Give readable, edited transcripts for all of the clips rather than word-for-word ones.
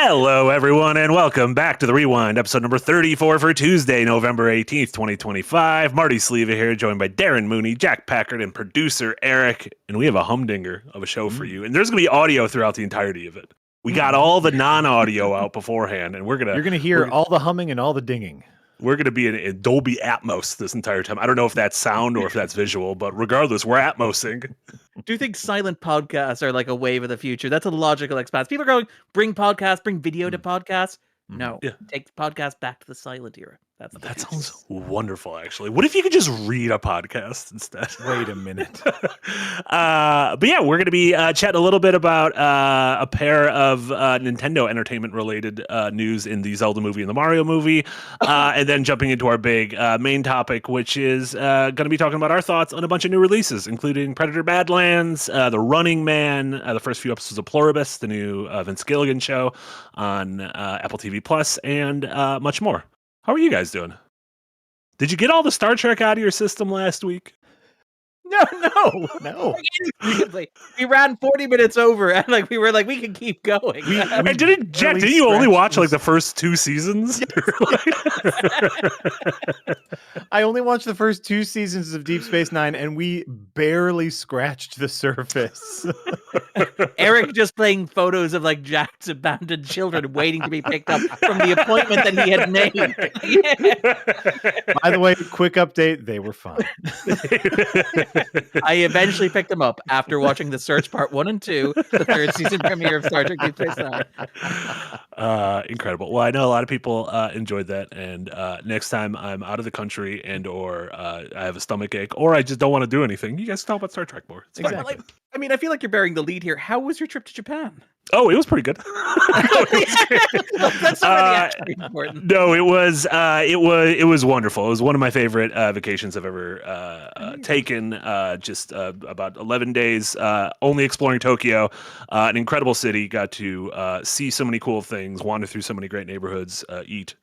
Hello, everyone, and welcome back to The Rewind, episode number 34 for Tuesday, November 18th, 2025. Marty Sleva here, joined by Darren Mooney, Jack Packard, and producer Eric. And we have a humdinger of a show for you. And there's going to be audio throughout the entirety of it. We got all the non-audio out beforehand, and you're going to hear all the humming and all the dinging. We're going to be in Dolby Atmos this entire time. I don't know if that's sound or if that's visual, but regardless, we're Atmosing. Do you think silent podcasts are like a wave of the future? That's a logical expanse. People are going, bring podcasts, bring video to podcasts. No, take the podcast back to the silent era. That sounds wonderful, actually. What if you could just read a podcast instead? Wait a minute. But yeah, we're going to be chatting a little bit about a pair of Nintendo entertainment-related news in the Zelda movie and the Mario movie, and then jumping into our big main topic, which is going to be talking about our thoughts on a bunch of new releases, including Predator Badlands, The Running Man, the first few episodes of Pluribus, the new Vince Gilligan show on Apple TV Plus, and much more. How are you guys doing? Did you get all the Star Trek out of your system last week? No. We ran 40 minutes over, and we were like, we can keep going. Didn't you only watch like the first two seasons? I only watched the first two seasons of Deep Space Nine, and we barely scratched the surface. Eric just playing photos of like Jack's abandoned children waiting to be picked up from the appointment that he had made. By the way, quick update, they were fine. I eventually picked them up after watching The Search Part 1 and 2, the third season premiere of Star Trek Deep Space Nine. Incredible. Well, I know a lot of people enjoyed that, and next time I'm out of the country or I have a stomach ache or I just don't want to do anything, you guys talk about Star Trek more. It's exactly. I mean, I feel like you're bearing the lead here. How was your trip to Japan? Oh, it was pretty good. That's not really important. No, it was wonderful. It was one of my favorite vacations I've ever taken. Just about 11 days, only exploring Tokyo, an incredible city. Got to see so many cool things, wander through so many great neighborhoods, eat,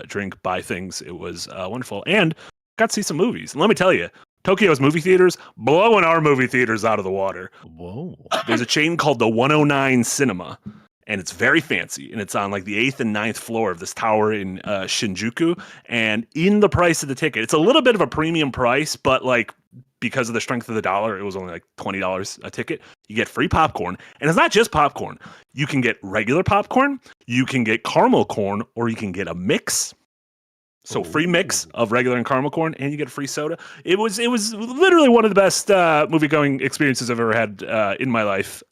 drink, buy things. It was wonderful, and got to see some movies. And let me tell you, Tokyo's movie theaters blowing our movie theaters out of the water. Whoa. There's a chain called the 109 Cinema, and it's very fancy, and it's on like the 8th and 9th floor of this tower in Shinjuku. And in the price of the ticket, it's a little bit of a premium price, but like because of the strength of the dollar, it was only like $20 a ticket. You get free popcorn, and it's not just popcorn. You can get regular popcorn, you can get caramel corn, or you can get a mix. So free mix of regular and caramel corn, and you get a free soda. It was literally one of the best movie-going experiences I've ever had in my life.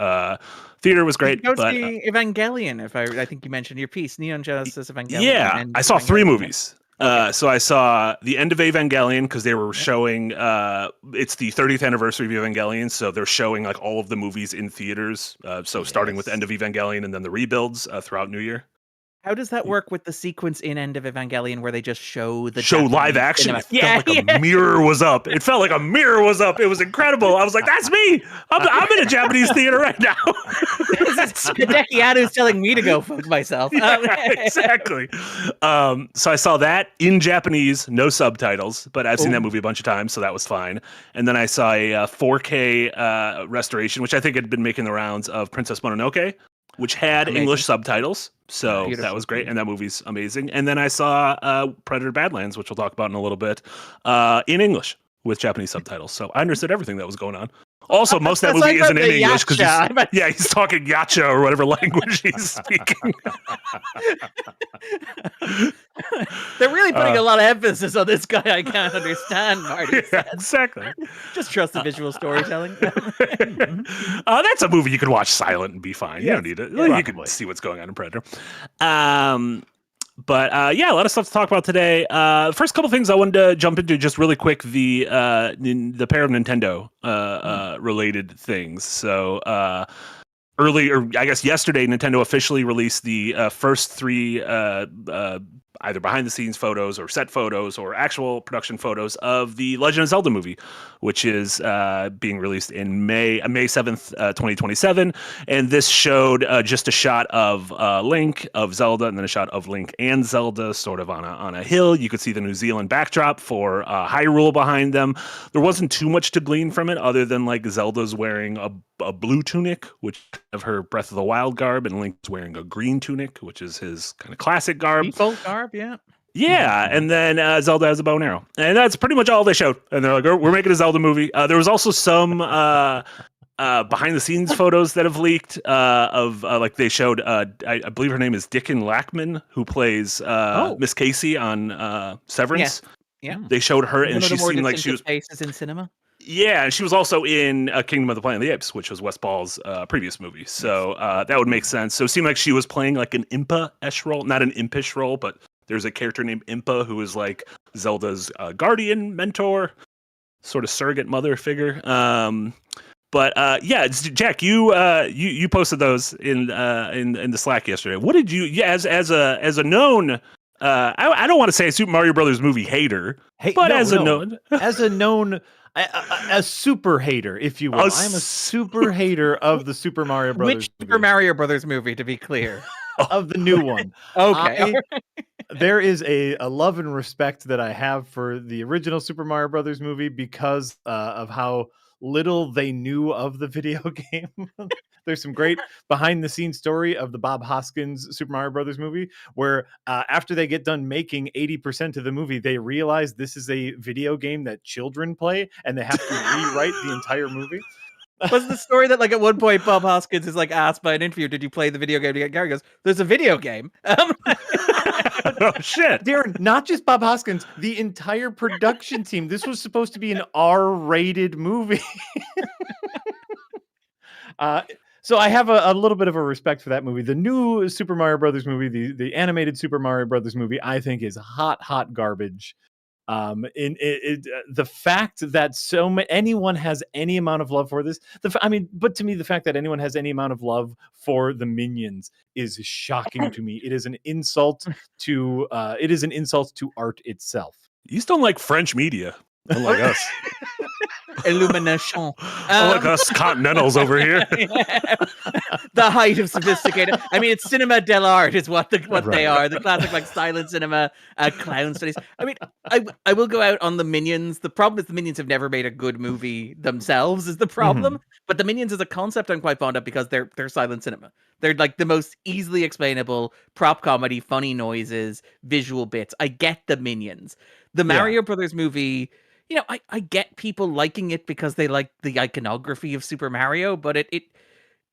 Theater was great. Go see Evangelion, I think you mentioned in your piece, Neon Genesis Evangelion. Yeah, I saw three movies. So I saw the end of Evangelion because they were showing, it's the 30th anniversary of Evangelion, so they're showing like all of the movies in theaters. Starting with End of Evangelion and then the rebuilds throughout New Year. How does that work with the sequence in End of Evangelion where they just show live action? It felt like a mirror was up. It felt like a mirror was up. It was incredible. I was like, that's me. I'm in a Japanese theater right now. Hideki Anno's telling me to go fuck myself. Yeah, exactly. So I saw that in Japanese, no subtitles, but I've seen that movie a bunch of times, so that was fine. And then I saw a 4K restoration, which I think had been making the rounds, of Princess Mononoke, which had English subtitles. So beautiful. That was great, and that movie's amazing. And then I saw Predator Badlands, which we'll talk about in a little bit, in English with Japanese subtitles. So I understood everything that was going on. Also, most of that movie isn't in English because he's talking Yacha or whatever language he's speaking. They're really putting a lot of emphasis on this guy I can't understand, Marty. Yeah, exactly. Just trust the visual storytelling. That's a movie you can watch silent and be fine. You don't need it. You can see what's going on in Predator. But a lot of stuff to talk about today. First couple things I wanted to jump into just really quick, the pair of Nintendo related things. So yesterday, Nintendo officially released the first three either behind the scenes photos or set photos or actual production photos of the Legend of Zelda movie, which is being released in May 7th, 2027. And this showed just a shot of Link, of Zelda, and then a shot of Link and Zelda sort of on a hill. You could see the New Zealand backdrop for Hyrule behind them. There wasn't too much to glean from it other than like Zelda's wearing a blue tunic, which of her Breath of the Wild garb, and Link's wearing a green tunic, which is his kind of classic garb. Default garb, yeah. Yeah, and then Zelda has a bow and arrow. And that's pretty much all they showed. And they're like, we're making a Zelda movie. There was also some behind-the-scenes photos that have leaked of, like, they showed, I believe her name is Dickon Lackman, who plays Miss Casey on Severance. Yeah. They showed her, and she seemed like she was... faces in cinema. Yeah, and she was also in Kingdom of the Planet of the Apes, which was Wes Ball's previous movie. So that would make sense. So it seemed like she was playing like an Impa-esh role. Not an impish role, but there's a character named Impa who is like Zelda's guardian, mentor, sort of surrogate mother figure. But yeah, Jack, you posted those in the Slack yesterday. What did you, as a known... I don't want to say a Super Mario Brothers movie hater, but as a known... A super hater, if you will. I'm a super hater of the Super Mario Brothers. Which Super Mario Brothers movie, to be clear? Of the new one. Okay. There is a love and respect that I have for the original Super Mario Brothers movie because of how little they knew of the video game. There's some great behind the scenes story of the Bob Hoskins Super Mario Brothers movie where after they get done making 80% of the movie, they realize this is a video game that children play and they have to rewrite the entire movie. Was the story that like at one point Bob Hoskins is like asked by an interview, did you play the video game? Gary goes, there's a video game. Oh shit. Darren, not just Bob Hoskins, the entire production team. This was supposed to be an R-rated movie. So I have a little bit of a respect for that movie. The new Super Mario Brothers movie, the animated Super Mario Brothers movie, I think is hot garbage. The fact that anyone has any amount of love for this, but to me, the fact that anyone has any amount of love for the Minions is shocking to me. It is an insult to art itself. You just don't like French media, unlike us. Illumination. Unlike us Continentals over here. The height of sophisticated. I mean, it's cinema dell'arte is what they are. The classic like silent cinema, clown studies. I mean, I will go out on the Minions. The problem is the Minions have never made a good movie themselves is the problem. Mm-hmm. But the Minions as a concept I'm quite fond of because they're silent cinema. They're like the most easily explainable prop comedy, funny noises, visual bits. I get the Minions. The Mario Brothers movie, you know, I get people liking it because they like the iconography of Super Mario, but it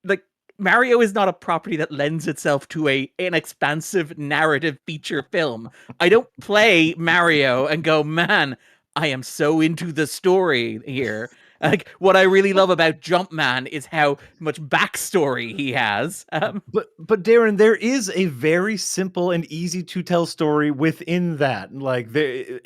like Mario is not a property that lends itself to an expansive narrative feature film. I don't play Mario and go, man, I am so into the story here. Like what I really love about Jumpman is how much backstory he has. But Darren, there is a very simple and easy to tell story within that. Like they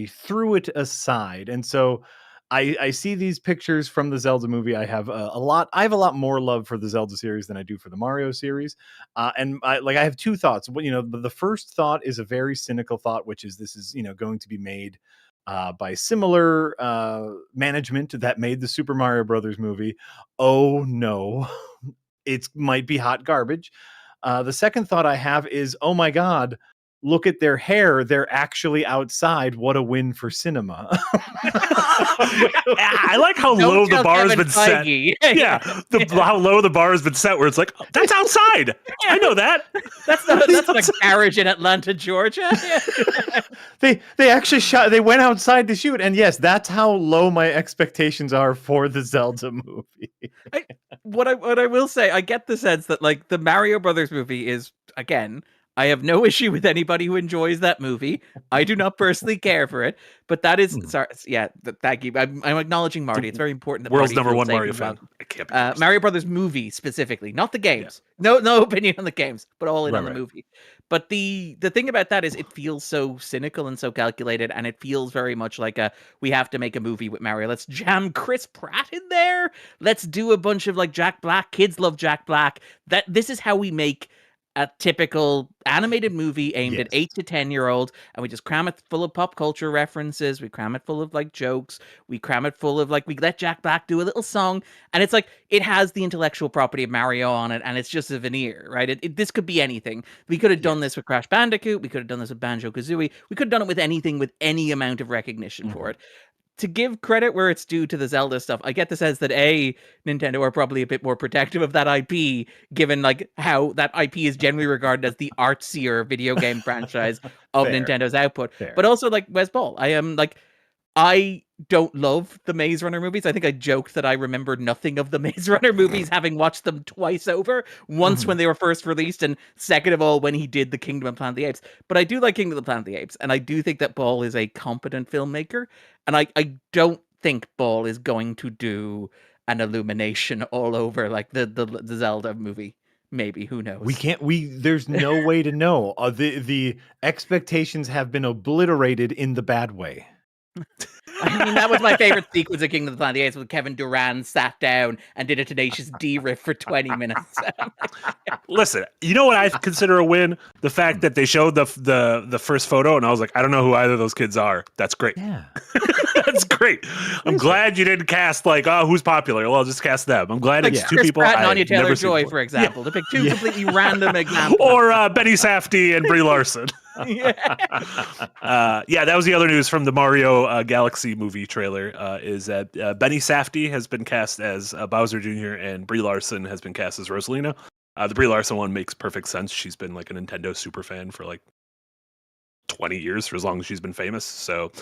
threw it aside, and so I see these pictures from the Zelda movie. I have a lot more love for the Zelda series than I do for the Mario series, and I have two thoughts. You know, the first thought is a very cynical thought, which is this is going to be made by similar management that made the Super Mario Brothers movie. Oh no, it might be hot garbage. The second thought I have is, oh my God, look at their hair. They're actually outside. What a win for cinema. I like how low the bar has been set. Yeah, how low the bar has been set where it's like, oh, that's outside. I know that. That's not a garage in Atlanta, Georgia. They actually shot. They went outside to shoot. And yes, that's how low my expectations are for the Zelda movie. What I will say, I get the sense that like the Mario Brothers movie is, again, I have no issue with anybody who enjoys that movie. I do not personally care for it, but that is sorry. Yeah, thank you. I'm acknowledging Marty. It's very important that world's Marty number one Mario fan. I can't be Mario Brothers movie specifically, not the games. Yeah. No opinion on the games, but all in on the movie. But the thing about that is it feels so cynical and so calculated, and it feels very much like we have to make a movie with Mario. Let's jam Chris Pratt in there. Let's do a bunch of like Jack Black. Kids love Jack Black. This is how we make a typical animated movie aimed at Yes. 8 to 10-year-olds, and we just cram it full of pop culture references. We cram it full of like jokes. We cram it full of like, we let Jack Black do a little song, and it's like it has the intellectual property of Mario on it, and it's just a veneer, right? This could be anything. We could have done this with Crash Bandicoot. We could have done this with Banjo-Kazooie. We could have done it with anything with any amount of recognition for it. To give credit where it's due to the Zelda stuff, I get the sense that Nintendo are probably a bit more protective of that IP, given like how that IP is generally regarded as the artsier video game franchise of Fair. Nintendo's output. Fair. But also, like Wes Ball, I don't love the Maze Runner movies. I think I joked that I remembered nothing of the Maze Runner movies, having watched them twice over. Once when they were first released, and second of all, when he did the Kingdom of Planet of the Apes. But I do like Kingdom of Planet of the Apes, and I do think that Ball is a competent filmmaker. And I don't think Ball is going to do an Illumination all over like the Zelda movie. Maybe, who knows? There's no way to know. The expectations have been obliterated in the bad way. I mean, that was my favorite sequence of Kingdom of the Planet of the Apes, when Kevin Durant sat down and did a Tenacious D riff for 20 minutes. Listen, you know what I consider a win? The fact that they showed the first photo, and I was like, I don't know who either of those kids are. That's great. Yeah. That's great. I'm glad you didn't cast like, oh, who's popular? Well, I'll just cast them. I'm glad it's two Chris people. Pratt and I've Anya never seen Taylor-Joy, before. for example, to pick two completely random examples. Or Benny Safdie and Brie Larson. That was the other news from the Mario Galaxy movie trailer, is that Benny Safdie has been cast as Bowser Jr. and Brie Larson has been cast as Rosalina. The Brie Larson one makes perfect sense. She's been like a Nintendo super fan for like 20 years, for as long as she's been famous. So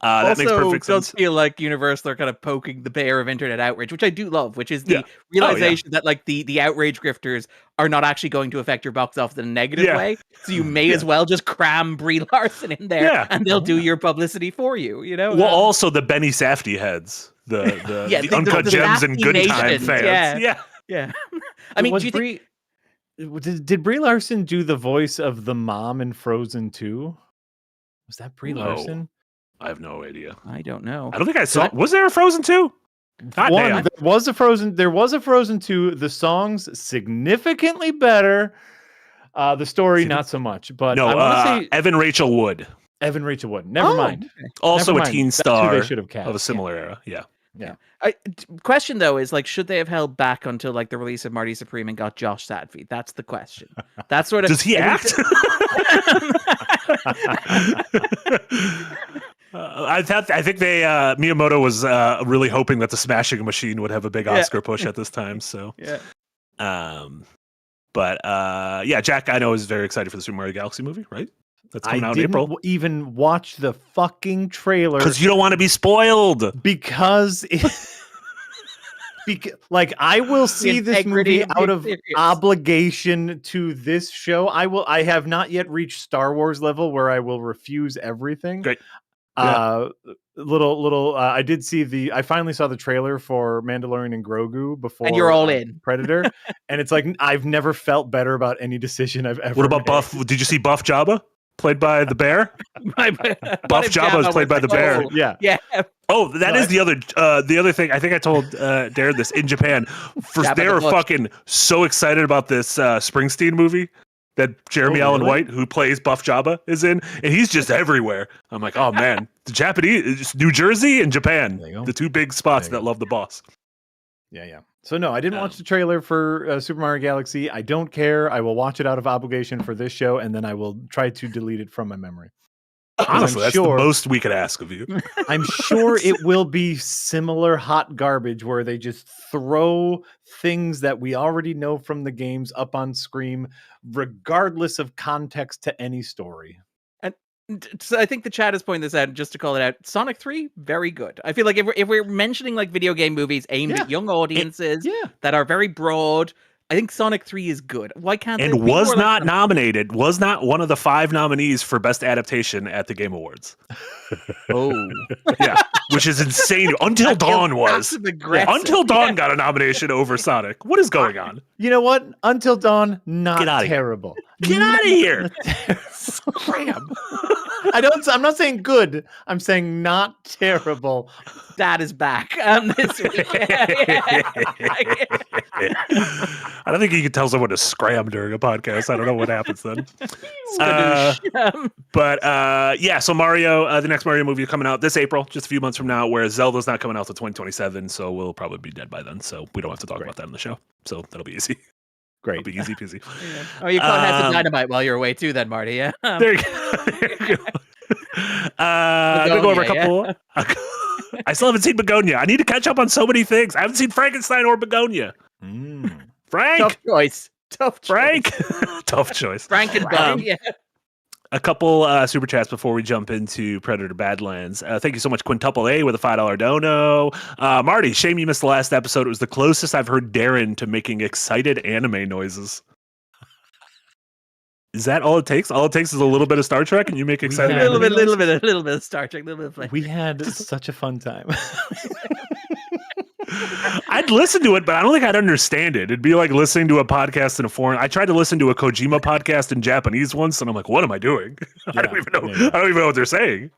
that makes perfect sense. Does feel like Universal are kind of poking the bear of internet outrage, which I do love, which is the realization that like the outrage grifters are not actually going to affect your box office in a negative way. So you may as well just cram Brie Larson in there and they'll do your publicity for you, you know? Well, also the Benny Safdie heads, the Uncut Gems and Good Time fans. Yeah. I mean, do you think... Did Brie Larson do the voice of the mom in Frozen 2? Was that Brie Larson? I have no idea. I don't know. I don't think I saw. Was there a Frozen 2? There was a Frozen 2. The songs significantly better. The story not so much. But no, I want to say Evan Rachel Wood. Never mind. Also Never a mind. teen That's who star they should have cast. of a similar era. Yeah. Question though is like, should they have held back until like the release of Marty Supreme and got Josh Sadfeet? That's the question. That's sort of. Does he act? I think they Miyamoto was really hoping that the Smashing Machine would have a big Oscar push at this time. So Jack, I know, is very excited for the Super Mario Galaxy movie, right? That's coming out in April. I didn't even watch the fucking trailer because you don't want to be spoiled. Because like I will see this movie out of obligation to this show. I have not yet reached Star Wars level where I will refuse everything. Great. I finally saw the trailer for Mandalorian and Grogu before, and you're all in Predator, and it's like I've never felt better about any decision I've ever. What about Buff? Did you see Buff Jabba? Played by the bear. Buff Jabba is played by the bear. Yeah. Oh, that is the other thing. I think I told Darren this in Japan. They were fucking so excited about this Springsteen movie that Jeremy Allen White, who plays Buff Jabba, is in, and he's just everywhere. I'm like, oh man, the Japanese, New Jersey and Japan, the two big spots that love the boss. Yeah. So no, I didn't watch the trailer for Super Mario Galaxy. I don't care. I will watch it out of obligation for this show, and then I will try to delete it from my memory. Honestly, that's the most we could ask of you. I'm sure it will be similar hot garbage where they just throw things that we already know from the games up on screen, regardless of context to any story. So I think the chat is pointing this out, just to call it out. Sonic 3, very good. I feel like if we're mentioning like video game movies aimed at young audiences that are very broad, I think Sonic 3 is good. Why can't and was not nominated, was not one of the 5 nominees for Best Adaptation at the Game Awards. Which is insane. Until Dawn was. Until Dawn got a nomination over Sonic. What is going on? You know what? Until Dawn, not terrible. Get out of here. Scram. I'm not saying good. I'm saying not terrible. Dad is back this week. I don't think you can tell someone to scram during a podcast. I don't know what happens then. So Mario, the next Mario movie is coming out this April, just a few months from now, whereas Zelda's not coming out till 2027, so we'll probably be dead by then. So we don't have to talk about that on the show. So that'll be easy. Great. It'll be easy peasy. Yeah. Oh, you caught House of Dynamite while you're away too, then, Marty. Yeah. There you go. I'm gonna go over a couple. Yeah. I still haven't seen Begonia. I need to catch up on so many things. I haven't seen Frankenstein or Begonia. Frank, tough choice. Frank, tough choice. Frank and Bang. Yeah. A couple super chats before we jump into Predator Badlands. Thank you so much, Quintuple A with a $5 dono. Marty, shame you missed the last episode. It was the closest I've heard Darren to making excited anime noises. Is that all it takes? All it takes is a little bit of Star Trek, and you make excited. A little bit of Star Trek, a little bit of play. We had such a fun time. I'd listen to it, but I don't think I'd understand it. It'd be like listening to a podcast in a foreign. I tried to listen to a Kojima podcast in Japanese once, and I'm like, "What am I doing? I don't even know. I don't even know what they're saying."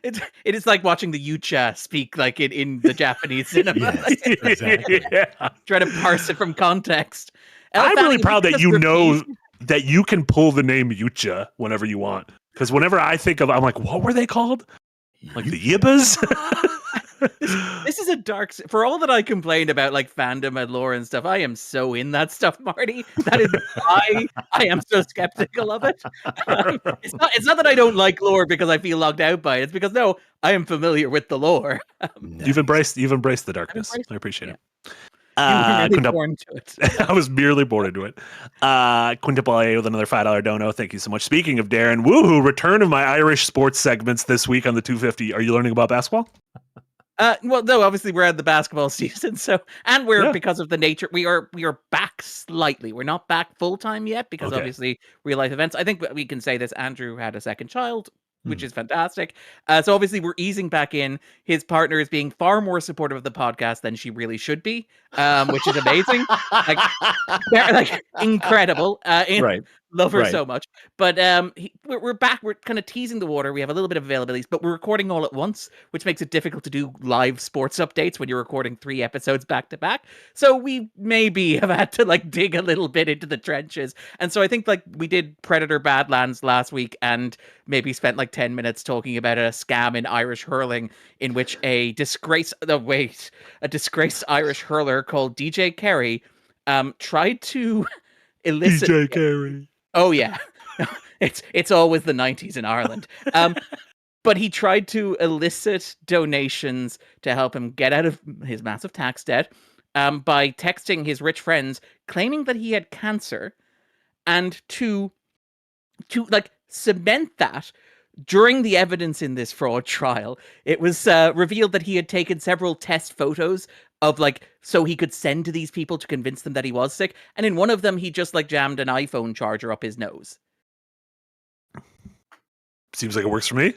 It is like watching the Yucha speak like in the Japanese cinema. Exactly. Yeah. Try to parse it from context. I'm really proud that you know that you can pull the name Yucha whenever you want. Because whenever I think of, I'm like, what were they called? Like the Yibbas? This is a dark. For all that I complained about, like fandom and lore and stuff, I am so in that stuff, Marty. That is why I am so skeptical of it. It's not that I don't like lore because I feel logged out by it. It's because no, I am familiar with the lore. You've embraced the darkness. I appreciate it. Born to it. I was merely born into it. Quintuple A with another $5 dono. Thank you so much. Speaking of Darren, woohoo! Return of my Irish sports segments this week on the 250. Are you learning about basketball? Well, no, obviously we're at the basketball season, because of the nature, we are back slightly. We're not back full time yet because obviously real life events. I think we can say this. Andrew had a second child, which is fantastic. So obviously we're easing back in. His partner is being far more supportive of the podcast than she really should be, which is amazing. like incredible. Right. Love her so much. But we're back. We're kind of teasing the water. We have a little bit of availabilities, but we're recording all at once, which makes it difficult to do live sports updates when you're recording 3 episodes back to back. So we maybe have had to like dig a little bit into the trenches. And so I think like we did Predator Badlands last week and maybe spent like 10 minutes talking about a scam in Irish hurling in which a disgraced Irish hurler called DJ Kerry tried to elicit DJ Kerry. Oh yeah, it's always the 90s in Ireland. But he tried to elicit donations to help him get out of his massive tax debt by texting his rich friends, claiming that he had cancer, and to like cement that. During the evidence in this fraud trial, it was revealed that he had taken several test photos of so he could send to these people to convince them that he was sick. And in one of them, he just jammed an iPhone charger up his nose. Seems like it works for me.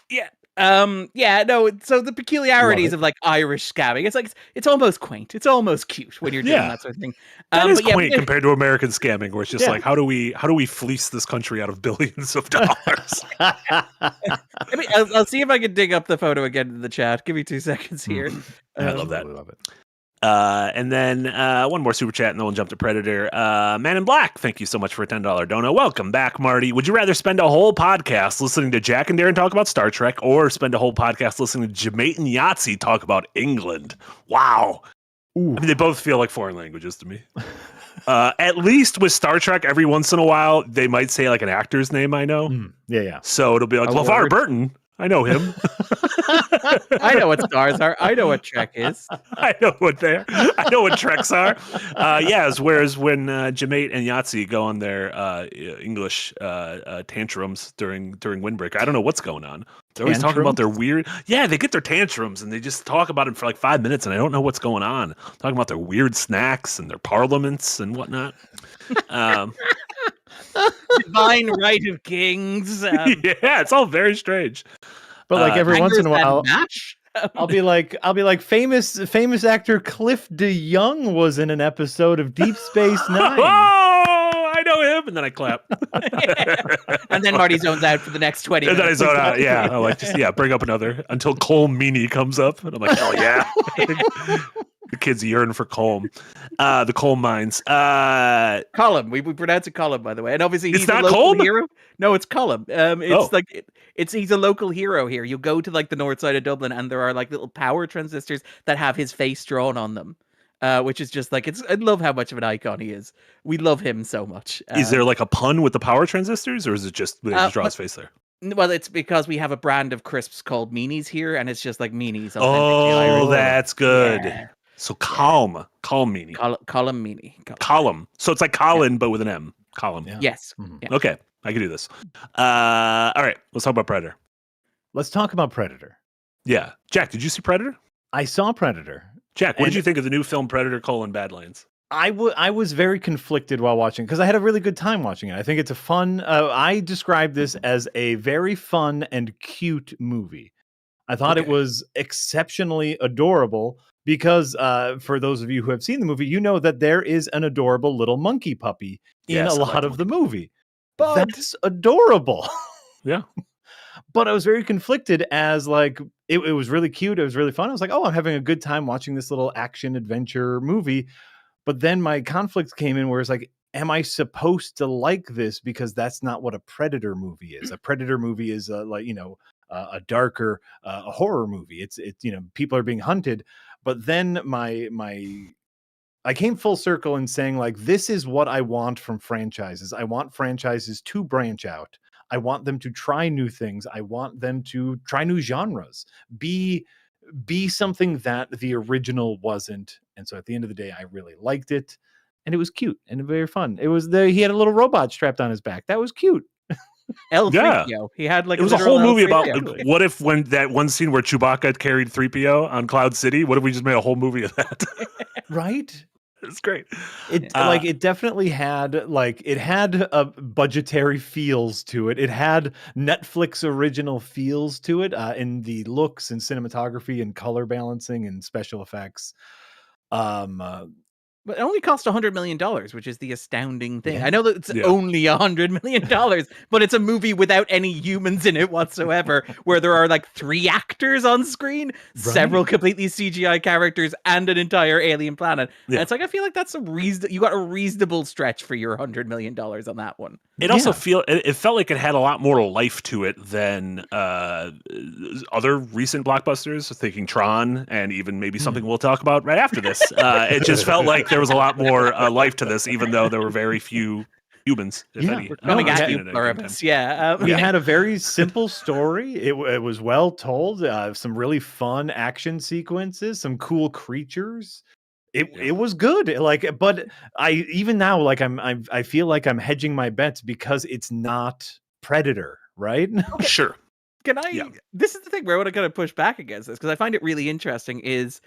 Yeah. No. So the peculiarities of Irish scamming, it's almost quaint. It's almost cute when you're doing that sort of thing. That is quaint compared to American scamming, where it's just how do we fleece this country out of billions of dollars? I'll see if I can dig up the photo again in the chat. Give me 2 seconds here. I love that. I love it. And then one more super chat, and then we'll jump to Predator. Man in Black, thank you so much for a $10 dono. Welcome back, Marty. Would you rather spend a whole podcast listening to Jack and Darren talk about Star Trek, or spend a whole podcast listening to Jemate and Yahtzee talk about England? Wow. Ooh. I mean, they both feel like foreign languages to me. At least with Star Trek, every once in a while, they might say an actor's name I know. Yeah. So it'll be like LeVar Burton. I know him. I know what stars are. I know what Trek is. I know what Treks are. Whereas when Jemate and Yahtzee go on their English tantrums during Windbreaker, I don't know what's going on. They're always talking about their weird. Yeah, they get their tantrums and they just talk about it for 5 minutes, and I don't know what's going on. Talking about their weird snacks and their parliaments and whatnot. Divine right of kings. Yeah, it's all very strange. But every once in a while, I'll be like, famous actor Cliff DeYoung was in an episode of Deep Space Nine. Oh, I know him. and then I clap. And then Marty zones out for the next 20 And then I minutes. zone out. Yeah, I like just bring up another until Colm Meaney comes up, and I'm like, hell yeah. The kids yearn for Colm. The coal mines. Column. We pronounce it Column, by the way. And obviously It's he's not a local Colm? hero. No, it's Column. It's Oh. like he's a local hero here. You go to like the north side of Dublin, and there are like little power transistors that have his face drawn on them. Which is just like I love how much of an icon he is. We love him so much. Is there like a pun with the power transistors, or is it just they just draw his face there? Well, it's because we have a brand of crisps called Meanies here, and it's just like Meanies. Oh, that's good. Yeah. So calm Meaney. Column Meanie. Column. So it's like Colin, but with an M. Column. Yeah. Yes. Mhm. Yeah. Okay, I can do this. All right, let's talk about Predator. Let's talk about Predator. Yeah, Jack, did you see Predator? I saw Predator. Jack, what did And- you think of the new film Predator: Badlands? I was very conflicted while watching because I had a really good time watching it. I think it's a fun. I describe this as a very fun and cute movie. I thought it Okay. was exceptionally adorable because, for those of you who have seen the movie, you know that there is an adorable little monkey puppy in Yes, a I like lot the of the monkey movie. That's adorable. Yeah. But I was very conflicted as like it was really cute. It was really fun. I was like, oh, I'm having a good time watching this little action adventure movie. But then my conflict came in where it's like, am I supposed to like this? Because that's not what a Predator movie is. A Predator movie is a darker a horror movie. It's people are being hunted. But then I came full circle in saying like, this is what I want from franchises. I want franchises to branch out. I want them to try new things. I want them to try new genres. Be something that the original wasn't. And so at the end of the day, I really liked it. And it was cute and very fun. It was he had a little robot strapped on his back. That was cute. L3PO. He had like It was a literal whole movie about L3PO. what if when that one scene where Chewbacca carried 3PO on Cloud City, what if we just made a whole movie of that? Right? It's great. It it definitely had a budgetary feels to it. It had Netflix original feels to it in the looks and cinematography and color balancing and special effects. But it only cost $100 million, which is the astounding thing. Yeah. I know that it's only $100 million, but it's a movie without any humans in it whatsoever, where there are like 3 actors on screen, several completely CGI characters, and an entire alien planet. Yeah. And it's like, I feel like that's you got a reasonable stretch for your $100 million on that one. It also it felt like it had a lot more life to it than other recent blockbusters, thinking Tron and even maybe something we'll talk about right after this. It just felt like there was a lot more life to this, even though there were very few humans, if any. Coming at in you, it at any Pluribus. time. Yeah. We had a very simple story. It was well told. Some really fun action sequences, some cool creatures. It was good. But I even now I feel like I'm hedging my bets because it's not Predator, right? Sure. Can I? Yeah. This is the thing where I want to kind of push back against this because I find it really interesting. Is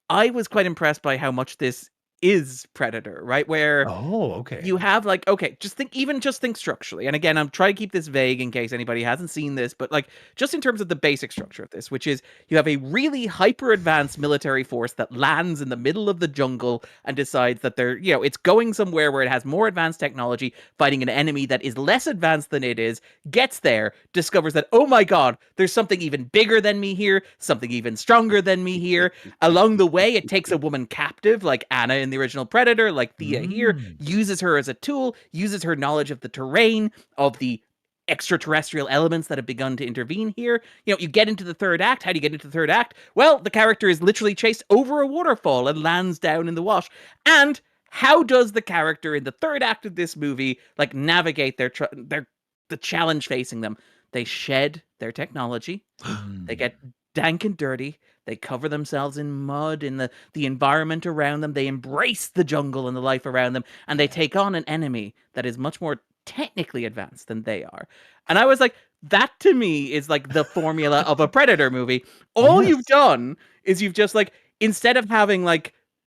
I was quite impressed by how much this is Predator, right? Where Oh, okay. you have like, okay, just think structurally. And again, I'm trying to keep this vague in case anybody hasn't seen this, but like just in terms of the basic structure of this, which is you have a really hyper advanced military force that lands in the middle of the jungle and decides that they're, it's going somewhere where it has more advanced technology, fighting an enemy that is less advanced than it is, gets there, discovers that, oh my God, there's something even bigger than me here, something even stronger than me here. Along the way, it takes a woman captive like Anna in the original Predator, like Thea here, uses her as a tool, uses her knowledge of the terrain, of the extraterrestrial elements that have begun to intervene here. You get into the third act. How do you get into the third act? Well, the character is literally chased over a waterfall and lands down in the wash. And how does the character in the third act of this movie like navigate the challenge facing them? They shed their technology. They get dank and dirty. They cover themselves in mud, in the environment around them. They embrace the jungle and the life around them, and they take on an enemy that is much more technically advanced than they are. And I was like, that to me is like the formula of a Predator movie. All you've done is you've just like, instead of having like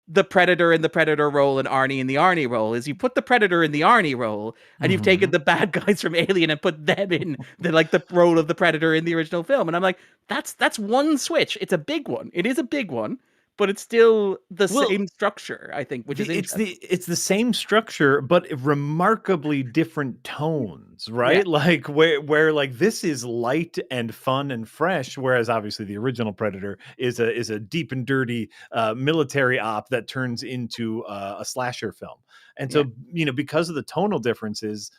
the Predator in the Predator role and Arnie in the Arnie role, is you put the Predator in the Arnie role and you've taken the bad guys from Alien and put them in the role of the Predator in the original film. And I'm like, that's one switch. It's a big one. It is a big one, but it's still the Well, same structure, I think, which is interesting. it's the same structure, but remarkably different tones, right? Yeah. Like where like this is light and fun and fresh, whereas obviously the original Predator is a deep and dirty military op that turns into a slasher film. And so, because of the tonal differences,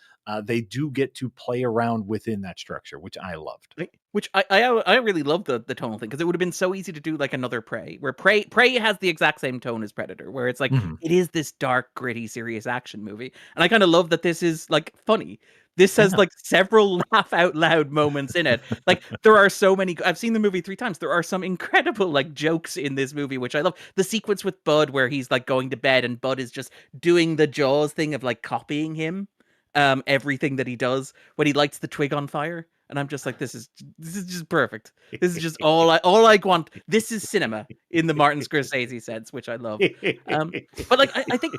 they do get to play around within that structure, which I loved. Which I really love the tonal thing, because it would have been so easy to do like another Prey, where Prey has the exact same tone as Predator, where it's like it is this dark, gritty, serious action movie, and I kind of love that this is like funny. This has like several laugh out loud moments in it. Like there are so many. I've seen the movie 3 times. There are some incredible like jokes in this movie, which I love. The sequence with Bud where he's like going to bed and Bud is just doing the Jaws thing of like copying him, everything that he does when he lights the twig on fire. And I'm just like, this is just perfect. This is just all I want. This is cinema in the Martin Scorsese sense, which I love. But like, I think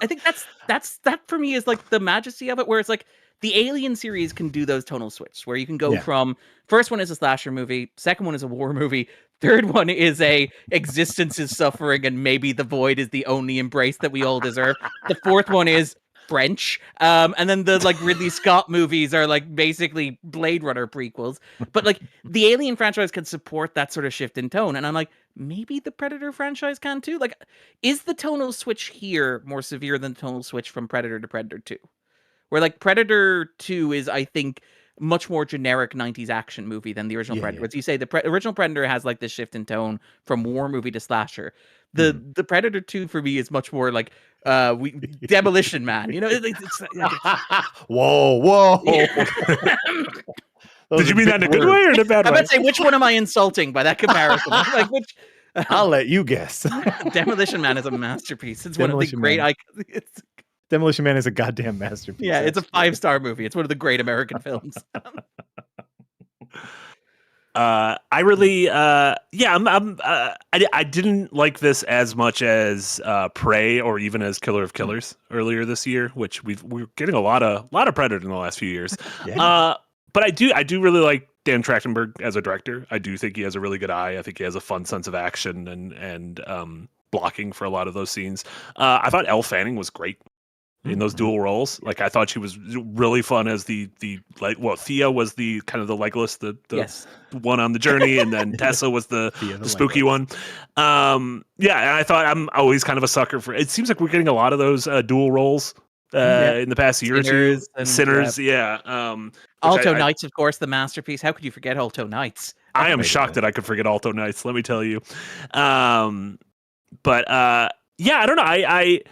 that for me is like the majesty of it, where it's like the Alien series can do those tonal switches, where you can go from first one is a slasher movie, second one is a war movie, third one is a existence is suffering and maybe the void is the only embrace that we all deserve. The fourth one is French, and then the like Ridley Scott movies are like basically Blade Runner prequels. But like the Alien franchise can support that sort of shift in tone, and I'm like, maybe the Predator franchise can too. Like, is the tonal switch here more severe than the tonal switch from Predator to Predator 2? Where like Predator 2 is, I think, much more generic 90s action movie than the original Predator. As you say, the original Predator has like this shift in tone from war movie to slasher. The Predator 2 for me is much more like Demolition Man. You know, whoa. Did you mean that in a good way or in a bad way? I'm about to say, which one am I insulting by that comparison? Like which? I'll let you guess. Demolition Man is a masterpiece. It's one of the great icons. Demolition Man is a goddamn masterpiece. Yeah, it's a 5-star movie. It's one of the great American films. I really, I didn't like this as much as Prey or even as Killer of Killers earlier this year, which we're getting a lot of Predator in the last few years. But I do really like Dan Trachtenberg as a director. I do think he has a really good eye. I think he has a fun sense of action and blocking for a lot of those scenes. I thought Elle Fanning was great in those dual roles. Like I thought she was really fun as the Thea was the kind of the legless, the one on the journey, and then Tessa was the spooky one. And I thought I'm always kind of a sucker for. It seems like we're getting a lot of those dual roles in the past year or two. Sinners, Alto Knights, of course, the masterpiece. How could you forget Alto Knights? I am shocked that I could forget Alto Knights. Let me tell you. But I don't know.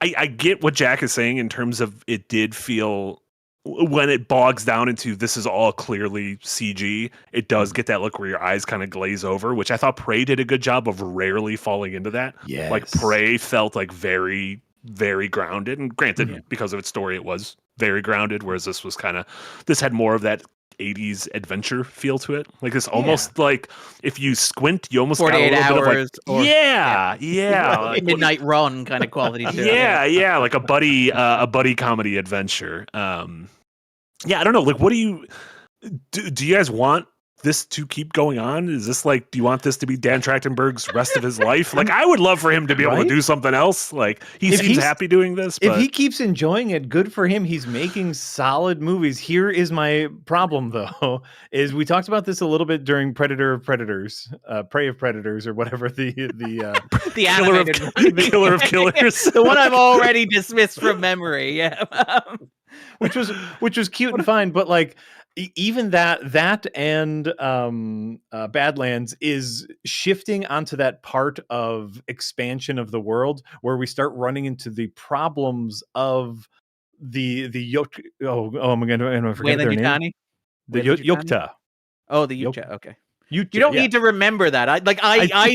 I get what Jack is saying in terms of it did feel when it bogs down into this is all clearly CG, it does get that look where your eyes kind of glaze over, which I thought Prey did a good job of rarely falling into that. Yes. Like Prey felt like very, very grounded, and granted, because of its story, it was very grounded, whereas this had more of that 80s adventure feel to it. Like it's almost like if you squint, you almost got a little bit of like like Midnight Run kind of quality to it. Like a buddy comedy adventure. I don't know. Like, what do you guys want this to keep going on? Is this like, do you want this to be Dan Trachtenberg's rest of his life? Like, I would love for him to be able to do something else. Like, he seems happy doing this. But... if he keeps enjoying it, good for him. He's making solid movies. Here is my problem, though, is we talked about this a little bit during Predator of Predators, Prey of Predators, or whatever the Killer of Killers, the one I've already dismissed from memory. Yeah, which was cute and fine, but like. Even that and Badlands is shifting onto that part of expansion of the world where we start running into the problems of the Yokta. I'm gonna forget their name. The Yokta. Oh, the Yokta. Okay. You don't need to remember that. I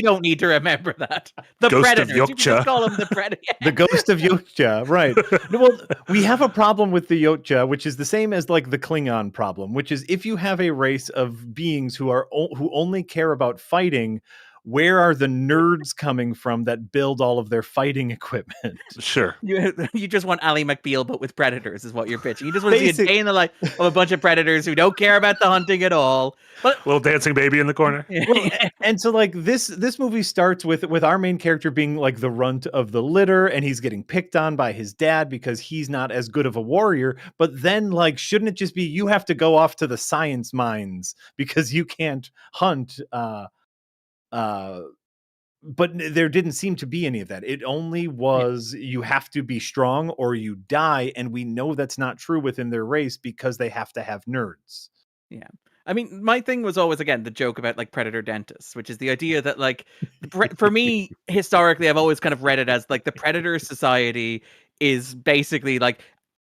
don't need to remember that. The Ghost Predator. Of you just call him the Predator. The Ghost of Yokta, right. Well, we have a problem with the Yokta, which is the same as like the Klingon problem, which is if you have a race of beings who only care about fighting, where are the nerds coming from that build all of their fighting equipment? Sure. You just want Ally McBeal, but with predators, is what you're pitching. You just want to see a Basic- day in the life of a bunch of predators who don't care about the hunting at all. But Little dancing baby in the corner. Well, and so like this movie starts with our main character being like the runt of the litter, and he's getting picked on by his dad because he's not as good of a warrior. But then, like, shouldn't it just be you have to go off to the science mines because you can't hunt? But there didn't seem to be any of that. It only was you have to be strong or you die, and we know that's not true within their race because they have to have nerds. yeah. I mean, my thing was always, again, the joke about like predator dentists, which is the idea that like, for me, historically, I've always kind of read it as like the predator society is basically like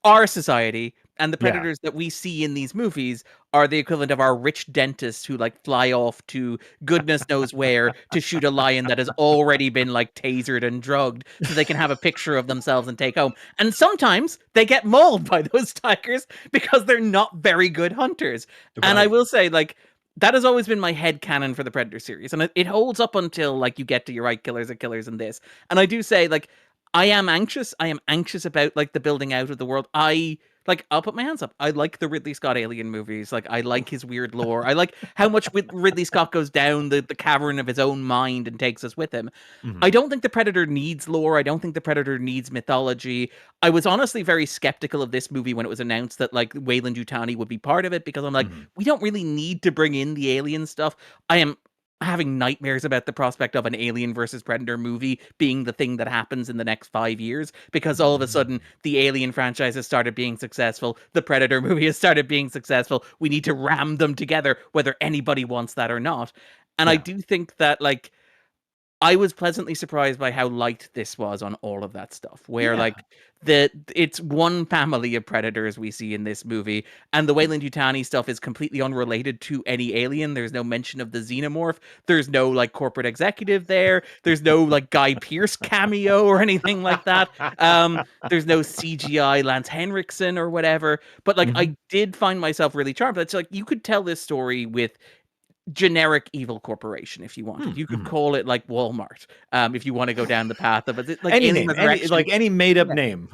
our society, and the Yeah. predators that we see in these movies are the equivalent of our rich dentists who like fly off to goodness knows where to shoot a lion that has already been like tasered and drugged so they can have a picture of themselves and take home. And sometimes they get mauled by those tigers because they're not very good hunters. And I Right. will say, like, that has always been my headcanon for the Predator series. And it holds up until like you get to your right killers and killers in this. And I do say, like, I am anxious. I am anxious about like the building out of the world. I'll put my hands up. I like the Ridley Scott alien movies. Like, I like his weird lore. I like how much Ridley Scott goes down the cavern of his own mind and takes us with him. Mhm. I don't think the Predator needs lore. I don't think the Predator needs mythology. I was honestly very skeptical of this movie when it was announced that like Wayland Yutani would be part of it, because I'm like, Mhm. we don't really need to bring in the alien stuff. I am having nightmares about the prospect of an Alien versus Predator movie being the thing that happens in the next 5 years, because all of a sudden the Alien franchise has started being successful, the Predator movie has started being successful. We need to ram them together, whether anybody wants that or not. And I Yeah. do think that, like, I was pleasantly surprised by how light this was on all of that stuff, where Yeah. like it's one family of predators we see in this movie, and the Wayland Yutani stuff is completely unrelated to any alien. There's no mention of the xenomorph. There's no like corporate executive there. There's no like Guy Pearce cameo or anything like that. There's no CGI Lance Henriksen or whatever. But like, Mhm. I did find myself really charmed. It's like you could tell this story with generic evil corporation if you wanted. You could Mhm. call it like Walmart, if you want to go down the path of it. Like Any Alien name, Resurrection. any made up Yeah. name.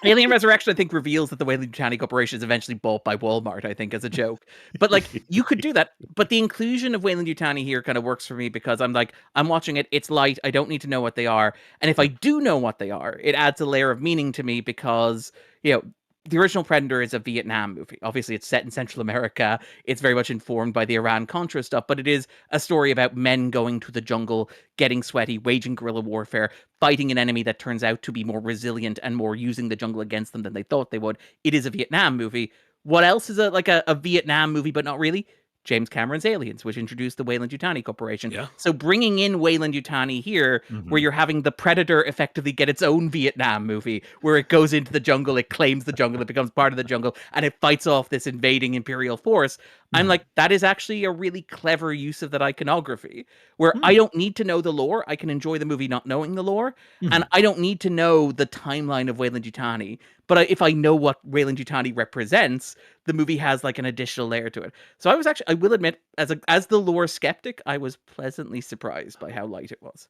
Alien Resurrection, I think, reveals that the Weyland Yutani Corporation is eventually bought by Walmart, I think, as a joke. But like, you could do that. But the inclusion of Weyland Yutani here kind of works for me, because I'm like, I'm watching it, it's light, I don't need to know what they are. And if I do know what they are, it adds a layer of meaning to me, because, you know, the original Predator is a Vietnam movie. Obviously, it's set in Central America. It's very much informed by the Iran-Contra stuff, but it is a story about men going to the jungle, getting sweaty, waging guerrilla warfare, fighting an enemy that turns out to be more resilient and more using the jungle against them than they thought they would. It is a Vietnam movie. What else is a Vietnam movie, but not really? James Cameron's Aliens, which introduced the Weyland Yutani Corporation. Yeah. So bringing in Weyland Yutani here, where Mhm. you're having the Predator effectively get its own Vietnam movie, where it goes into the jungle, it claims the jungle, it becomes part of the jungle, and it fights off this invading Imperial force. I'm Mhm. like, that is actually a really clever use of that iconography, where Hmm. I don't need to know the lore. I can enjoy the movie not knowing the lore, and Mhm. I don't need to know the timeline of Weyland Yutani. But if I know what Weyland Yutani represents, the movie has like an additional layer to it. So I will admit, as the lore skeptic, I was pleasantly surprised by how light it was.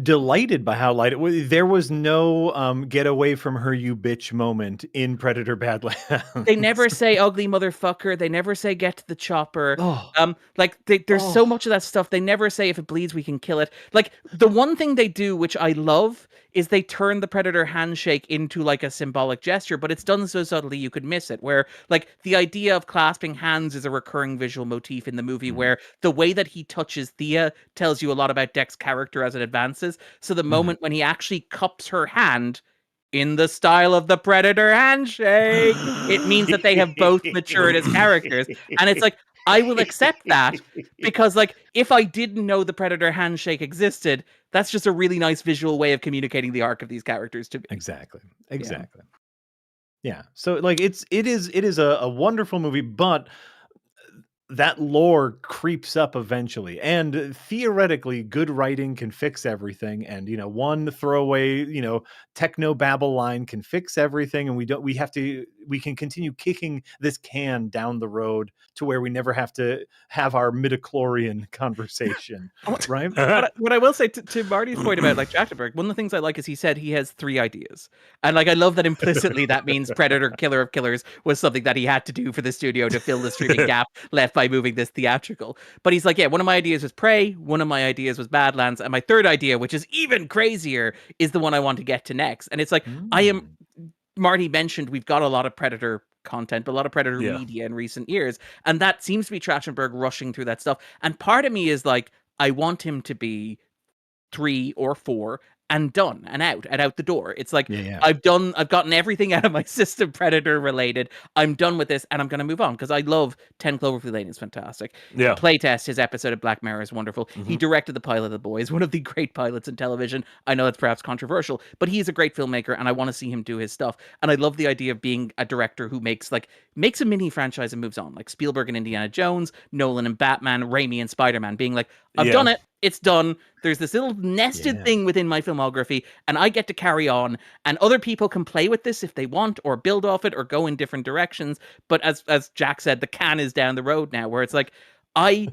Delighted by how light it was. There was no get away from her, you bitch moment in Predator Badlands. They never say ugly motherfucker. They never say get to the chopper. Oh, There's so oh. much of that stuff. They never say if it bleeds, we can kill it. Like, the one thing they do, which I love, is they turn the Predator handshake into like a symbolic gesture, but it's done so subtly you could miss it. Where like the idea of clasping hands is a recurring visual motif in the movie, Mhm. where the way that he touches Thea tells you a lot about Deck's character as it advances. So the Mhm. moment when he actually cups her hand in the style of the Predator handshake, it means that they have both matured as characters. And it's like, I will accept that, because like, if I didn't know the Predator handshake existed, that's just a really nice visual way of communicating the arc of these characters to me. Exactly. Yeah. So like it is a wonderful movie, but that lore creeps up eventually, and theoretically good writing can fix everything, and one throwaway techno babble line can fix everything, and we have to we can continue kicking this can down the road to where we never have to have our midichlorian conversation, right? What I will say to Marty's point about like Trachtenberg, one of the things I like is he said he has 3 ideas, and like I love that implicitly that means Predator, Killer of Killers was something that he had to do for the studio to fill the streaming gap left by moving this theatrical. But he's like, yeah, one of my ideas was Prey, one of my ideas was Badlands, and my third idea, which is even crazier, is the one I want to get to next. And it's like Marty mentioned we've got a lot of Predator content, but a lot of Predator media in recent years, and that seems to be Trachtenberg rushing through that stuff. And part of me is like, I want him to be 3 or 4 and done and out the door. It's like I've gotten everything out of my system Predator related. I'm done with this and I'm going to move on because I love 10 Cloverfield Lane is fantastic. Yeah. Playtest, his episode of Black Mirror is wonderful. He directed the pilot of The Boys, one of the great pilots in television. I know that's perhaps controversial, but he's a great filmmaker and I want to see him do his stuff. And I love the idea of being a director who makes a mini franchise and moves on, like Spielberg and Indiana Jones, Nolan and Batman, Raimi and Spider-Man, being like, I've done it. It's done. There's this little nested thing within my filmography, and I get to carry on. And other people can play with this if they want, or build off it, or go in different directions. But as Jack said, the can is down the road now, where it's like, I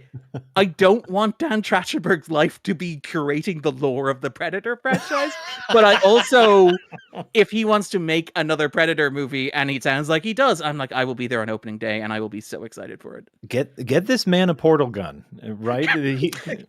don't want Dan Trachtenberg's life to be curating the lore of the Predator franchise, but I also, if he wants to make another Predator movie, and he sounds like he does, I'm like, I will be there on opening day, and I will be so excited for it. Get this man a portal gun, right?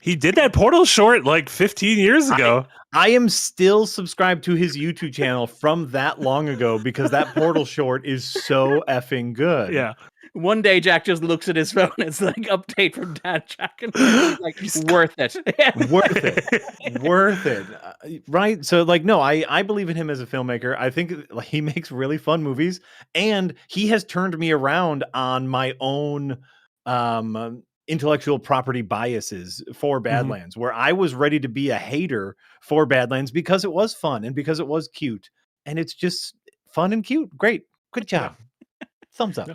He did that Portal short like 15 years ago. I am still subscribed to his YouTube channel from that long ago because that Portal short is so effing good. Yeah. One day, Jack just looks at his phone. It's like update from Dan Trachtenberg. Like worth it, worth it, right? So, like, no, I believe in him as a filmmaker. I think he makes really fun movies, and he has turned me around on my own intellectual property biases for Badlands, where I was ready to be a hater for Badlands because it was fun and because it was cute, and it's just fun and cute. Great, good job, thumbs up.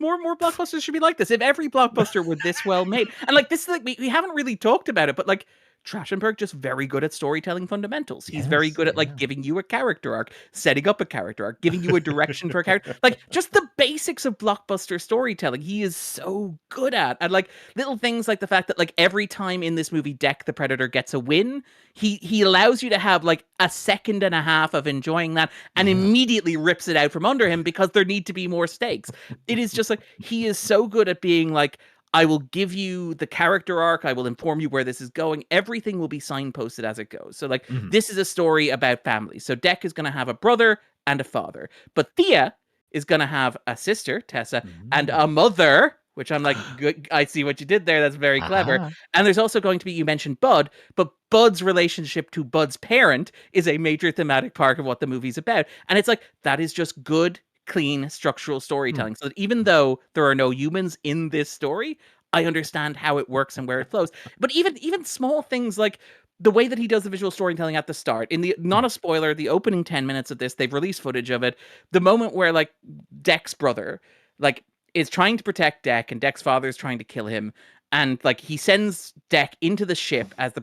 More blockbusters should be like this. If every blockbuster were this well made, and like this is like we haven't really talked about it, but like Trachtenberg just very good at storytelling fundamentals. He's very good at like giving you a character arc, setting up a character arc, giving you a direction for a character. Like just the basics of blockbuster storytelling, he is so good at. And like little things like the fact that like every time in this movie Deck the Predator gets a win, he allows you to have like a second and a half of enjoying that and immediately rips it out from under him because there need to be more stakes. It is just like he is so good at being like, I will give you the character arc. I will inform you where this is going. Everything will be signposted as it goes. So like this is a story about family. So Deck is going to have a brother and a father, but Thea is going to have a sister, Tessa, and a mother, which I'm like, good. I see what you did there. That's very clever. And there's also going to be, you mentioned Bud, but Bud's relationship to Bud's parent is a major thematic part of what the movie's about. And it's like, that is just good, clean structural storytelling, so that even though there are no humans in this story, I understand how it works and where it flows. But even small things like the way that he does the visual storytelling at the start, in the, not a spoiler, the opening 10 minutes of this, they've released footage of it, the moment where like Deck's brother like is trying to protect Deck and Deck's father is trying to kill him, and like he sends Deck into the ship as the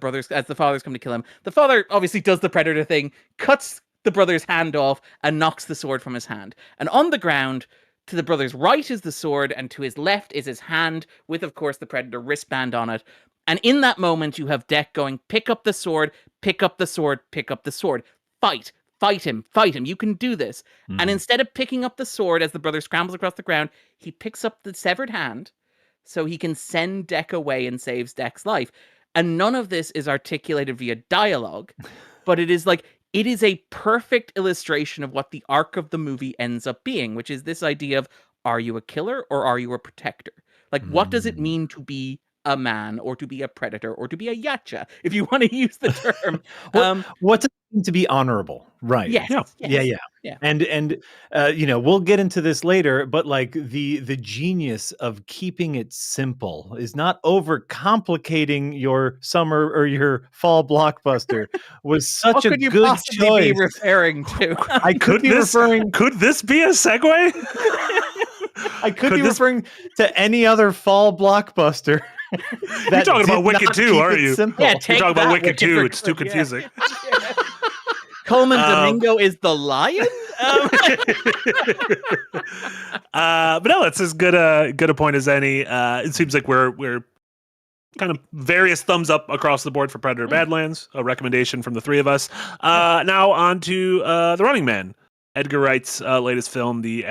father's come to kill him. The father obviously does the Predator thing, cuts the brother's hand off and knocks the sword from his hand. And on the ground, to the brother's right is the sword, and to his left is his hand, with, of course, the Predator wristband on it. And in that moment, you have Deck going, pick up the sword, pick up the sword, pick up the sword. Fight him, you can do this. And instead of picking up the sword as the brother scrambles across the ground, he picks up the severed hand so he can send Deck away and saves Deck's life. And none of this is articulated via dialogue, but it is like, it is a perfect illustration of what the arc of the movie ends up being, which is this idea of, are you a killer or are you a protector? Like, what does it mean to be a man or to be a predator or to be a yacha, if you want to use the term? What does it mean to be honorable? Right. Yes. Yeah. And you know, we'll get into this later, but like the genius of keeping it simple is not overcomplicating your summer or your fall blockbuster was such a good choice. Be referring to? I could be referring. Could this be a segue? I could be referring to any other fall blockbuster. You're talking about Wicked 2, aren't you? Simple. Yeah, You're talking about Wicked 2. It's too Good, confusing. Coleman Domingo is the lion? But no, that's as good a point as any. It seems like we're kind of various thumbs up across the board for Predator Badlands, a recommendation from the three of us. Now on to The Running Man, Edgar Wright's latest film, the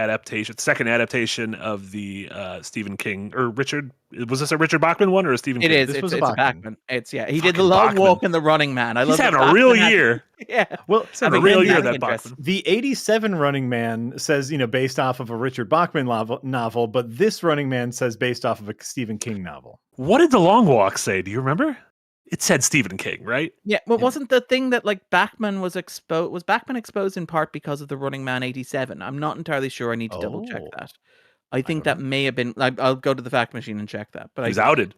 second adaptation of the Stephen King, or Richard, was this a Richard Bachman one or a Stephen King? It is. This It's was a a Bachman. He did Fucking The Long Bachman. Walk and The Running Man. He's having a real year. Yeah. Well, He's having a real year, that interest. Bachman. the 87 Running Man says, based off of a Richard Bachman novel, but this Running Man says based off of a Stephen King novel. What did The Long Walk say? Do you remember? It said Stephen King, right? Yeah, well, wasn't the thing that like Bachman was exposed? Was Bachman exposed in part because of The Running Man 87? I'm not entirely sure. I need to double check Oh. that. I think that may have been. I'll go to the fact machine and check that. But He was outed.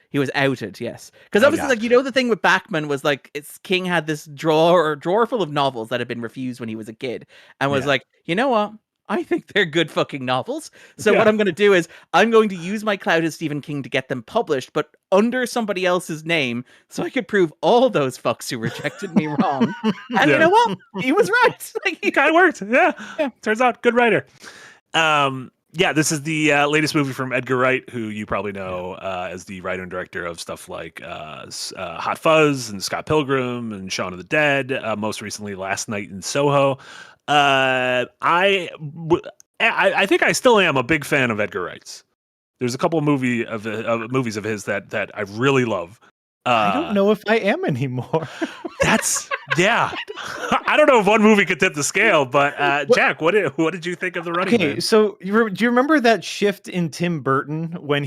He was outed, yes. Because obviously, yeah. the thing with Bachman was like, King had this drawer full of novels that had been refused when he was a kid, and was Yeah. like, you know what? I think they're good fucking novels. So Yeah. what I'm going to do is I'm going to use my clout as Stephen King to get them published, but under somebody else's name, so I could prove all those fucks who rejected me wrong. And you know what? He was right. Like, It kind of worked. Yeah. Yeah. Turns out, good writer. Yeah, this is the latest movie from Edgar Wright, who you probably know as the writer and director of stuff like Hot Fuzz and Scott Pilgrim and Shaun of the Dead. Most recently, Last Night in Soho. I think I still am a big fan of Edgar Wright's. There's a couple of movies of his that I really love. I don't know if I am anymore. Yeah. I don't know if one movie could tip the scale, but Jack, what did you think of The Running Man? So do you remember that shift in Tim Burton when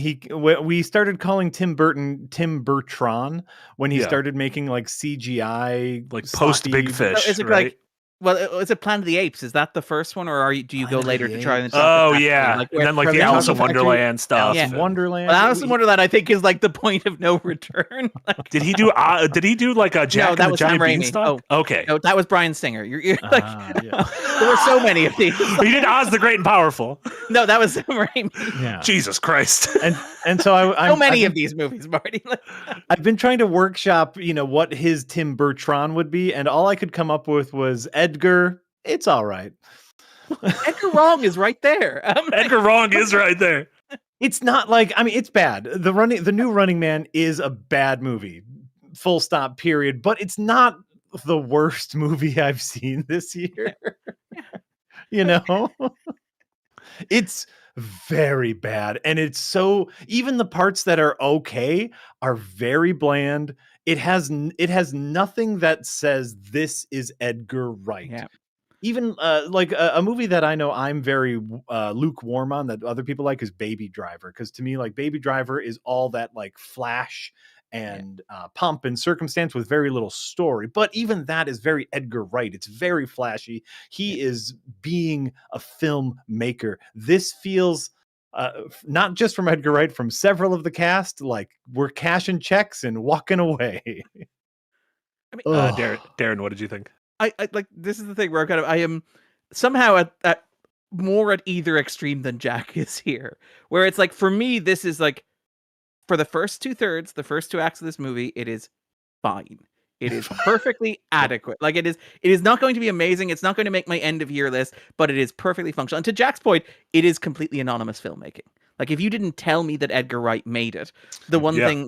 we started calling Tim Burton Tim Bertrand when he started making like CGI, Like post Big Fish, is it right? like, well, is it Planet of the Apes? Is that the first one, or do you go Planet of later the to try and? Apes. Oh yeah, Like, and then like from the the Alice in Chocolate Factory, Wonderland stuff. Alice in Yeah. Wonderland. Well, Alice in Wonderland, I think, is like the point of no return. Like, Did he do like a Jack No, that and the was Giant Sam Raimi. Beanstalk? Okay. no, that was Brian Singer. You're like, Yeah. there were so many of these. He did Oz the Great and Powerful. No, that was Sam Raimi. Yeah. Jesus Christ. And so So many of these movies, Marty. Like, I've been trying to workshop, what his Tim Bertrand would be, and all I could come up with was Edgar. It's all right. Edgar Wrong is right there. Edgar Wrong is right there. It's not like, it's bad. The new Running Man is a bad movie. Full stop, period. But it's not the worst movie I've seen this year. It's very bad. And it's even the parts that are okay are very bland. It has nothing that says this is Edgar Wright. Yeah. Even like a movie that I know I'm very lukewarm on that other people like is Baby Driver, because to me, like, Baby Driver is all that like flash and pomp and circumstance with very little story. But even that is very Edgar Wright. It's very flashy. He is being a filmmaker. This feels not just from Edgar Wright, from several of the cast, like we're cashing checks and walking away. I mean, Darren, what did you think? I like, this is the thing where I am somehow at more at either extreme than Jack is here, where it's like, for me, this is like, for the first 2/3, the first 2 acts of this movie, it is fine. It is perfectly adequate. Like, it is not going to be amazing. It's not going to make my end of year list, but it is perfectly functional. And to Jack's point, it is completely anonymous filmmaking. Like, if you didn't tell me that Edgar Wright made it, the one thing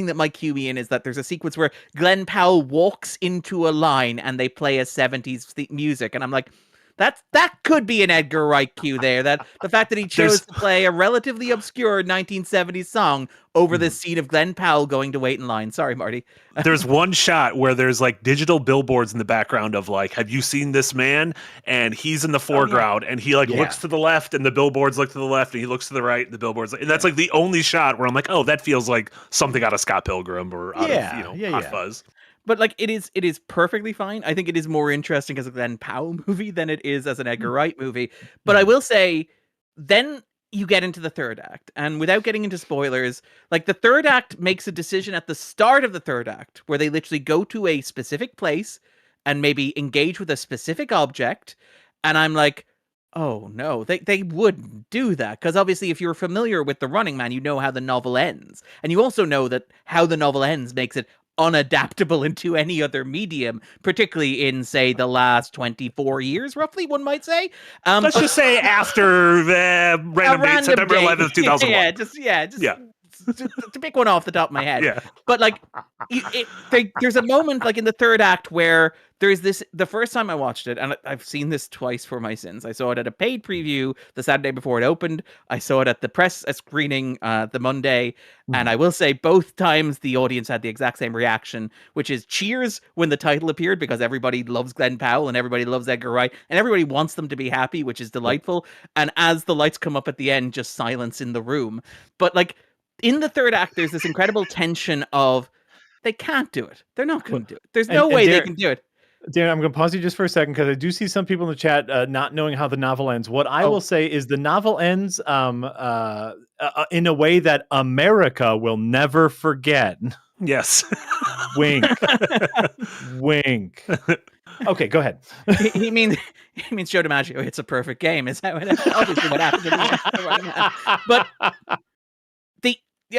that might cue me in is that there's a sequence where Glenn Powell walks into a line and they play a 70s music, and I'm like, that could be an Edgar Wright cue there. That the fact that he chose to play a relatively obscure 1970s song over this scene of Glenn Powell going to wait in line. Sorry, Marty. There's one shot where there's like digital billboards in the background of like, have you seen this man? And he's in the foreground and he like looks to the left and the billboards look to the left and he looks to the right and the billboards. And that's like the only shot where I'm like, oh, that feels like something out of Scott Pilgrim or out of, Hot Fuzz. But like, it is perfectly fine. I think it is more interesting as a Glenn Powell movie than it is as an Edgar Wright movie. But I will say, then you get into the third act, and without getting into spoilers, like, the third act makes a decision at the start of the third act where they literally go to a specific place and maybe engage with a specific object. And I'm like, oh no, they wouldn't do that. Because obviously, if you're familiar with The Running Man, you know how the novel ends. And you also know that how the novel ends makes it unadaptable into any other medium, particularly in, say, the last 24 years, roughly, one might say. Let's just say after the random date, September 11th, 2001. To pick one off the top of my head. Yeah. But like, there's a moment like in the third act where there's this. The first time I watched it, and I've seen this twice for my sins. I saw it at a paid preview the Saturday before it opened. I saw it at the press screening the Monday. And I will say both times the audience had the exact same reaction, which is cheers when the title appeared, because everybody loves Glenn Powell and everybody loves Edgar Wright and everybody wants them to be happy, which is delightful. And as the lights come up at the end, just silence in the room. But like, in the third act, there's this incredible tension of they can't do it. They're not going to do it. There's no way they can do it. Darren, I'm going to pause you just for a second because I do see some people in the chat not knowing how the novel ends. What I will say is the novel ends in a way that America will never forget. Yes. Wink. Wink. Okay, go ahead. he means Joe DiMaggio. It's a perfect game. Is that obviously what happened? But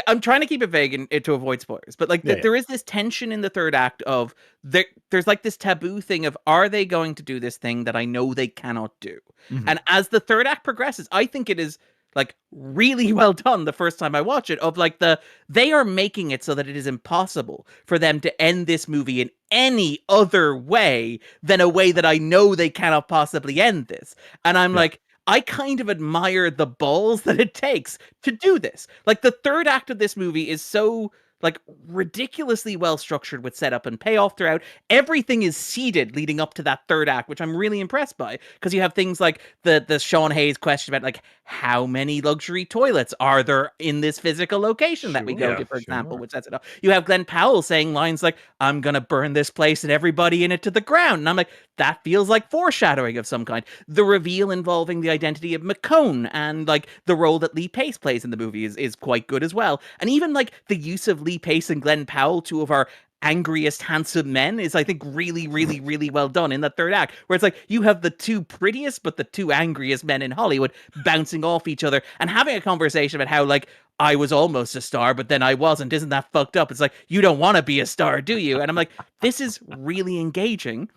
I'm trying to keep it vague to avoid spoilers, but like there is this tension in the third act of there's like this taboo thing of, are they going to do this thing that I know they cannot do? And as the third act progresses, I think it is like really well done the first time I watch it, of like they are making it so that it is impossible for them to end this movie in any other way than a way that I know they cannot possibly end this. And I'm like, I kind of admire the balls that it takes to do this. Like, the third act of this movie is so like ridiculously well structured with setup and payoff throughout. Everything is seeded leading up to that third act, which I'm really impressed by, because you have things like the Sean Hayes question about like, how many luxury toilets are there in this physical location that we go to, for example, which sets it up. You have Glenn Powell saying lines like, I'm gonna burn this place and everybody in it to the ground. And I'm like, that feels like foreshadowing of some kind. The reveal involving the identity of McCone and like the role that Lee Pace plays in the movie is quite good as well. And even like the use of Lee Pace and Glenn Powell, two of our angriest handsome men, is I think really, really, really well done in the third act, where it's like you have the two prettiest but the two angriest men in Hollywood bouncing off each other and having a conversation about how like, I was almost a star, but then I wasn't. Isn't that fucked up? It's like, you don't want to be a star, do you? And I'm like, this is really engaging.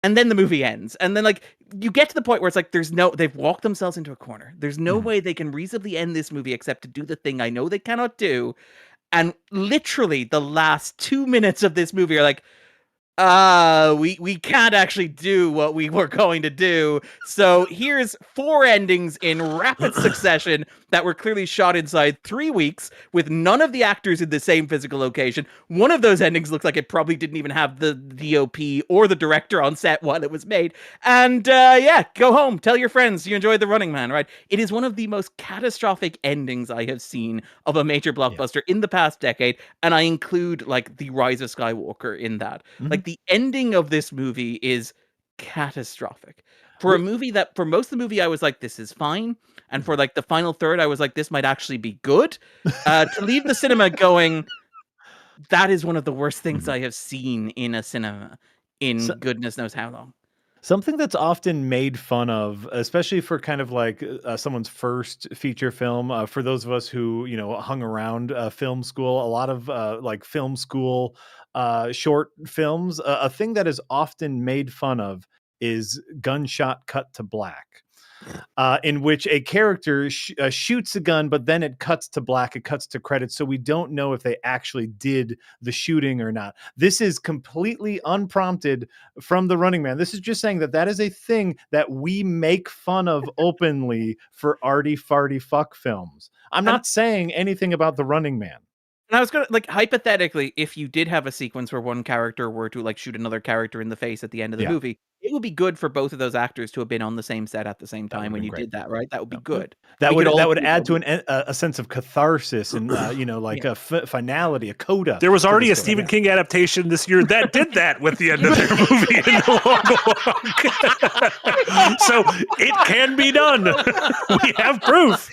And then the movie ends. And then like you get to the point where it's like they've walked themselves into a corner. There's no way they can reasonably end this movie except to do the thing I know they cannot do. And literally the last 2 minutes of this movie are like, we can't actually do what we were going to do. So here's 4 endings in rapid succession that were clearly shot inside 3 weeks with none of the actors in the same physical location. One of those endings looks like it probably didn't even have the DOP or the director on set while it was made. And go home, tell your friends you enjoyed The Running Man, right? It is one of the most catastrophic endings I have seen of a major blockbuster in the past decade. And I include like The Rise of Skywalker in that. Like the ending of this movie is catastrophic. For a movie that, for most of the movie, I was like, this is fine. And for like the final third, I was like, this might actually be good. To leave the cinema going, that is one of the worst things I have seen in a cinema in goodness knows how long. Something that's often made fun of, especially for kind of like someone's first feature film, for those of us who, hung around film school, a lot of like film school short films, a thing that is often made fun of is gunshot cut to black, in which a character shoots a gun, but then it cuts to black, it cuts to credits, so we don't know if they actually did the shooting or not. This is completely unprompted from The Running Man. This is just saying that is a thing that we make fun of openly for arty farty fuck films. I'm not saying anything about The Running Man. And I was gonna like, hypothetically, if you did have a sequence where one character were to like shoot another character in the face at the end of the movie, it would be good for both of those actors to have been on the same set at the same time when you did that, right? That would be good. That would add to a sense of catharsis and a finality, a coda. There was already a Stephen King adaptation this year that did that with the end of their movie in The Long Walk. So it can be done. We have proof.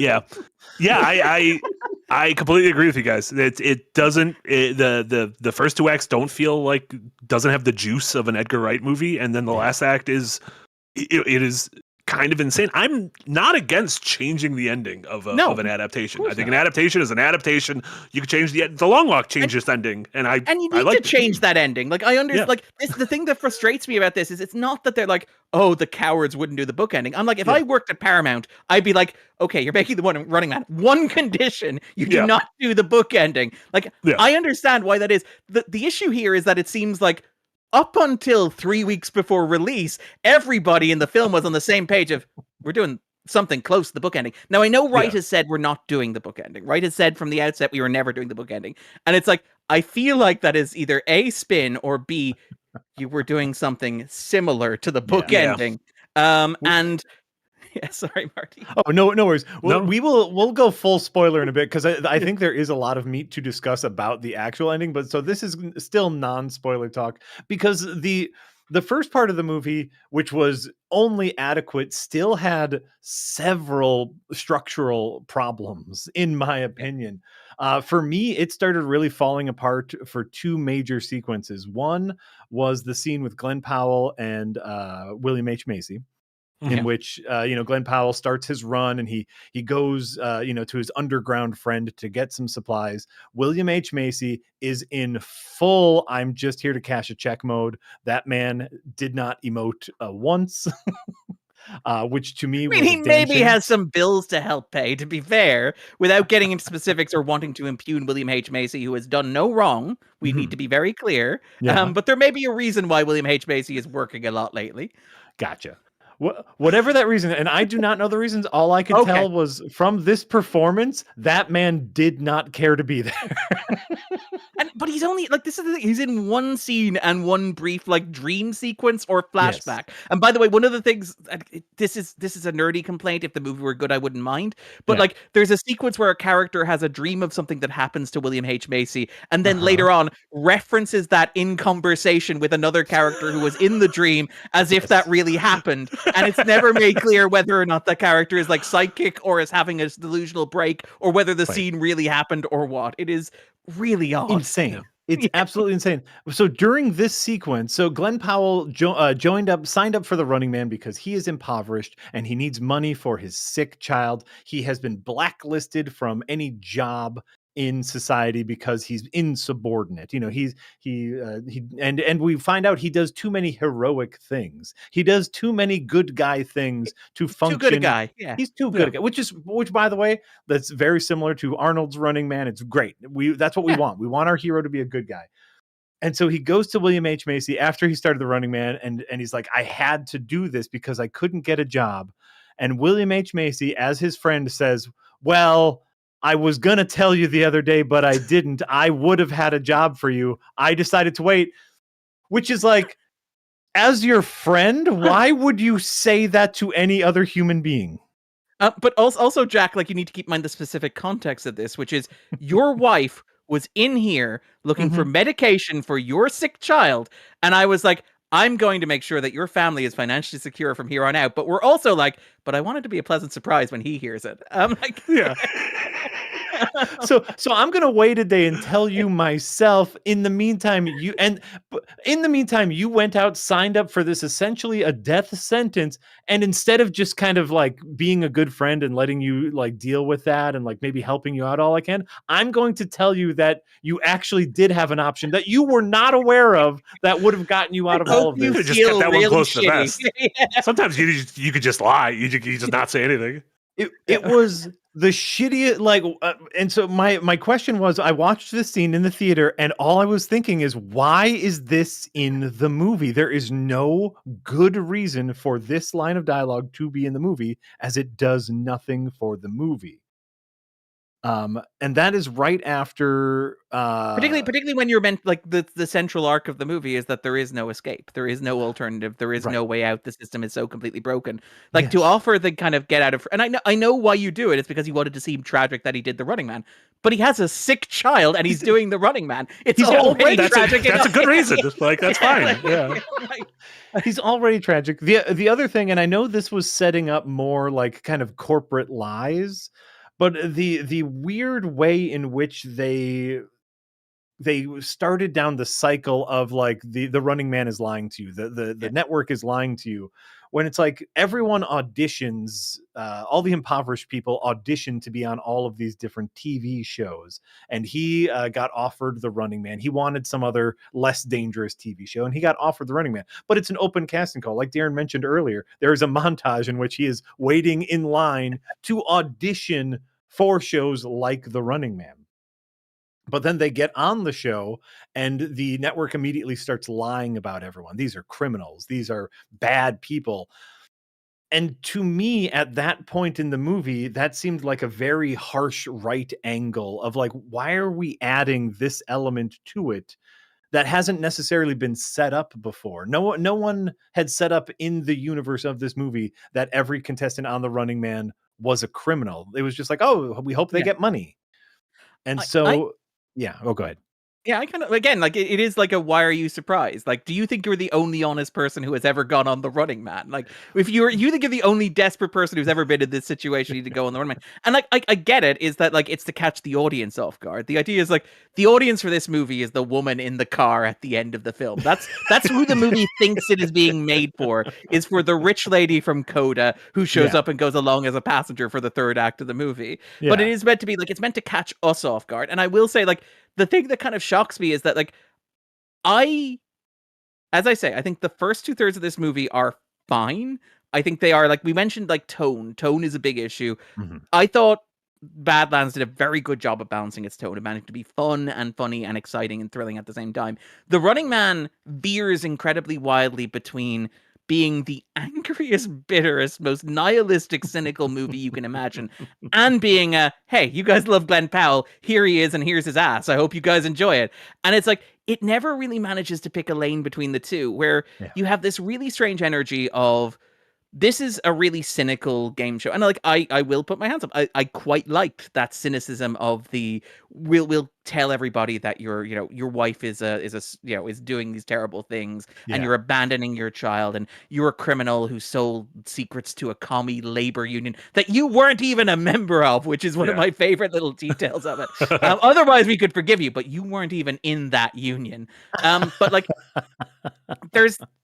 Yeah, I completely agree with you guys. It doesn't. The first 2 acts don't feel like, doesn't have the juice of an Edgar Wright movie, and then the last act is it is kind of insane. I'm not against changing the ending of an adaptation. I think an adaptation is an adaptation. You can change the Long Walk changed its ending, and you need to change that ending. Like I understand. Like the thing that frustrates me about this is it's not that they're like, oh, the cowards wouldn't do the book ending. I'm like, if I worked at Paramount, I'd be like, okay, you're making the Running Man. One condition: you do not do the book ending. Like I understand why that is. The issue here is that it seems like, up until 3 weeks before release, everybody in the film was on the same page of, we're doing something close to the book ending. Now, I know Wright has said we're not doing the book ending. Wright has said from the outset we were never doing the book ending. And it's like, I feel like that is either A, spin, or B, you were doing something similar to the book ending. And... Yeah, sorry, Marty. Oh, no worries. We'll go full spoiler in a bit because I think there is a lot of meat to discuss about the actual ending. But so this is still non-spoiler talk because the first part of the movie, which was only adequate, still had several structural problems, in my opinion. For me, it started really falling apart for two major sequences. One was the scene with Glenn Powell and William H. Macy. In which Glenn Powell starts his run and he goes to his underground friend to get some supplies. William H. Macy is in full I'm just here to cash a check mode. That man did not emote once. Which to me, he maybe has some bills to help pay, to be fair, without getting into specifics or wanting to impugn William H. Macy, who has done no wrong. We need to be very clear. But there may be a reason why William H. Macy is working a lot lately. Gotcha. Whatever that reason, and I do not know the reasons. All I could tell was from this performance, that man did not care to be there. But he's only like, this is the thing, he's in one scene and one brief like dream sequence or flashback. Yes. And by the way, one of the things, this is a nerdy complaint. If the movie were good, I wouldn't mind. But like, there's a sequence where a character has a dream of something that happens to William H. Macy, and then later on references that in conversation with another character who was in the dream, as if that really happened. And it's never made clear whether or not that character is like psychic or is having a delusional break, or whether the scene really happened or what. It is really odd. Insane. It's absolutely insane. So during this sequence, Glenn Powell signed up for the Running Man because he is impoverished and he needs money for his sick child. He has been blacklisted from any job in society because he's insubordinate. And we find out he does too many heroic things. He does too many good guy things to function. Too good a guy. Yeah. He's too good a guy, which by the way, that's very similar to Arnold's Running Man. It's great. That's what we want. We want our hero to be a good guy. And so he goes to William H. Macy after he started the Running Man, and he's like, I had to do this because I couldn't get a job. And William H. Macy, as his friend, says, well, I was going to tell you the other day, but I didn't. I would have had a job for you. I decided to wait, which is like, as your friend, why would you say that to any other human being? But also, Jack, like, you need to keep in mind the specific context of this, which is your wife was in here looking for medication for your sick child. And I was like, I'm going to make sure that your family is financially secure from here on out. But we're also like, but I want it to be a pleasant surprise when he hears it. I'm like, yeah. So I'm gonna wait a day and tell you myself. In the meantime, you went out, signed up for this essentially a death sentence, and instead of just kind of like being a good friend and letting you like deal with that and like maybe helping you out all I can, I'm going to tell you that you actually did have an option that you were not aware of that would have gotten you out of all of this. You could just get that one close to the vest. Sometimes you could just lie. You just not say anything. It was the shittiest, and so my question was, I watched this scene in the theater and all I was thinking is, why is this in the movie? There is no good reason for this line of dialogue to be in the movie, as it does nothing for the movie. And that is right after particularly when you're meant, like, the central arc of the movie is that there is no escape, there is no alternative, there is no way out. The system is so completely broken. Like, to offer the kind of get out of, and I know why you do it. It's because you wanted to seem tragic that he did the Running Man, but he has a sick child and he's doing the Running Man. It's already tragic. That's a good reason. Like, that's fine. Yeah. He's already tragic. The other thing, and I know this was setting up more like kind of corporate lies, but the weird way in which they they started down the cycle of like the Running Man is lying to you, the network is lying to you, when it's like everyone auditions, all the impoverished people audition to be on all of these different TV shows, and he got offered the Running Man. He wanted some other less dangerous TV show, and he got offered the Running Man. But it's an open casting call, like Darren mentioned earlier. There is a montage in which he is waiting in line to audition for shows like the Running Man. But then they get on the show and the network immediately starts lying about everyone. These are criminals. These are bad people. And to me, at that point in the movie, that seemed like a very harsh right angle of like, why are we adding this element to it that hasn't necessarily been set up before? No one had set up in the universe of this movie that every contestant on the Running Man was a criminal. It was just like, oh, we hope they get money. And yeah. Oh, go ahead. Yeah, I kind of, again, like it is like a why are you surprised? Like, do you think you're the only honest person who has ever gone on the Running Man? Like, if you think you're the only desperate person who's ever been in this situation, you need to go on the Running Man. And like, I get it, is that like it's to catch the audience off guard. The idea is like the audience for this movie is the woman in the car at the end of the film. That's who the movie thinks it is being made for. Is for the rich lady from Coda who shows up and goes along as a passenger for the third act of the movie. Yeah. But it is meant to be like, it's meant to catch us off guard. And I will say, like, the thing that kind of shocks me is that, like, as I say, I think the first 2/3 of this movie are fine. I think they are, like, we mentioned, like, tone. Tone is a big issue. Mm-hmm. I thought Badlands did a very good job of balancing its tone and managing to be fun and funny and exciting and thrilling at the same time. The Running Man veers incredibly wildly between being the angriest, bitterest, most nihilistic, cynical movie you can imagine, and being hey, you guys love Glenn Powell, here he is and here's his ass, I hope you guys enjoy it. And it's like, it never really manages to pick a lane between the two, where you have this really strange energy of, this is a really cynical game show. And like, I will put my hands up. I quite liked that cynicism of the, we'll tell everybody that your wife is doing these terrible things, and you're abandoning your child, and you're a criminal who sold secrets to a commie labor union that you weren't even a member of, which is one of my favorite little details of it. Otherwise we could forgive you, but you weren't even in that union. But like,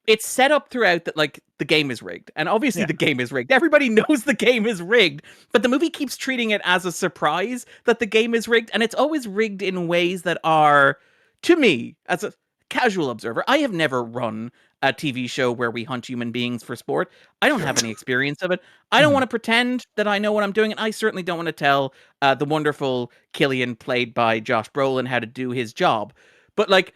it's set up throughout that like the game is rigged, and obviously the game is rigged. Everybody knows the game is rigged, but the movie keeps treating it as a surprise that the game is rigged, and it's always rigged in ways that are, to me, as a casual observer, I have never run a TV show where we hunt human beings for sport. I don't have any experience of it. I don't want to pretend that I know what I'm doing, and I certainly don't want to tell the wonderful Killian, played by Josh Brolin, how to do his job. But like,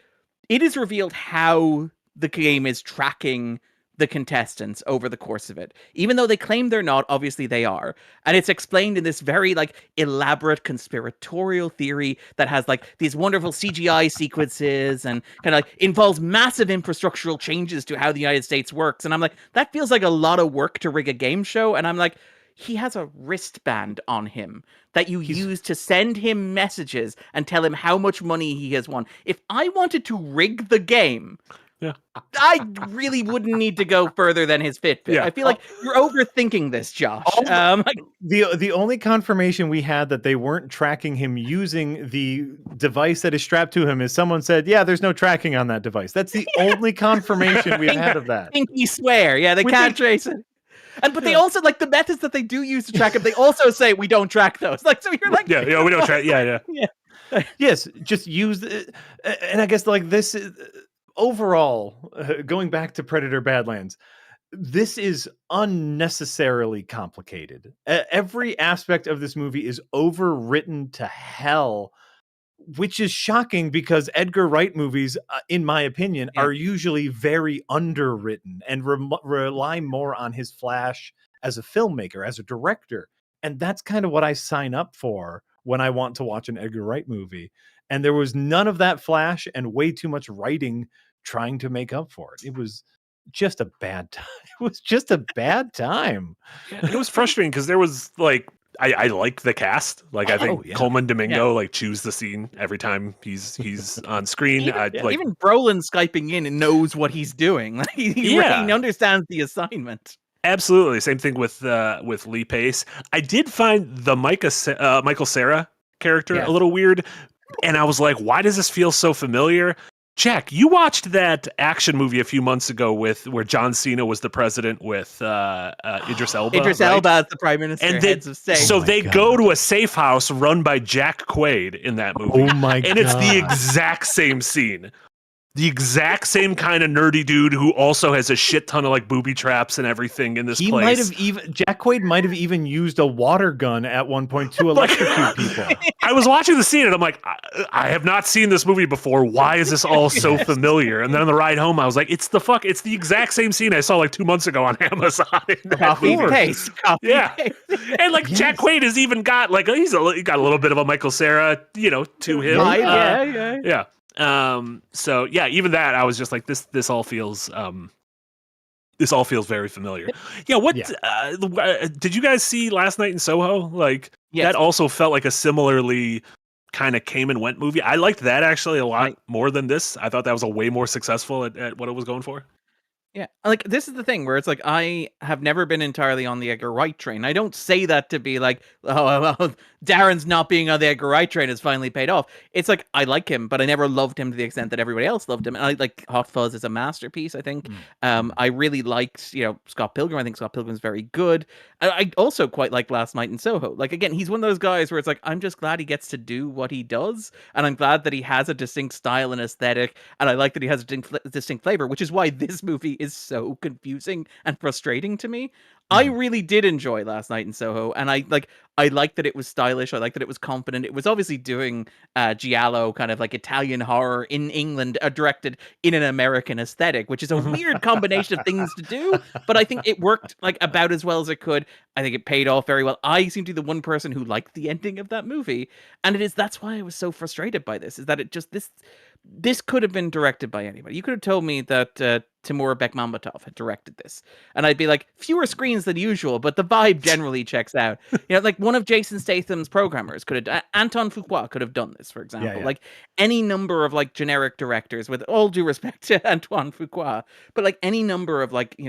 it is revealed how the game is tracking the contestants over the course of it. Even though they claim they're not, obviously they are. And it's explained in this very like elaborate conspiratorial theory that has like these wonderful CGI sequences and kind of like involves massive infrastructural changes to how the United States works. And I'm like, that feels like a lot of work to rig a game show. And I'm like, he has a wristband on him that you use to send him messages and tell him how much money he has won. If I wanted to rig the game, I really wouldn't need to go further than his Fitbit. I feel like you're overthinking this, Josh. The only confirmation we had that they weren't tracking him using the device that is strapped to him is someone said, there's no tracking on that device. That's the only confirmation we've had of that. Pinky swear. Yeah, they can't trace it. But they also, like, the methods that they do use to track him, they also say we don't track those. Like, so you're like, we don't track. Yeah. Yes, just use and I guess like this overall, going back to Predator Badlands, this is unnecessarily complicated. Every aspect of this movie is overwritten to hell, which is shocking because Edgar Wright movies, in my opinion, are usually very underwritten and rely more on his flash as a filmmaker, as a director. And that's kind of what I sign up for when I want to watch an Edgar Wright movie. And there was none of that flash and way too much writing trying to make up for it. It was just a bad time. It was just a bad time. It was frustrating because there was like, I like the cast. Like I think Coleman Domingo like chews the scene every time he's on screen. Even Brolin Skyping in and knows what he's doing. Like he understands the assignment. Absolutely. Same thing with Lee Pace. I did find the Michael Cera character a little weird. And I was like, why does this feel so familiar? Jack, you watched that action movie a few months ago where John Cena was the president with Idris Elba. Idris right? Elba as the prime minister, And heads of state. so my they God. go to a safe house run by Jack Quaid in that movie. Oh my God. And it's the exact same scene. The exact same kind of nerdy dude who also has a shit ton of like booby traps and everything in this He place. might have even Jack Quaid might have even used a water gun at one point to electrocute people. I was watching the scene and I'm like, I have not seen this movie before. Why is this all so familiar? And then on the ride home, I was like, it's the exact same scene I saw like 2 months ago on Amazon. Copy paste. Copy Yeah. paste. And like Jack Quaid has even got like he got a little bit of a Michael Cera, to him. Yeah. So yeah, even that I was just like this all feels very familiar. Yeah, did you guys see Last Night in Soho? Like Yes. that also felt like a similarly kind of came and went movie. I liked that actually a lot more than this. I thought that was a way more successful at what it was going for. Yeah, like this is the thing where it's like I have never been entirely on the Edgar Wright train. I don't say that to be like, oh, well, Darren's not being on the Edgar Wright train has finally paid off. It's like I like him, but I never loved him to the extent that everybody else loved him. And I like Hot Fuzz is a masterpiece. I think. I really liked Scott Pilgrim. I think Scott Pilgrim's very good. I also quite like Last Night in Soho. Like again, he's one of those guys where it's like I'm just glad he gets to do what he does, and I'm glad that he has a distinct style and aesthetic, and I like that he has a distinct flavor, which is why this movie is so confusing and frustrating to me. I really did enjoy Last Night in Soho, and I like that it was stylish. I like that it was confident. It was obviously doing giallo, kind of like Italian horror in England, directed in an American aesthetic, which is a weird combination of things to do. But I think it worked like about as well as it could. I think it paid off very well. I seem to be the one person who liked the ending of that movie, and that's why I was so frustrated by this. Is that it just this could have been directed by anybody. You could have told me that Timur Bekmambetov had directed this, and I'd be like, fewer screens than usual, but the vibe generally checks out. Like one of Jason Statham's programmers could have, Anton Fuqua could have done this, for example. Yeah. Like any number of like generic directors, with all due respect to Antoine Fuqua, but like any number of like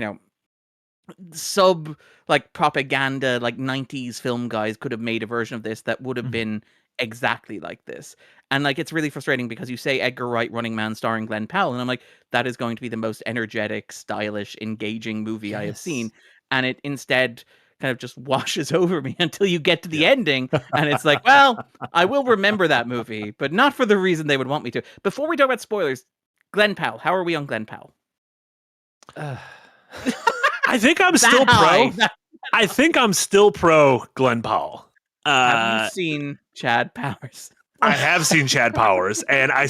sub like propaganda like 90s film guys could have made a version of this that would have been exactly like this. And like it's really frustrating because you say Edgar Wright Running Man starring Glenn Powell, and I'm like, that is going to be the most energetic, stylish, engaging movie I have seen, and it instead kind of just washes over me until you get to the ending, and it's like, well, I will remember that movie, but not for the reason they would want me to. Before we talk about spoilers, Glenn Powell, how are we on Glenn Powell? I think I'm still pro. I think I'm still pro Glenn Powell. Have you seen Chad Powers? I have seen Chad Powers, and I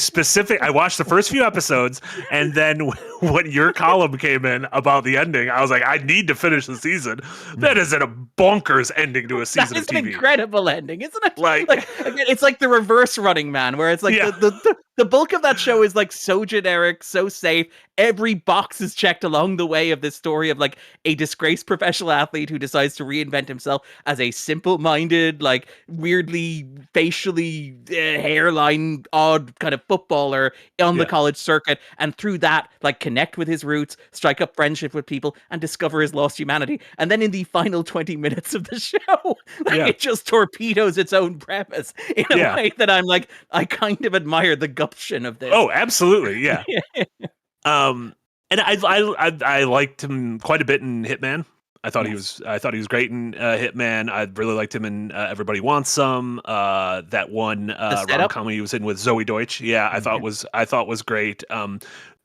watched the first few episodes, and then when your column came in about the ending, I was like, I need to finish the season. That is a bonkers ending to a season of TV. That is an incredible ending, isn't it? Like again, it's like the reverse Running Man, where it's like the bulk of that show is like so generic, so safe. Every box is checked along the way of this story of like a disgraced professional athlete who decides to reinvent himself as a simple-minded, like weirdly facially hairline odd kind of footballer on the college circuit, and through that like connect with his roots, strike up friendship with people, and discover his lost humanity. And then in the final 20 minutes of the show, it just torpedoes its own premise in a way that I'm like, I kind of admire the gumption of this. Oh, absolutely, yeah. And I liked him quite a bit in Hitman. I thought he was great in Hitman. I really liked him in Everybody Wants Some. That one rom-com he was in with Zoe Deutsch. Yeah, I thought was great.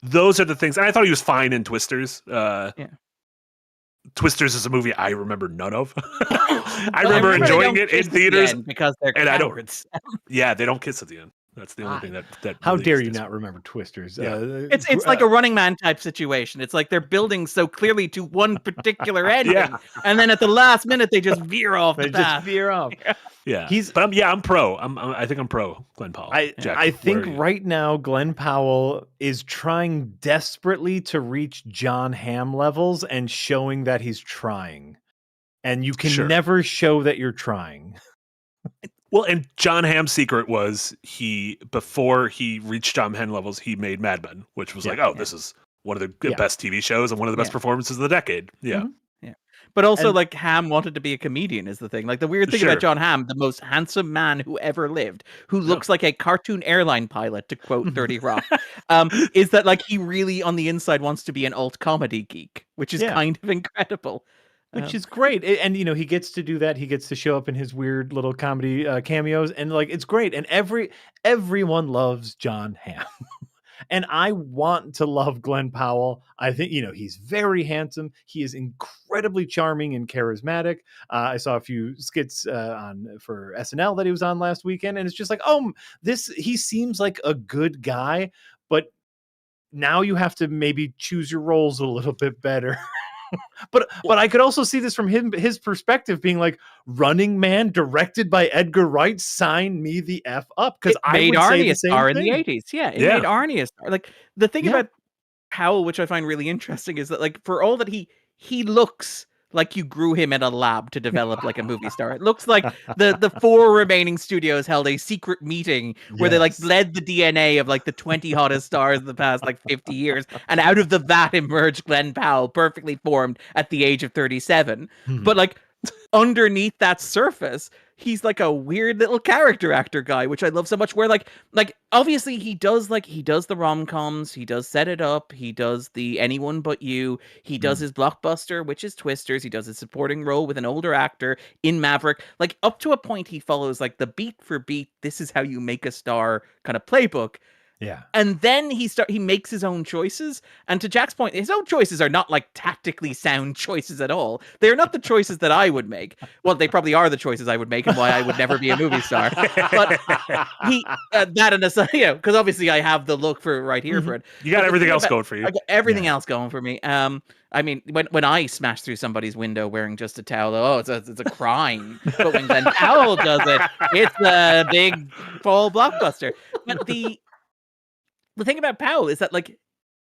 Those are the things, and I thought he was fine in Twisters. Twisters is a movie I remember none of. I remember enjoying it in theaters because they're cowards. They don't kiss at the end. That's the only thing that how really dare you not remember Twisters? It's like a Running Man type situation. It's like they're building so clearly to one particular ending, and then at the last minute they just veer off the path. I'm pro. I think I'm pro Glenn Powell. I think right now Glenn Powell is trying desperately to reach John Hamm levels and showing that he's trying, and you can never show that you're trying. Well, and John Hamm's secret was before he reached John Hamm levels, he made Mad Men, which was this is one of the best TV shows and one of the best performances of the decade. Yeah. Mm-hmm. But also, And- like, Hamm wanted to be a comedian is the thing. Like, the weird thing Sure. about John Hamm, the most handsome man who ever lived, who looks like a cartoon airline pilot, to quote 30 Rock, is that, like, he really, on the inside, wants to be an alt comedy geek, which is kind of incredible. Which is great. And, he gets to do that. He gets to show up in his weird little comedy cameos. And, like, it's great. And everyone loves John Hamm. And I want to love Glenn Powell. I think, he's very handsome. He is incredibly charming and charismatic. I saw a few skits for SNL that he was on last weekend. And it's just like, he seems like a good guy. But now you have to maybe choose your roles a little bit better. But I could also see this from his perspective, being like, Running Man, directed by Edgar Wright, sign me the F up, because I made would say Arnie the a same star in thing. the 80s. Yeah, it made Arnie a star. Like, the thing about Powell, which I find really interesting, is that, like, for all that he looks like you grew him in a lab to develop like a movie star. It looks like the 4 remaining studios held a secret meeting where they like bled the DNA of like the 20 hottest stars of the past like 50 years, and out of the vat emerged Glenn Powell, perfectly formed at the age of 37. But like underneath that surface, he's like a weird little character actor guy, which I love so much, where like obviously he does the rom-coms, he does Set It Up, he does the Anyone But You, he does his blockbuster, which is Twisters, he does his supporting role with an older actor in Maverick. Like, up to a point he follows like the beat for beat, this is how you make a star kind of playbook. Yeah. And then he makes his own choices. And to Jack's point, his own choices are not like tactically sound choices at all. They're not the choices that I would make. Well, they probably are the choices I would make and why I would never be a movie star. But that and aside, because obviously I have the look for right here for it. You got everything else going for you. I got everything else going for me. I mean, when I smash through somebody's window wearing just a towel, it's a crime. But when Glenn Powell does it, it's a big fall blockbuster. But the thing about Powell is that like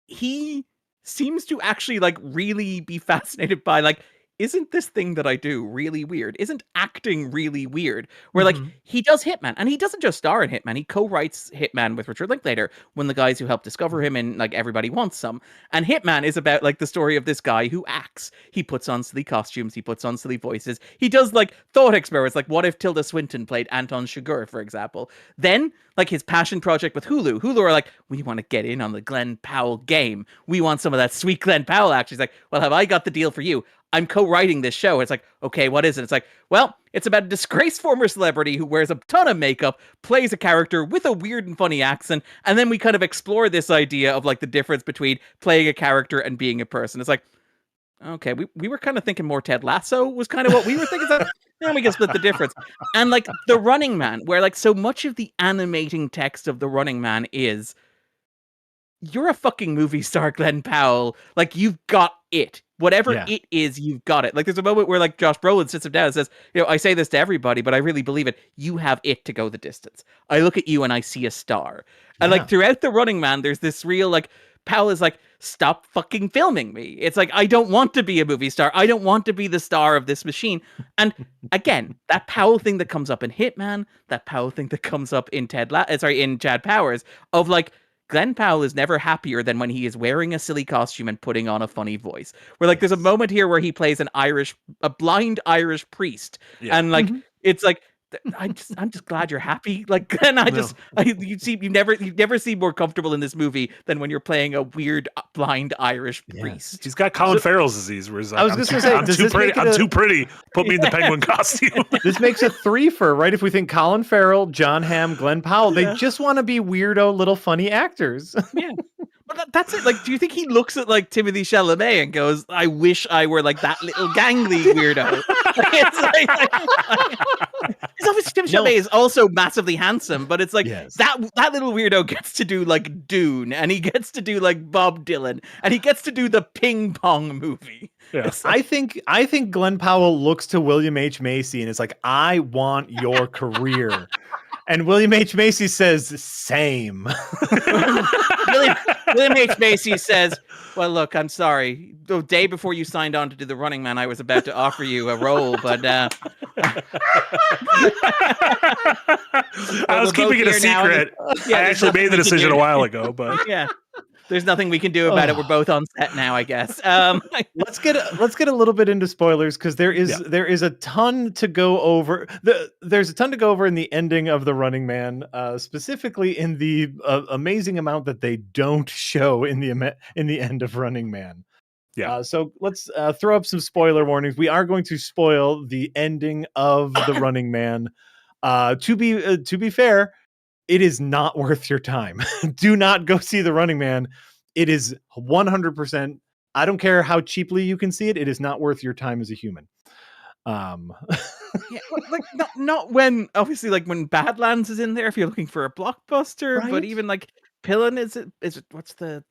he seems to actually like really be fascinated by like, isn't this thing that I do really weird? Isn't acting really weird? Where like he does Hitman, and he doesn't just star in Hitman, he co-writes Hitman with Richard Linklater, one of the guys who helped discover him in like Everybody Wants Some. And Hitman is about like the story of this guy who acts. He puts on silly costumes, he puts on silly voices, he does like thought experiments, like what if Tilda Swinton played Anton Chigurh, for example. Then like his passion project with Hulu are like, we want to get in on the Glenn Powell game. We want some of that sweet Glenn Powell action. He's like, well, have I got the deal for you? I'm co-writing this show. It's like, okay, what is it? It's like, well, it's about a disgraced former celebrity who wears a ton of makeup, plays a character with a weird and funny accent, and then we kind of explore this idea of like the difference between playing a character and being a person. It's like, okay, we were kind of thinking more Ted Lasso was kind of what we were thinking. Then we can split the difference. And like The Running Man, where like so much of the animating text of The Running Man is, you're a fucking movie star, Glenn Powell. Like, you've got it. Whatever it is, you've got it. Like, there's a moment where, like, Josh Brolin sits him down and says, I say this to everybody, but I really believe it. You have it to go the distance. I look at you and I see a star. And, like, throughout The Running Man, there's this real, like, Powell is like, stop fucking filming me. It's like, I don't want to be a movie star. I don't want to be the star of this machine. And, again, that Powell thing that comes up in Hitman, that Powell thing that comes up in in Chad Powers, of, like, Glenn Powell is never happier than when he is wearing a silly costume and putting on a funny voice. Where like there's a moment here where he plays a blind Irish priest, and like it's like, I'm just glad you're happy. Like, and you've never seem more comfortable in this movie than when you're playing a weird blind Irish priest. He's got Colin Farrell's disease, where he's like, I was just gonna say, I'm too pretty. Put me in the penguin costume. This makes a 3-fer, right? If we think Colin Farrell, John Hamm, Glenn Powell, they just want to be weirdo little funny actors. Yeah. But that's it. Like, do you think he looks at like Timothée Chalamet and goes, "I wish I were like that little gangly weirdo"? It's obviously Timothée Chalamet is also massively handsome, but it's like that little weirdo gets to do like Dune, and he gets to do like Bob Dylan, and he gets to do the Ping Pong movie. Yes. I think Glenn Powell looks to William H. Macy and is like, I want your career. And William H. Macy says, same. William H. Macy says, well, look, I'm sorry. The day before you signed on to do The Running Man, I was about to offer you a role, but I was keeping it a secret. I actually made the decision a while ago, but There's nothing we can do about it. We're both on set now, I guess. Let's get a little bit into spoilers because there is a ton to go over. There's a ton to go over in the ending of The Running Man, specifically in the amazing amount that they don't show in the end of Running Man. Yeah. So let's throw up some spoiler warnings. We are going to spoil the ending of The Running Man. To be fair, it is not worth your time. Do not go see The Running Man. It is 100%. I don't care how cheaply you can see it. It is not worth your time as a human. Yeah, like not when obviously like when Badlands is in there if you're looking for a blockbuster, Right? but even like Pillin is it what's the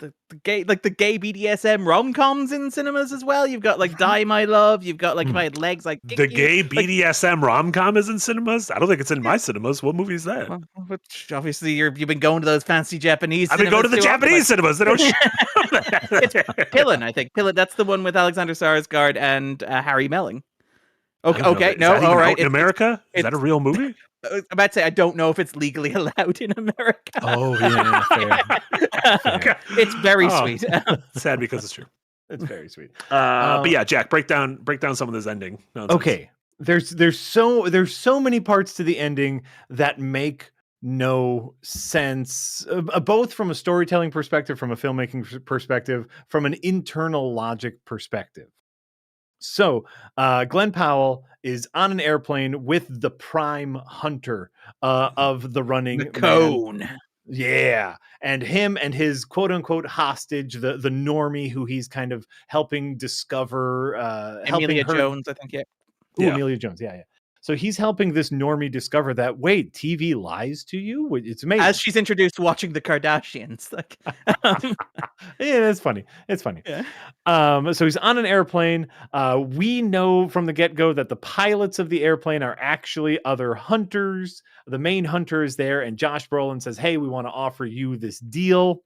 gay like the gay BDSM rom-coms in cinemas as well. You've got like Die My Love, you've got like If I Had Legs Like The gay BDSM rom-com is in cinemas? I don't think it's in my cinemas. What movie is that? Well, which obviously you've been going to those fancy Japanese I've been going to the Japanese cinemas. They don't It's Pillin, I think. Pillin, that's the one with Alexander Skarsgård and Harry Melling. Okay, no, all right. In America? Is that a real movie? I'm about to say I don't know if it's legally allowed in America. Oh yeah, fair. It's very sweet. Sad because it's true. It's very sweet. But yeah, Jack, break down some of this ending nonsense. Okay, there's so many parts to the ending that make no sense, both from a storytelling perspective, from a filmmaking perspective, from an internal logic perspective. So Glenn Powell is on an airplane with the prime hunter of the Running The Cone. Man. Yeah. And him and his quote unquote hostage, the normie who he's kind of helping discover. Amelia Jones, I think. Yeah. Ooh, Amelia Jones. Yeah. So he's helping this normie discover that, wait, TV lies to you? It's amazing. As she's introduced to watching the Kardashians. Like, yeah, that's funny. It's funny. Yeah. So he's on an airplane. We know from the get-go that the pilots of the airplane are actually other hunters. The main hunter is there, and Josh Brolin says, hey, we want to offer you this deal.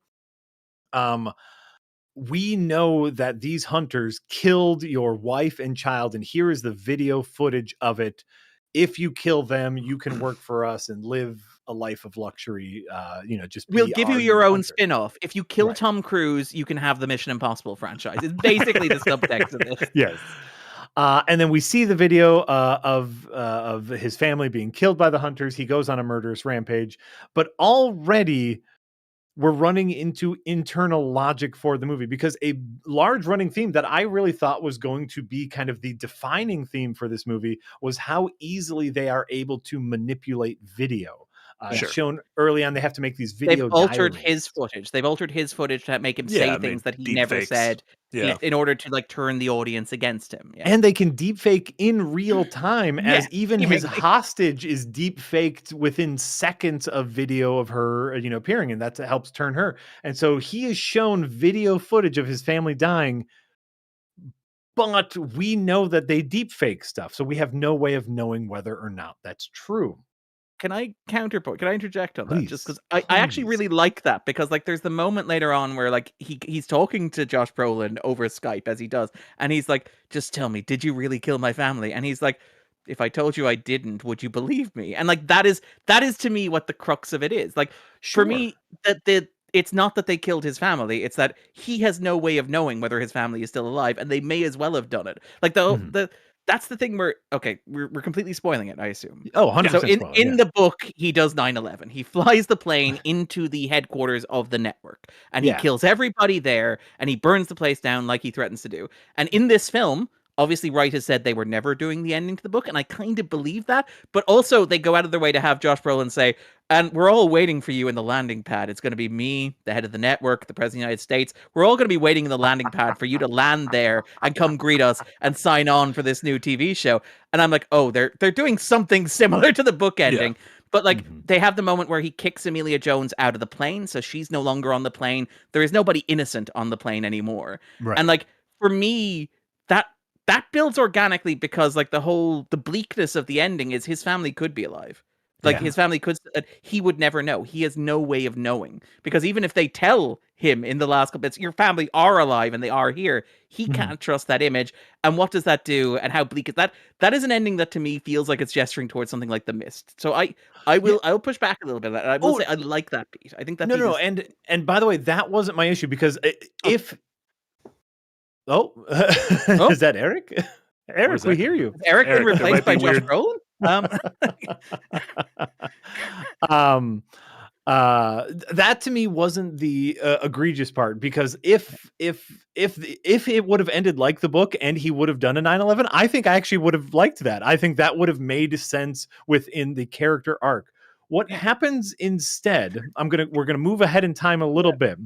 We know that these hunters killed your wife and child, and here is the video footage of it. If you kill them, you can work for us and live a life of luxury. We'll give you your own spin-off. If you kill Tom Cruise, you can have the Mission Impossible franchise. It's basically the subtext of this. Yes. And then we see the video of his family being killed by the hunters. He goes on a murderous rampage, but already we're running into internal logic for the movie, because a large running theme that I really thought was going to be kind of the defining theme for this movie was how easily they are able to manipulate video. Shown early on, they have to make these video. They've altered his footage. They've altered his footage to make him say things that he never said in order to like turn the audience against him. Yeah. And they can deepfake in real time, as even his hostage is deepfaked within seconds of video of her, appearing, and that helps turn her. And so he is shown video footage of his family dying, but we know that they deepfake stuff, so we have no way of knowing whether or not that's true. Can I counterpoint? Can I interject on that? Just because I actually really like that, because like there's the moment later on where like he's talking to Josh Brolin over Skype, as he does, and he's like, just tell me, did you really kill my family? And he's like, if I told you I didn't, would you believe me? And like that is to me what the crux of it is. Like for me, that it's not that they killed his family, it's that he has no way of knowing whether his family is still alive, and they may as well have done it. Like that's the thing where, okay, we're completely spoiling it, I assume. Oh, 100%. So in the book, he does 9/11. He flies the plane into the headquarters of the network, and he kills everybody there, and he burns the place down like he threatens to do. And in this film, obviously Wright has said they were never doing the ending to the book, and I kind of believe that. But also, they go out of their way to have Josh Brolin say, and we're all waiting for you in the landing pad. It's going to be me, the head of the network, the president of the United States. We're all going to be waiting in the landing pad for you to land there and come greet us and sign on for this new TV show. And I'm like, oh, they're doing something similar to the book ending. Yeah. But like they have the moment where he kicks Amelia Jones out of the plane, so she's no longer on the plane. There is nobody innocent on the plane anymore. Right. And like for me, that builds organically, because like the bleakness of the ending is his family could be alive. Like his family could, he would never know. He has no way of knowing, because even if they tell him in the last couple bits, your family are alive and they are here, he can't trust that image. And what does that do? And how bleak is that? That is an ending that to me feels like it's gesturing towards something like The Mist. So I'll push back a little bit. I will say I like that beat. I think that no, and by the way, that wasn't my issue, because if is that Eric? Eric, we hear you. Is Eric been replaced by Josh Brolin? That to me wasn't the egregious part, because if it would have ended like the book and he would have done a 9/11, I think I actually would have liked that. I think that would have made sense within the character arc. What happens instead, we're gonna move ahead in time a little bit,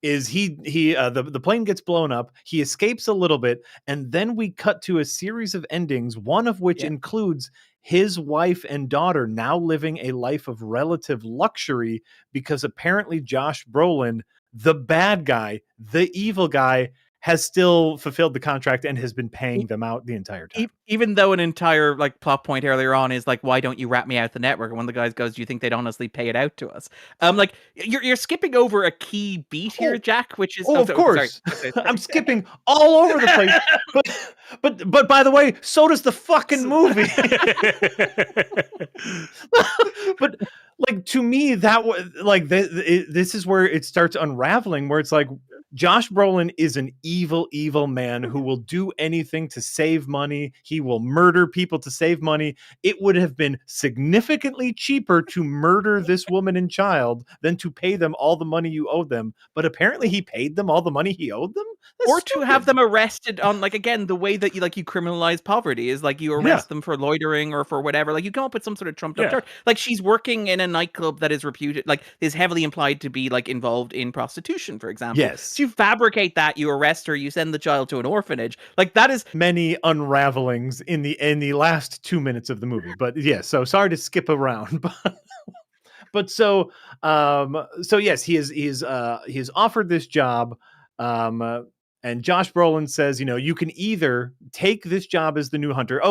is the plane gets blown up, he escapes a little bit, and then we cut to a series of endings, one of which includes his wife and daughter now living a life of relative luxury, because apparently Josh Brolin, the bad guy, the evil guy, has still fulfilled the contract and has been paying them out the entire time. Even though an entire like plot point earlier on is like, why don't you rat me out the network? And one of the guys goes, do you think they'd honestly pay it out to us? Like you're skipping over a key beat here, Jack, which is of course. Sorry. I'm skipping all over the place. But by the way, so does the fucking movie. But like, to me, that was like this is where it starts unraveling, where it's like, Josh Brolin is an evil, evil man who will do anything to save money. He will murder people to save money. It would have been significantly cheaper to murder this woman and child than to pay them all the money you owed them. But apparently he paid them all the money he owed them? Or to have them arrested on, like, again, the way that you criminalize poverty is like you arrest them for loitering or for whatever. Like, you come up with some sort of trumped up charge. Like, she's working in a nightclub that is reputed, like, is heavily implied to be like involved in prostitution, for example. Yes. You fabricate that, you arrest her, you send the child to an orphanage. Like, that is many unravelings in the last 2 minutes of the movie. But so sorry to skip around, but so yes, he is offered this job, and Josh Brolin says, you can either take this job as the new hunter.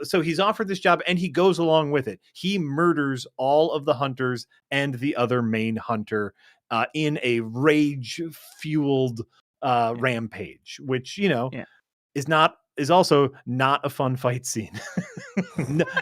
So he's offered this job and he goes along with it. He murders all of the hunters and the other main hunter in a rage-fueled rampage, which is also not a fun fight scene.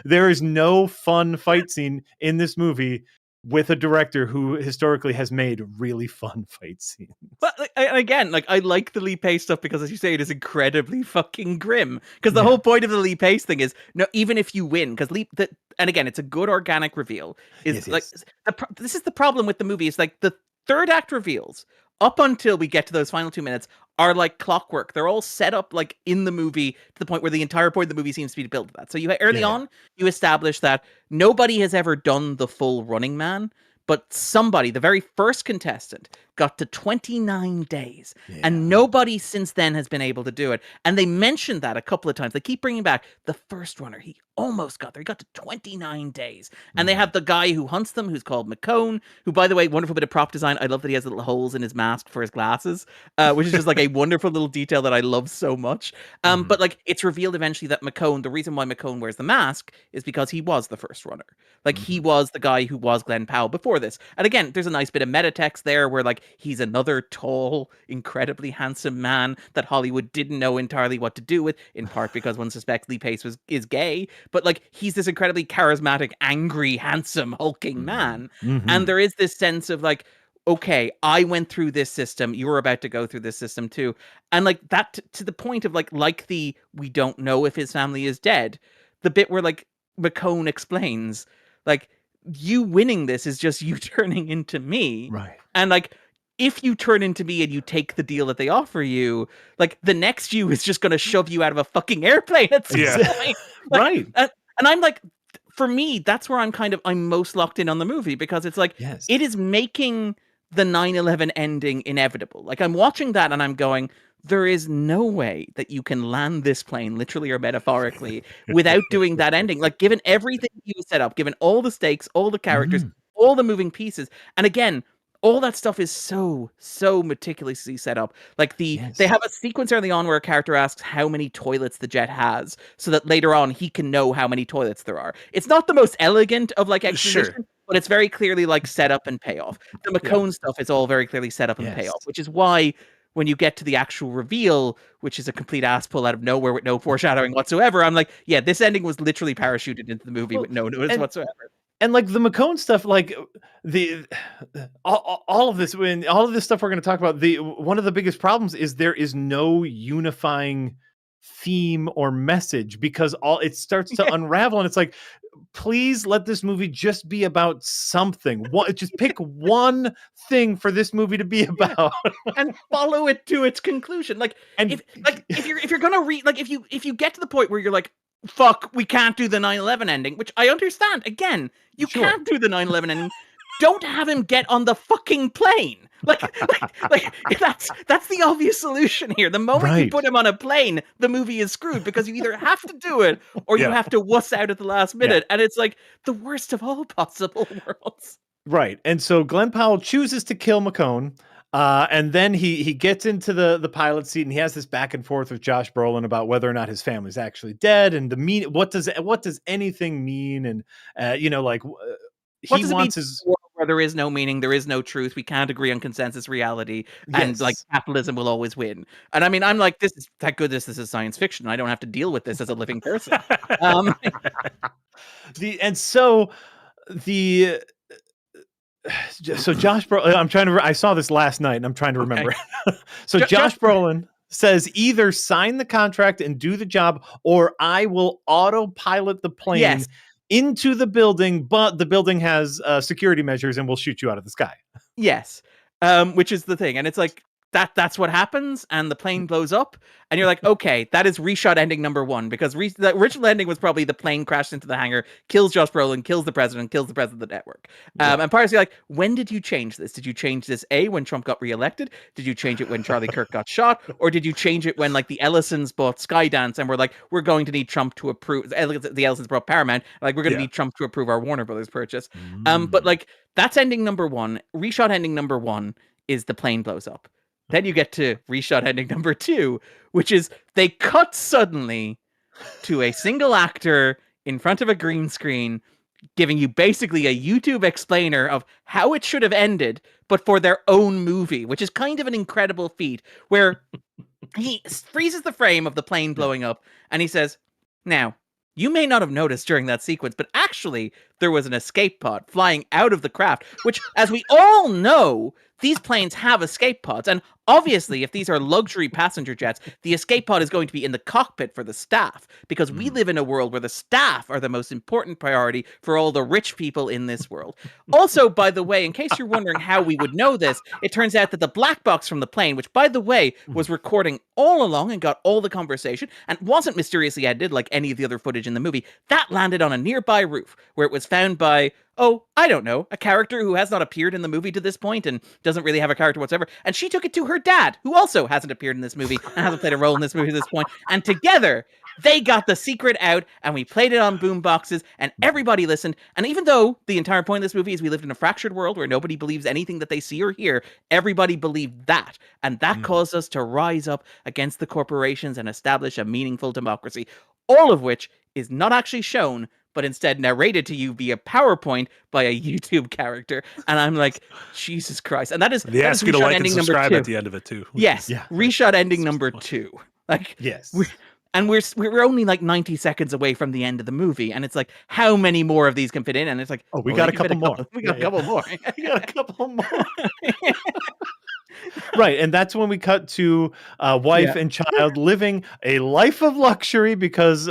There is no fun fight scene in this movie with a director who historically has made really fun fight scenes. But again, like, I like the Lee Pace stuff because, as you say, it is incredibly fucking grim. Because the whole point of the Lee Pace thing is, no, even if you win, because and again, it's a good organic reveal. Is this is the problem with the movie. It's like the third act reveals up until we get to those final 2 minutes are like clockwork. They're all set up like in the movie to the point where the entire point of the movie seems to be built to that. So you early on, you establish that nobody has ever done the full Running Man, but somebody, the very first contestant, got to 29 days. And nobody since then has been able to do it. And they mentioned that a couple of times. They keep bringing back the first runner. He almost got there. He got to 29 days. And they have the guy who hunts them, who's called McCone, who, by the way, wonderful bit of prop design. I love that he has little holes in his mask for his glasses, which is just like a wonderful little detail that I love so much. But like, it's revealed eventually that McCone, the reason why McCone wears the mask is because he was the first runner. Like, he was the guy who was Glenn Powell before this. And again, there's a nice bit of meta text there where, like, he's another tall, incredibly handsome man that Hollywood didn't know entirely what to do with, in part because one suspects Lee Pace is gay. But like, he's this incredibly charismatic, angry, handsome, hulking man. And there is this sense of like, okay, I went through this system, you're about to go through this system too. And like that to the point of like the we don't know if his family is dead. The bit where like McCone explains, like, you winning this is just you turning into me. Right. And like, if you turn into me and you take the deal that they offer you, like, the next you is just going to shove you out of a fucking airplane at some point. Right. And I'm like, for me, that's where I'm most locked in on the movie, because it's like, it is making the 9/11 ending inevitable. Like, I'm watching that and I'm going, there is no way that you can land this plane, literally or metaphorically, without doing that ending. Like, given everything you set up, given all the stakes, all the characters, all the moving pieces. And again, all that stuff is so meticulously set up. Like they have a sequence early on where a character asks how many toilets the jet has, so that later on he can know how many toilets there are. It's not the most elegant of like exposition, but it's very clearly like set up and payoff. The McCone stuff is all very clearly set up and payoff, which is why when you get to the actual reveal, which is a complete ass pull out of nowhere with no foreshadowing whatsoever, I'm like, yeah, this ending was literally parachuted into the movie with no notice whatsoever. And like the McCone stuff, like all of this stuff we're going to talk about, one of the biggest problems is there is no unifying theme or message, because it starts to unravel, and it's like, please let this movie just be about something. Just pick one thing for this movie to be about and follow it to its conclusion. Like, if you're gonna read, like, if you get to the point where you're like, fuck, we can't do the 9/11 ending, which I understand. Again, you can't do the 9/11 ending. Don't have him get on the fucking plane. Like that's the obvious solution here. The moment you put him on a plane, the movie is screwed, because you either have to do it or you have to wuss out at the last minute. And it's like the worst of all possible worlds. Right. And so Glenn Powell chooses to kill McCone. And then he gets into the pilot seat, and he has this back and forth with Josh Brolin about whether or not his family's actually dead, and what does anything mean, and he wants his. Where there is no meaning, there is no truth. We can't agree on consensus reality, and like capitalism will always win. And I mean, I'm like, thank goodness this is science fiction. I don't have to deal with this as a living person. So Josh Brolin, I saw this last night and I'm trying to remember. So Josh Brolin says, either sign the contract and do the job, or I will autopilot the plane into the building, but the building has security measures and will shoot you out of the sky. Yes. Which is the thing. And it's like, that's what happens, and the plane blows up, and you're like, okay, that is reshot ending number 1, because the original ending was probably the plane crashed into the hangar, kills Josh Brolin, kills the president of the network. And part of you like, when did you change this? Did you change this when Trump got reelected? Did you change it when Charlie Kirk got shot? Or did you change it when like the Ellisons bought Skydance and were like, we're going to need Trump to approve, the Ellisons brought Paramount, like, we're going to need Trump to approve our Warner Brothers purchase. But like, that's ending number 1. Reshot ending number 1 is the plane blows up. Then you get to reshot ending number 2, which is they cut suddenly to a single actor in front of a green screen, giving you basically a YouTube explainer of how it should have ended, but for their own movie, which is kind of an incredible feat, where he freezes the frame of the plane blowing up, and he says, now, you may not have noticed during that sequence, but actually there was an escape pod flying out of the craft, which, as we all know, these planes have escape pods. And obviously, if these are luxury passenger jets, the escape pod is going to be in the cockpit for the staff, because we live in a world where the staff are the most important priority for all the rich people in this world. Also, by the way, in case you're wondering how we would know this, it turns out that the black box from the plane, which, by the way, was recording all along and got all the conversation and wasn't mysteriously edited like any of the other footage in the movie, that landed on a nearby roof, where it was found by, I don't know, a character who has not appeared in the movie to this point and doesn't really have a character whatsoever. And she took it to her dad, who also hasn't appeared in this movie and hasn't played a role in this movie to this point. And together, they got the secret out, and we played it on boom boxes, and everybody listened. And even though the entire point of this movie is we lived in a fractured world where nobody believes anything that they see or hear, everybody believed that. And that caused us to rise up against the corporations and establish a meaningful democracy, all of which is not actually shown, but instead narrated to you via PowerPoint by a YouTube character. And I'm like, Jesus Christ. And that is, they ask you to like and subscribe at the end of it too. Yes. Reshot ending number 2. Like, yes. We're only like 90 seconds away from the end of the movie, and it's like, how many more of these can fit in? And it's like, we got a couple more. We got a couple more. We got a couple more. Right, and that's when we cut to wife and child living a life of luxury because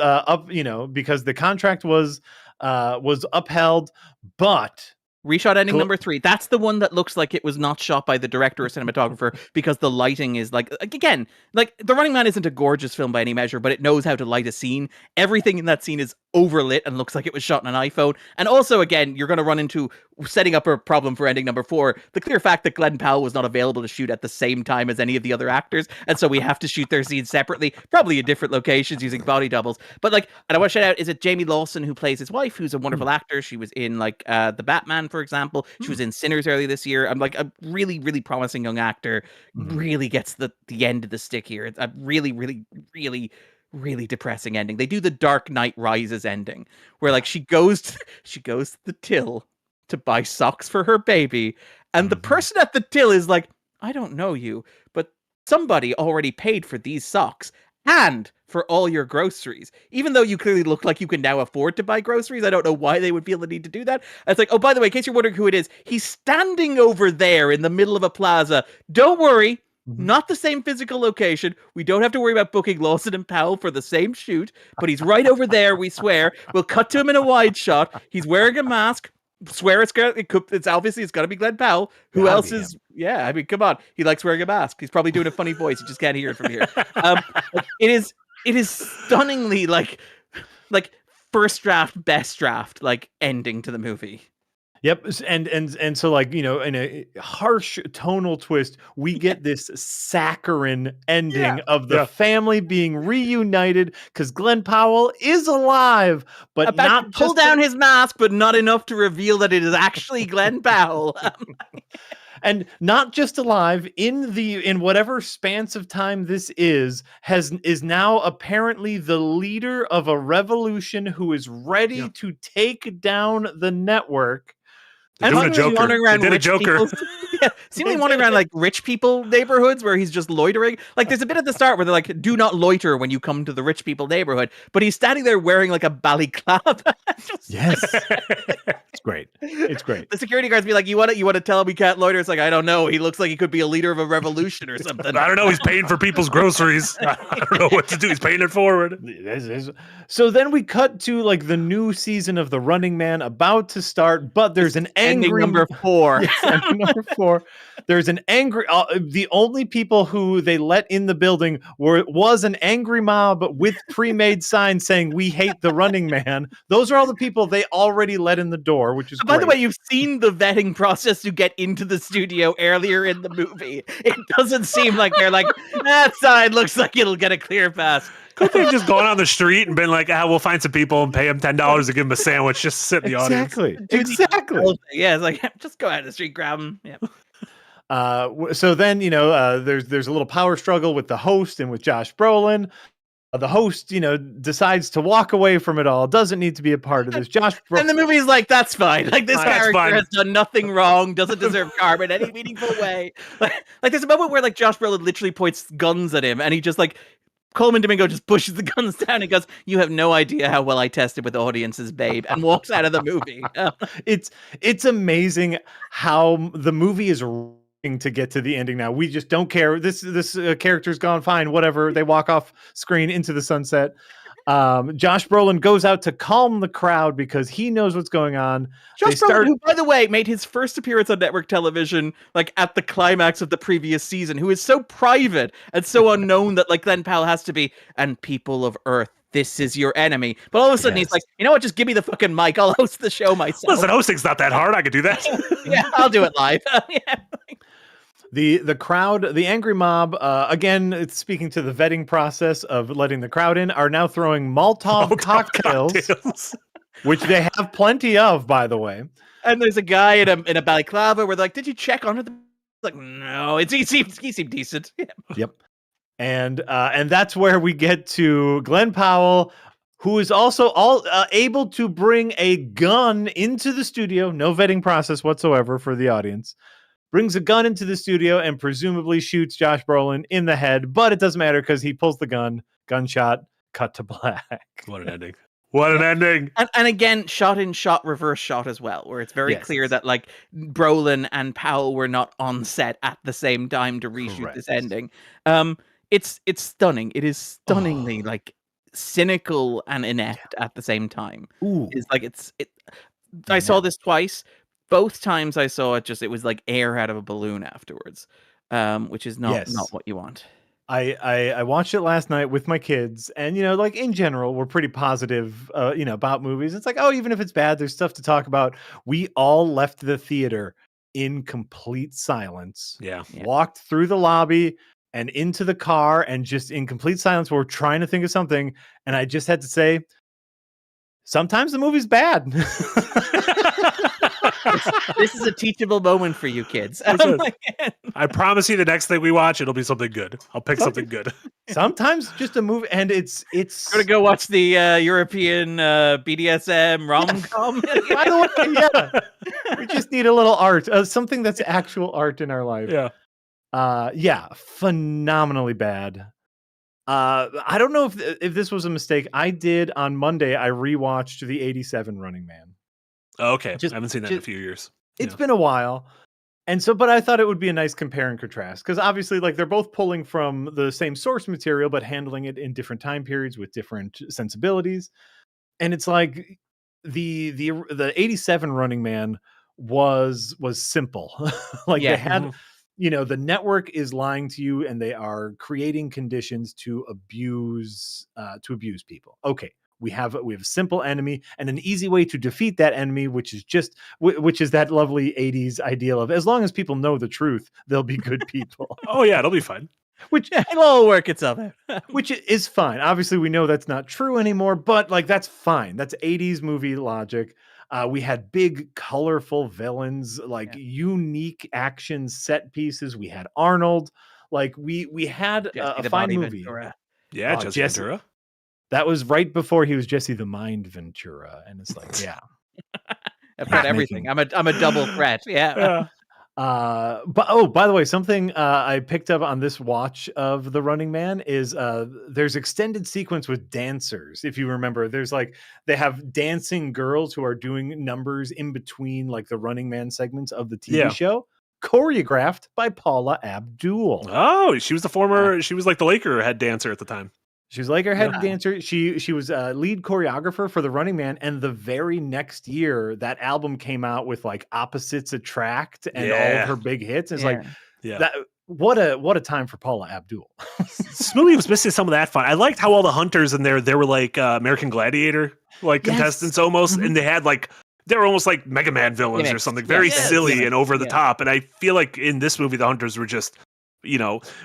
because the contract was upheld, but reshot ending number 3. That's the one that looks like it was not shot by the director or cinematographer, because the lighting is like, again, like The Running Man isn't a gorgeous film by any measure, but it knows how to light a scene. Everything in that scene is overlit and looks like it was shot on an iPhone. And also, again, you're going to run into setting up a problem for ending number 4, the clear fact that Glenn Powell was not available to shoot at the same time as any of the other actors, and so we have to shoot their scenes separately, probably in different locations using body doubles. But like, and I want to shout out, is it Jamie Lawson who plays his wife, who's a wonderful actor? She was in like the Batman, for for example. She was in Sinners earlier this year. I'm like a really, really promising young actor. Really gets the end of the stick here. It's a really, really, really, really depressing ending. They do the Dark Knight Rises ending, where like she goes to the till to buy socks for her baby, and the person at the till is like, I don't know you, but somebody already paid for these socks and for all your groceries. Even though you clearly look like you can now afford to buy groceries, I don't know why they would feel the need to do that. It's like, oh, by the way, in case you're wondering who it is, he's standing over there in the middle of a plaza. Don't worry, not the same physical location. We don't have to worry about booking Lawson and Powell for the same shoot, but he's right over there, we swear. We'll cut to him in a wide shot. He's wearing a mask. Swear it's obviously it's got to be Glenn Powell. Who else is? Yeah, I mean, come on. He likes wearing a mask. He's probably doing a funny voice. You just can't hear it from here. It is stunningly like first draft, best draft, like ending to the movie. Yep, and so like, you know, in a harsh tonal twist, we get this saccharine ending of the family being reunited because Glenn Powell is alive, but about not to pull down his mask, but not enough to reveal that it is actually Glenn Powell. And not just alive in whatever span of time this is now apparently the leader of a revolution who is ready to take down the network. They're doing a Joker. They did a Joker. Seemingly wandering around like rich people neighborhoods where he's just loitering. Like there's a bit at the start where they're like, do not loiter when you come to the rich people neighborhood. But he's standing there wearing like a balaclava. Yes. It's great. It's great. The security guards be like, you want to tell him we can't loiter? It's like, I don't know. He looks like he could be a leader of a revolution or something. I don't know. He's paying for people's groceries. I don't know what to do. He's paying it forward. So then we cut to like the new season of The Running Man about to start, but there's an angry number 4. Yes, ending number 4. There's an angry. The only people who they let in the building was an angry mob with pre-made signs saying "We hate the Running Man." Those are all the people they already let in the door, which is. By the way, you've seen the vetting process to get into the studio earlier in the movie. It doesn't seem like they're like, that side looks like it'll get a clear pass. Could they have just gone on the street and been like, we'll find some people and pay them $10 to give them a sandwich, just sit in the audience. Exactly. Yeah, it's like, just go out of the street, grab them. Yeah. So then, you know, there's a little power struggle with the host and with Josh Brolin. The host, you know, decides to walk away from it all. Doesn't need to be a part of this. And the movie's like, that's fine. Like this character has done nothing wrong. Doesn't deserve karma in any meaningful way. Like there's a moment where like Josh Brolin literally points guns at him, and he just like Coleman Domingo just pushes the guns down and goes, "You have no idea how well I tested with audiences, babe," and walks out of the movie. It's amazing how the movie is to get to the ending now. We just don't care. This character's gone, fine, whatever. They walk off screen into the sunset. Josh Brolin goes out to calm the crowd because he knows what's going on. Josh Brolin, who, by the way, made his first appearance on network television like at the climax of the previous season, who is so private and so unknown that like Glenn Powell has to be, and people of Earth, this is your enemy. But all of a sudden he's like, you know what, just give me the fucking mic. I'll host the show myself. Listen, hosting's not that hard. I could do that. Yeah, I'll do it live. Yeah. The crowd, the angry mob, again, it's speaking to the vetting process of letting the crowd in, are now throwing Molotov cocktails, which they have plenty of, by the way. And there's a guy in a balaclava where they're like, did you check under the... Like, no, he seemed decent. Yeah. Yep. And that's where we get to Glenn Powell, who is also able to bring a gun into the studio. No vetting process whatsoever for the audience. Brings a gun into the studio and presumably shoots Josh Brolin in the head, but it doesn't matter because he pulls the gun, gunshot, cut to black. What an ending. What an ending. And again, shot in shot, reverse shot as well, where it's very clear that like Brolin and Powell were not on set at the same time to reshoot this ending. It's stunning. It is stunningly like cynical and inept at the same time. Ooh. It's like I saw this twice. Both times I saw it, it was like air out of a balloon afterwards, which is not what you want. I watched it last night with my kids, and you know, like in general, we're pretty positive, you know, about movies. It's like, oh, even if it's bad, there's stuff to talk about. We all left the theater in complete silence. Yeah. Walked through the lobby and into the car, and just in complete silence, we're trying to think of something, and I just had to say, sometimes the movie's bad. This is a teachable moment for you kids. I promise you, the next thing we watch, it'll be something good. I'll pick something good. Sometimes just a movie, and it's gonna go watch the European BDSM rom-com. By the way, yeah, we just need a little art, something that's actual art in our life. Yeah. Phenomenally bad. I don't know if this was a mistake. I did on Monday. I rewatched the '87 Running Man. Okay, I haven't seen that in a few years. It's been a while. And so, but I thought it would be a nice compare and contrast, because obviously, like, they're both pulling from the same source material, but handling it in different time periods with different sensibilities. And it's like the '87 Running Man was simple. Like, they had, the network is lying to you, and they are creating conditions to abuse people. Okay. We have a simple enemy and an easy way to defeat that enemy, which is that lovely 80s ideal of, as long as people know the truth, they'll be good people. Oh yeah, it'll be fine. Which it'll all work itself out. Which is fine. Obviously, we know that's not true anymore, but like, that's fine. That's 80s movie logic. We had big, colorful villains, like unique action set pieces. We had Arnold. Like, we had a fine movie. Ventura. Yeah, Jesse Ventura. That was right before he was Jesse the Mind Ventura, and it's like, yeah, I've got everything. I'm a double threat. Yeah. But by the way, something I picked up on this watch of The Running Man is there's extended sequence with dancers. If you remember, there's like, they have dancing girls who are doing numbers in between like the Running Man segments of the TV show, choreographed by Paula Abdul. Oh, she was she was like the Laker head dancer at the time. She was like her head dancer. She was a lead choreographer for The Running Man, and the very next year, that album came out with like Opposites Attract and all of her big hits. It's like, that. What a time for Paula Abdul. This movie was missing some of that fun. I liked how all the hunters in there, they were like American Gladiator contestants almost, and they had like, they were almost like Mega Man villains or something, very silly and over the top. And I feel like in this movie, the hunters were just,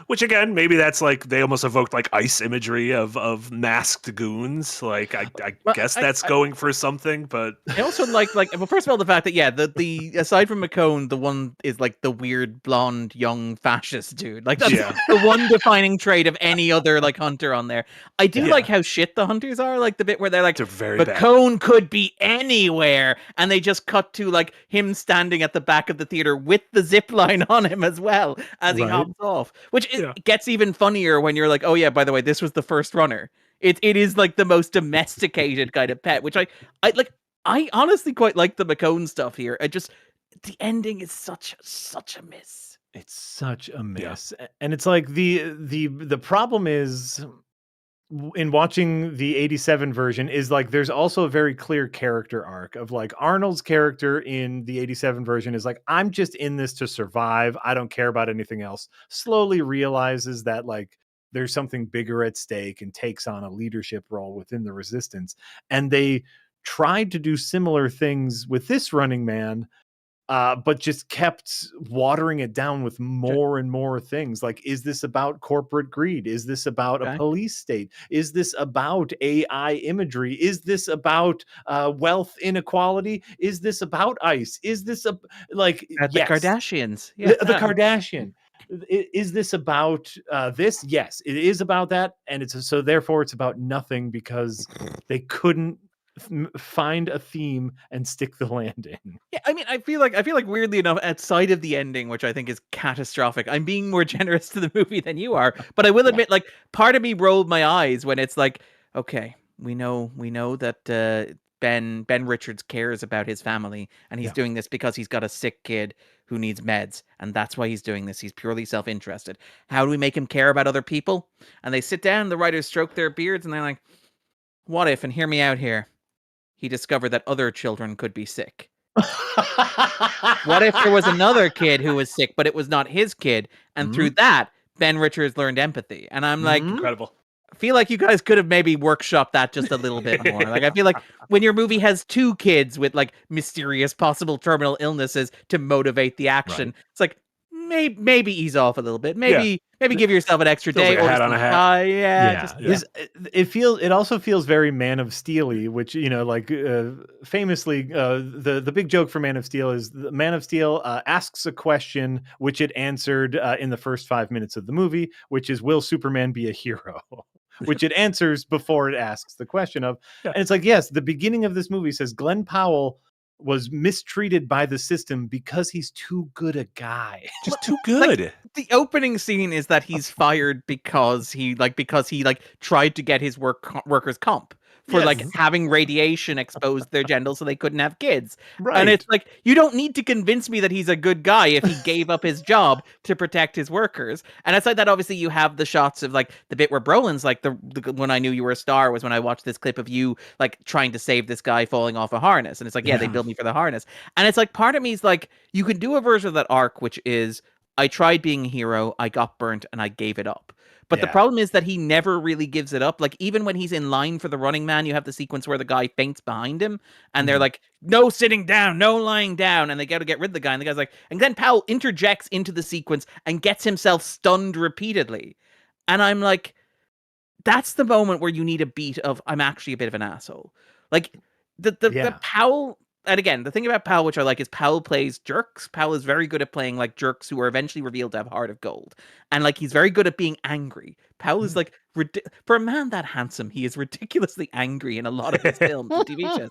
which again, maybe that's like, they almost evoked like ice imagery of masked goons. Like, I guess that's going for something, but I also like, well, first of all, the fact that, the aside from McCone, the one is like the weird blonde young fascist dude. Like, that's the one defining trait of any other like hunter on there. I do like how shit the hunters are, like the bit where they're like, McCone could be anywhere, and they just cut to like him standing at the back of the theater with the zip line on him as well as he hops off, which gets even funnier when you're like, oh yeah, by the way, this was the first runner. It is like the most domesticated kind of pet, which I honestly quite like the McCone stuff here. The ending is such a miss. It's such a miss. And it's like the problem is, in watching the '87 version, is like, there's also a very clear character arc of like, Arnold's character in the '87 version is like, I'm just in this to survive. I don't care about anything else. Slowly realizes that like, there's something bigger at stake, and takes on a leadership role within the resistance. And they tried to do similar things with this Running Man, but just kept watering it down with more and more things. Like, is this about corporate greed? Is this about a police state? Is this about AI imagery? Is this about wealth inequality? Is this about ICE? Is this the Kardashians? The Kardashian. Is this about this? Yes, it is about that, and therefore it's about nothing, because they couldn't find a theme and stick the landing. Yeah, I mean, I feel like weirdly enough, outside of the ending, which I think is catastrophic, I'm being more generous to the movie than you are. But I will admit, like, part of me rolled my eyes when it's like, okay, we know that Ben Richards cares about his family, and he's doing this because he's got a sick kid who needs meds, and that's why he's doing this. He's purely self-interested. How do we make him care about other people? And they sit down, the writers stroke their beards, and they're like, what if, and hear me out here, he discovered that other children could be sick? What if there was another kid who was sick, but it was not his kid? And through that, Ben Richards learned empathy. And I'm like, incredible. I feel like you guys could have maybe workshopped that just a little bit more. Like, I feel like when your movie has two kids with like mysterious possible terminal illnesses to motivate the action, it's like, maybe ease off a little bit. Maybe give yourself an extra Feels day like a or hat on a hat. It also feels very Man of Steel-y, which, you know, like famously the big joke for Man of Steel is the Man of Steel asks a question which it answered in the first 5 minutes of the movie, which is, will Superman be a hero? Which it answers before it asks the question of. And it's like, yes, the beginning of this movie says Glenn Powell was mistreated by the system because he's too good a guy. Just too good. Like, the opening scene is that he's fired because he tried to get his workers comp for like having radiation exposed their genitals so they couldn't have kids. Right. And it's like, you don't need to convince me that he's a good guy if he gave up his job to protect his workers. And aside that, obviously you have the shots of like the bit where Brolin's like, the when I knew you were a star was when I watched this clip of you like trying to save this guy falling off a harness. And it's like, they billed me for the harness. And it's like, part of me is like, you can do a version of that arc, which is, I tried being a hero, I got burnt, and I gave it up. But the problem is that he never really gives it up. Like, even when he's in line for the Running Man, you have the sequence where the guy faints behind him, and they're like, no sitting down, no lying down, and they got to get rid of the guy, and the guy's like, and then Powell interjects into the sequence and gets himself stunned repeatedly. And I'm like, that's the moment where you need a beat of, I'm actually a bit of an asshole. Like, the Powell... And again, the thing about Powell, which I like, is Powell plays jerks. Powell is very good at playing like jerks who are eventually revealed to have heart of gold. And like, he's very good at being angry. Powell is like, for a man that handsome, he is ridiculously angry in a lot of his films and TV shows.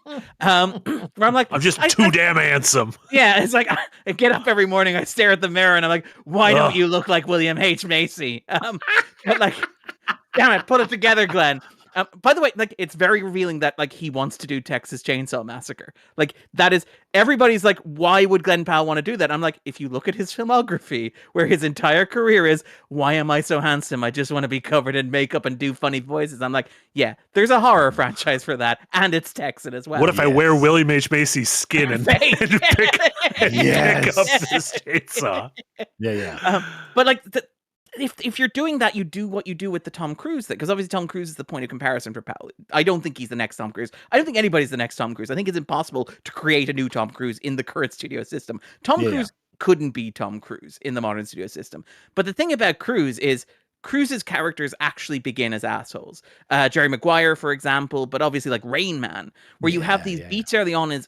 Where I'm like, I'm just too damn handsome. Yeah, it's like, I get up every morning, I stare at the mirror, and I'm like, why don't you look like William H. Macy? But like, damn it, put it together, Glenn. By the way, like, it's very revealing that like he wants to do Texas Chainsaw Massacre. Like, that is, everybody's like, why would Glenn Powell want to do that? I'm like, if you look at his filmography, where his entire career is, why am I so handsome? I just want to be covered in makeup and do funny voices. I'm like, yeah, there's a horror franchise for that, and it's Texan as well. What if I wear William H. Macy's skin and pick up this chainsaw? But like, if you're doing that, you do what you do with the Tom Cruise thing, because obviously Tom Cruise is the point of comparison for Powell. I don't think he's the next Tom Cruise. I don't think anybody's the next Tom Cruise. I think it's impossible to create a new Tom Cruise in the current studio system. Tom Cruise couldn't be Tom Cruise in the modern studio system. But the thing about Cruise is, Cruise's characters actually begin as assholes. Jerry Maguire, for example, but obviously like Rain Man, where you have these beats early on, is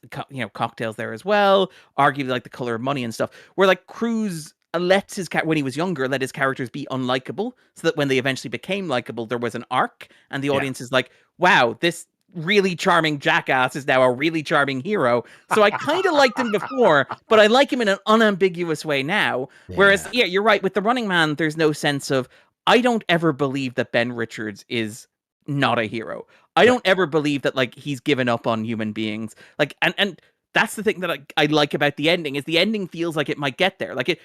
Cocktails there as well, arguably like The Color of Money and stuff, where like Cruise lets when he was younger, let his characters be unlikable, so that when they eventually became likable, there was an arc, and the audience is like, wow, this really charming jackass is now a really charming hero. So I kind of liked him before, but I like him in an unambiguous way now. Whereas, you're right, with The Running Man, there's no sense of, I don't ever believe that Ben Richards is not a hero. I don't ever believe that like he's given up on human beings. Like, and that's the thing that I like about the ending, is the ending feels like it might get there. Like,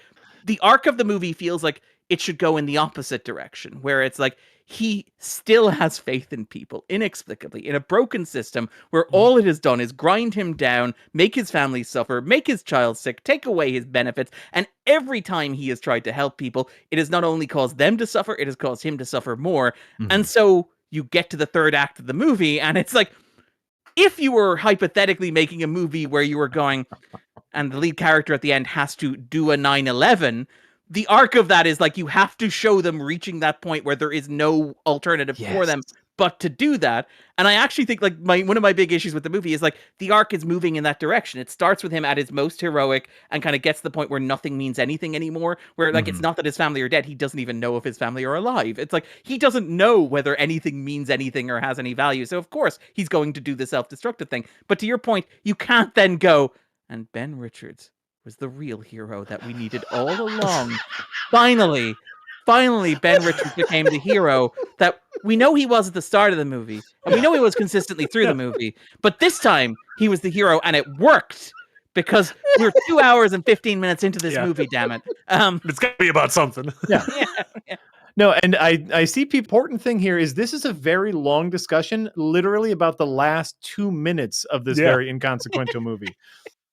the arc of the movie feels like it should go in the opposite direction, where it's like he still has faith in people, inexplicably, in a broken system where all it has done is grind him down, make his family suffer, make his child sick, take away his benefits. And every time he has tried to help people, it has not only caused them to suffer, it has caused him to suffer more. And so you get to the third act of the movie, and it's like, if you were hypothetically making a movie where you were going, and the lead character at the end has to do a 9/11, the arc of that is like, you have to show them reaching that point where there is no alternative for them but to do that. And I actually think like one of my big issues with the movie is like, the arc is moving in that direction. It starts with him at his most heroic and kind of gets to the point where nothing means anything anymore, where like, it's not that his family are dead. He doesn't even know if his family are alive. It's like, he doesn't know whether anything means anything or has any value. So of course he's going to do the self-destructive thing. But to your point, you can't then go, and Ben Richards was the real hero that we needed all along. Finally, Ben Richards became the hero that we know he was at the start of the movie, and we know he was consistently through the movie. But this time, he was the hero, and it worked, because we're 2 hours and 15 minutes into this movie, damn it. It's got to be about something. No, and I see the important thing here is this is a very long discussion, literally about the last 2 minutes of this very inconsequential movie.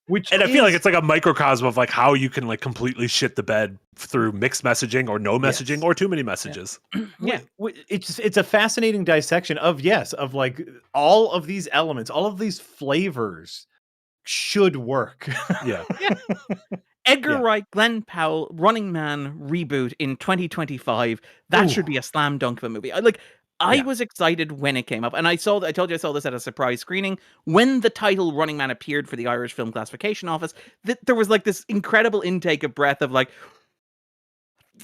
I feel like it's like a microcosm of like how you can like completely shit the bed through mixed messaging or no messaging or too many messages. It's a fascinating dissection of like all of these elements, all of these flavors should work. Edgar Wright, Glenn Powell, Running Man reboot in 2025. That should be a slam dunk of a movie. I was excited when it came up, and I told you I saw this at a surprise screening. When the title Running Man appeared for the Irish Film Classification Office, there was like this incredible intake of breath of like,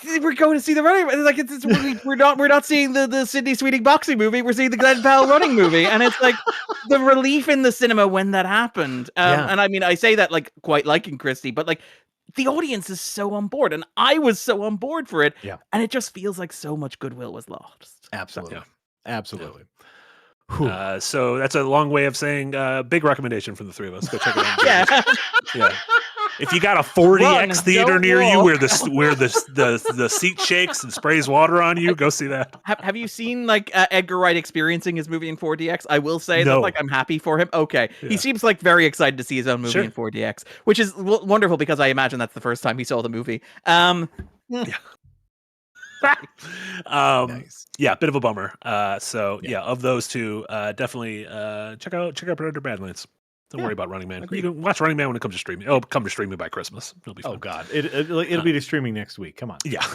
we're going to see the Running Man. Like we're not seeing the Sydney Sweeting boxing movie. We're seeing the Glenn Powell running movie, and it's like the relief in the cinema when that happened. And I mean, I say that like quite liking Christie, but like the audience is so on board, and I was so on board for it. Yeah, and it just feels like so much goodwill was lost. Absolutely, absolutely. So that's a long way of saying big recommendation from the three of us. Go check it out. Yeah. If you got a 40X theater near you where the seat shakes and sprays water on you, go see that. Have you seen like Edgar Wright experiencing his movie in 4DX? I will say that like I'm happy for him. Okay, he seems like very excited to see his own movie in 4DX, which is wonderful because I imagine that's the first time he saw the movie. Nice. Yeah, bit of a bummer. Of those two, definitely check out Predator Badlands. Don't worry about Running Man. You can watch Running Man when it comes to streaming. Oh, come to streaming by Christmas. It'll be fun. Oh God, it'll be to streaming next week. Come on. Yeah.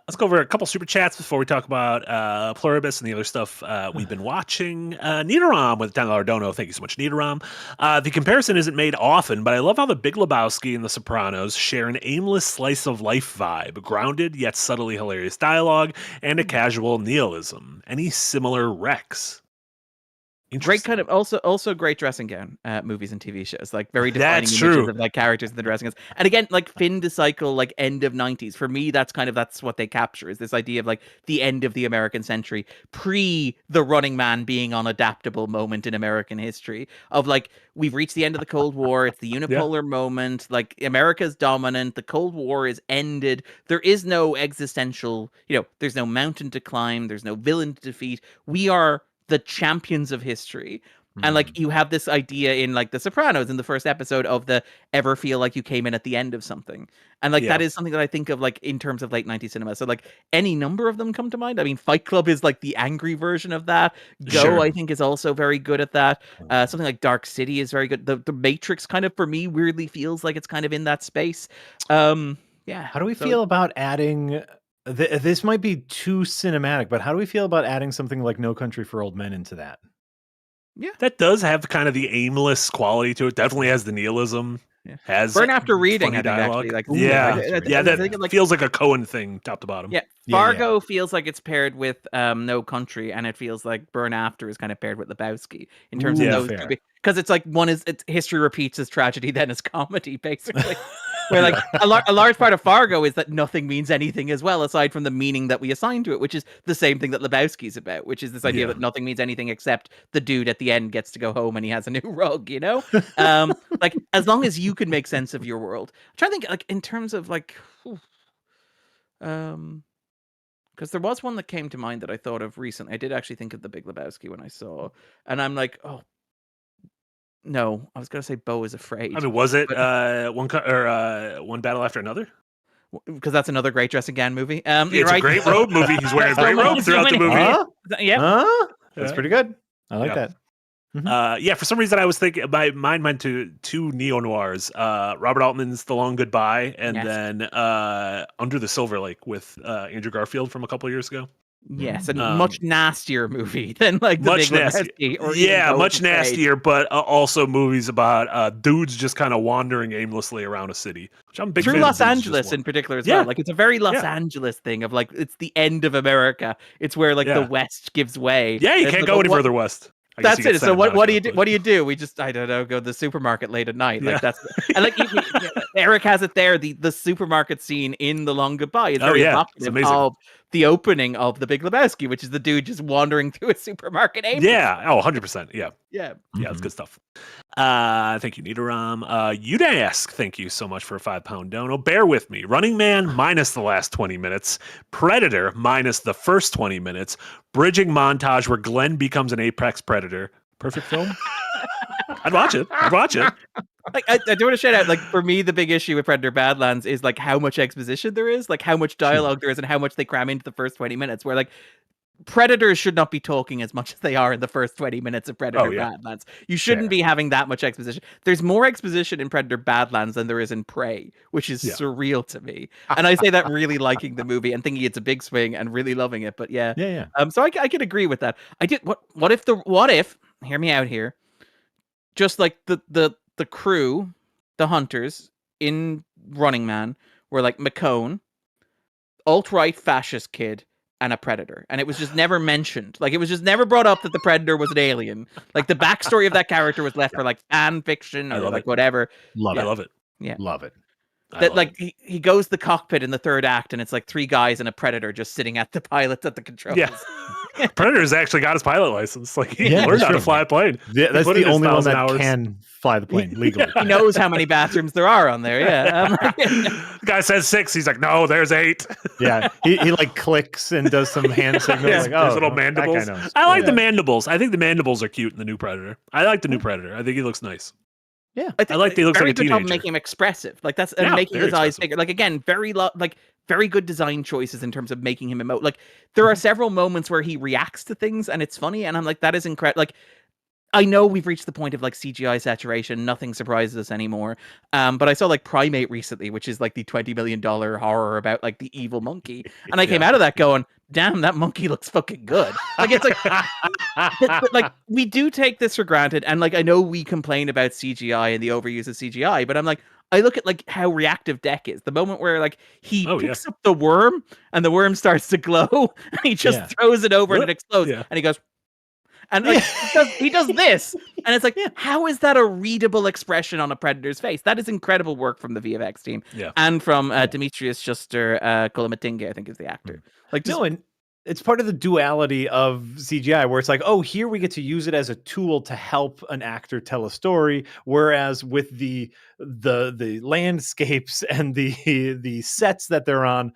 Let's go over a couple super chats before we talk about Pluribus and the other stuff we've been watching. Nidoram with $10 dono. Thank you so much, Nidoram. The comparison isn't made often, but I love how the Big Lebowski and The Sopranos share an aimless slice of life vibe, grounded yet subtly hilarious dialogue, and a casual nihilism. Any similar recs? Great kind of also great dressing gown movies and TV shows, like very defining images of like characters in the dressing gowns. And again, like fin de cycle, like end of 90s. For me, that's what they capture, is this idea of like the end of the American century, pre the Running Man being an adaptable moment in American history of like, we've reached the end of the Cold War. It's the unipolar moment. Like America's dominant. The Cold War is ended. There is no existential, there's no mountain to climb. There's no villain to defeat. We are the champions of history. And like you have this idea in like The Sopranos in the first episode of the ever feel like you came in at the end of something. And like that is something that I think of like in terms of late 90s cinema. So like any number of them come to mind. I mean, Fight Club is like the angry version of that. Go, I think, is also very good at that. Something like Dark City is very good. The Matrix kind of, for me, weirdly feels like it's kind of in that space. How do we feel about adding... This might be too cinematic, but how do we feel about adding something like No Country for Old Men into that? Yeah, that does have kind of the aimless quality to it. Definitely has the nihilism. Yeah. Has Burn After Reading, I think, dialogue. actually. That feels like a Coen thing, top to bottom. Yeah, Fargo feels like it's paired with No Country, and it feels like Burn After is kind of paired with Lebowski in terms of those two. Because it's like it's history repeats as tragedy, then as comedy, basically. Where like a large part of Fargo is that nothing means anything as well, aside from the meaning that we assign to it, which is the same thing that Lebowski's about, which is this idea that nothing means anything except the dude at the end gets to go home and he has a new rug, like as long as you can make sense of your world. I'm trying to think like in terms of like, because there was one that came to mind that I thought of recently. I did actually think of The Big Lebowski when I saw, and I'm like, no, I was going to say Beau is Afraid. I mean, was it One Battle After Another? Because that's another great dressing gown movie. It's a great robe movie. He's wearing a great robe throughout the movie. That's pretty good. I like that. For some reason I was thinking my mind went to two neo-noirs, Robert Altman's The Long Goodbye, and then Under the Silver Lake with Andrew Garfield from a couple of years ago. Yes, a much nastier movie than like The Big Lebowski. Much nastier, but also movies about dudes just kind of wandering aimlessly around a city. Which I'm a big fan of Los Dudes Angeles in particular as well. Like it's a very Los Angeles thing of like it's the end of America. It's where like the West gives way. Yeah, you can't go any further west. That's it. So what do you do? What do you do? We just, I don't know, go to the supermarket late at night. Like that's, and like Eric has it there. The supermarket scene in The Long Goodbye is very evocative of the opening of The Big Lebowski, which is the dude just wandering through a supermarket. Yeah. Oh, 100%. Yeah. Yeah. Yeah. It's good stuff. Thank you, Nidoram. Udask, thank you so much for a £5 dono. Bear with me. Running Man minus the last 20 minutes. Predator minus the first 20 minutes. Bridging montage where Glenn becomes an apex predator. Perfect film. I'd watch it. Like I do want to shout out, like for me, the big issue with Predator Badlands is like how much exposition there is, like how much dialogue there is, and how much they cram into the first 20 minutes. Where like Predators should not be talking as much as they are in the first 20 minutes of Predator Badlands. You shouldn't be having that much exposition. There's more exposition in Predator Badlands than there is in Prey, which is surreal to me. And I say that really liking the movie and thinking it's a big swing and really loving it. But so I can agree with that. I did. What if? Hear me out here. Just like the crew, the hunters in Running Man were like McCone, alt-right fascist kid, and a predator, and it was just never mentioned. Like, it was just never brought up that the predator was an alien. Like, the backstory of that character was left for like fan fiction or like whatever. I love it. Yeah, love it. That like he goes to the cockpit in the third act, and it's like 3 guys and a predator just sitting at the pilots at the controls. Yeah. Predator's actually got his pilot license. Like, he learned how to fly a plane. Yeah, that's the only one that can fly the plane legally. He knows how many bathrooms there are on there. Yeah. The guy says 6. He's like, no, there's 8. Yeah. He like clicks and does some hand signals. Like, there's little mandibles. I like the mandibles. I think the mandibles are cute in the new Predator. I like the new Predator. I think he looks nice. Yeah, I like that he looks like a teenager. Making him expressive, like that's and making his eyes bigger. Like, again, very good design choices in terms of making him emote. Like, there are several moments where he reacts to things and it's funny, and I'm like, that is incredible. Like, I know we've reached the point of like CGI saturation. Nothing surprises us anymore. But I saw like Primate recently, which is like the $20 million horror about like the evil monkey. And I came out of that going, damn, that monkey looks fucking good. Like, it's like, like, we do take this for granted. And like, I know we complain about CGI and the overuse of CGI, but I'm like, I look at like how reactive Deck is. The moment where like he picks up the worm and the worm starts to glow and he just throws it over and it explodes. And he goes, and like, he does this, and it's like, how is that a readable expression on a predator's face? That is incredible work from the VFX team, and from Demetrius Schuster Kolomatinge, I think is the actor. Like, and it's part of the duality of CGI, where it's like, oh, here we get to use it as a tool to help an actor tell a story, whereas with the landscapes and the sets that they're on.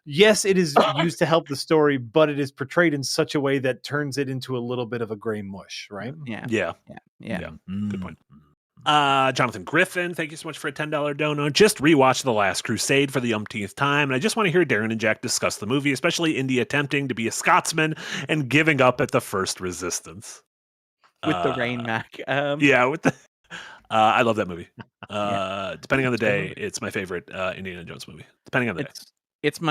Yes, it is used to help the story, but it is portrayed in such a way that turns it into a little bit of a gray mush, right? Yeah. Good point. Jonathan Griffin, thank you so much for a $10 dono. Just rewatched The Last Crusade for the umpteenth time, and I just want to hear Darren and Jack discuss the movie, especially Indy attempting to be a Scotsman and giving up at the first resistance. With the Rain Mac. With the... I love that movie. Depending on the day, it's my favorite Indiana Jones movie. Depending on the day. It's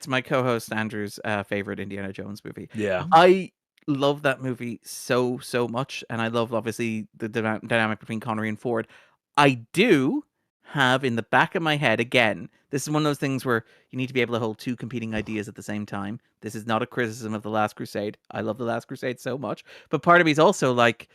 my co-host Andrew's favorite Indiana Jones movie. Yeah, I love that movie so much, and I love obviously the dynamic between Connery and Ford. I do have in the back of my head, again, this is one of those things where you need to be able to hold 2 competing ideas at the same time. This is not a criticism of The Last Crusade. I love The Last Crusade so much, but part of me is also like,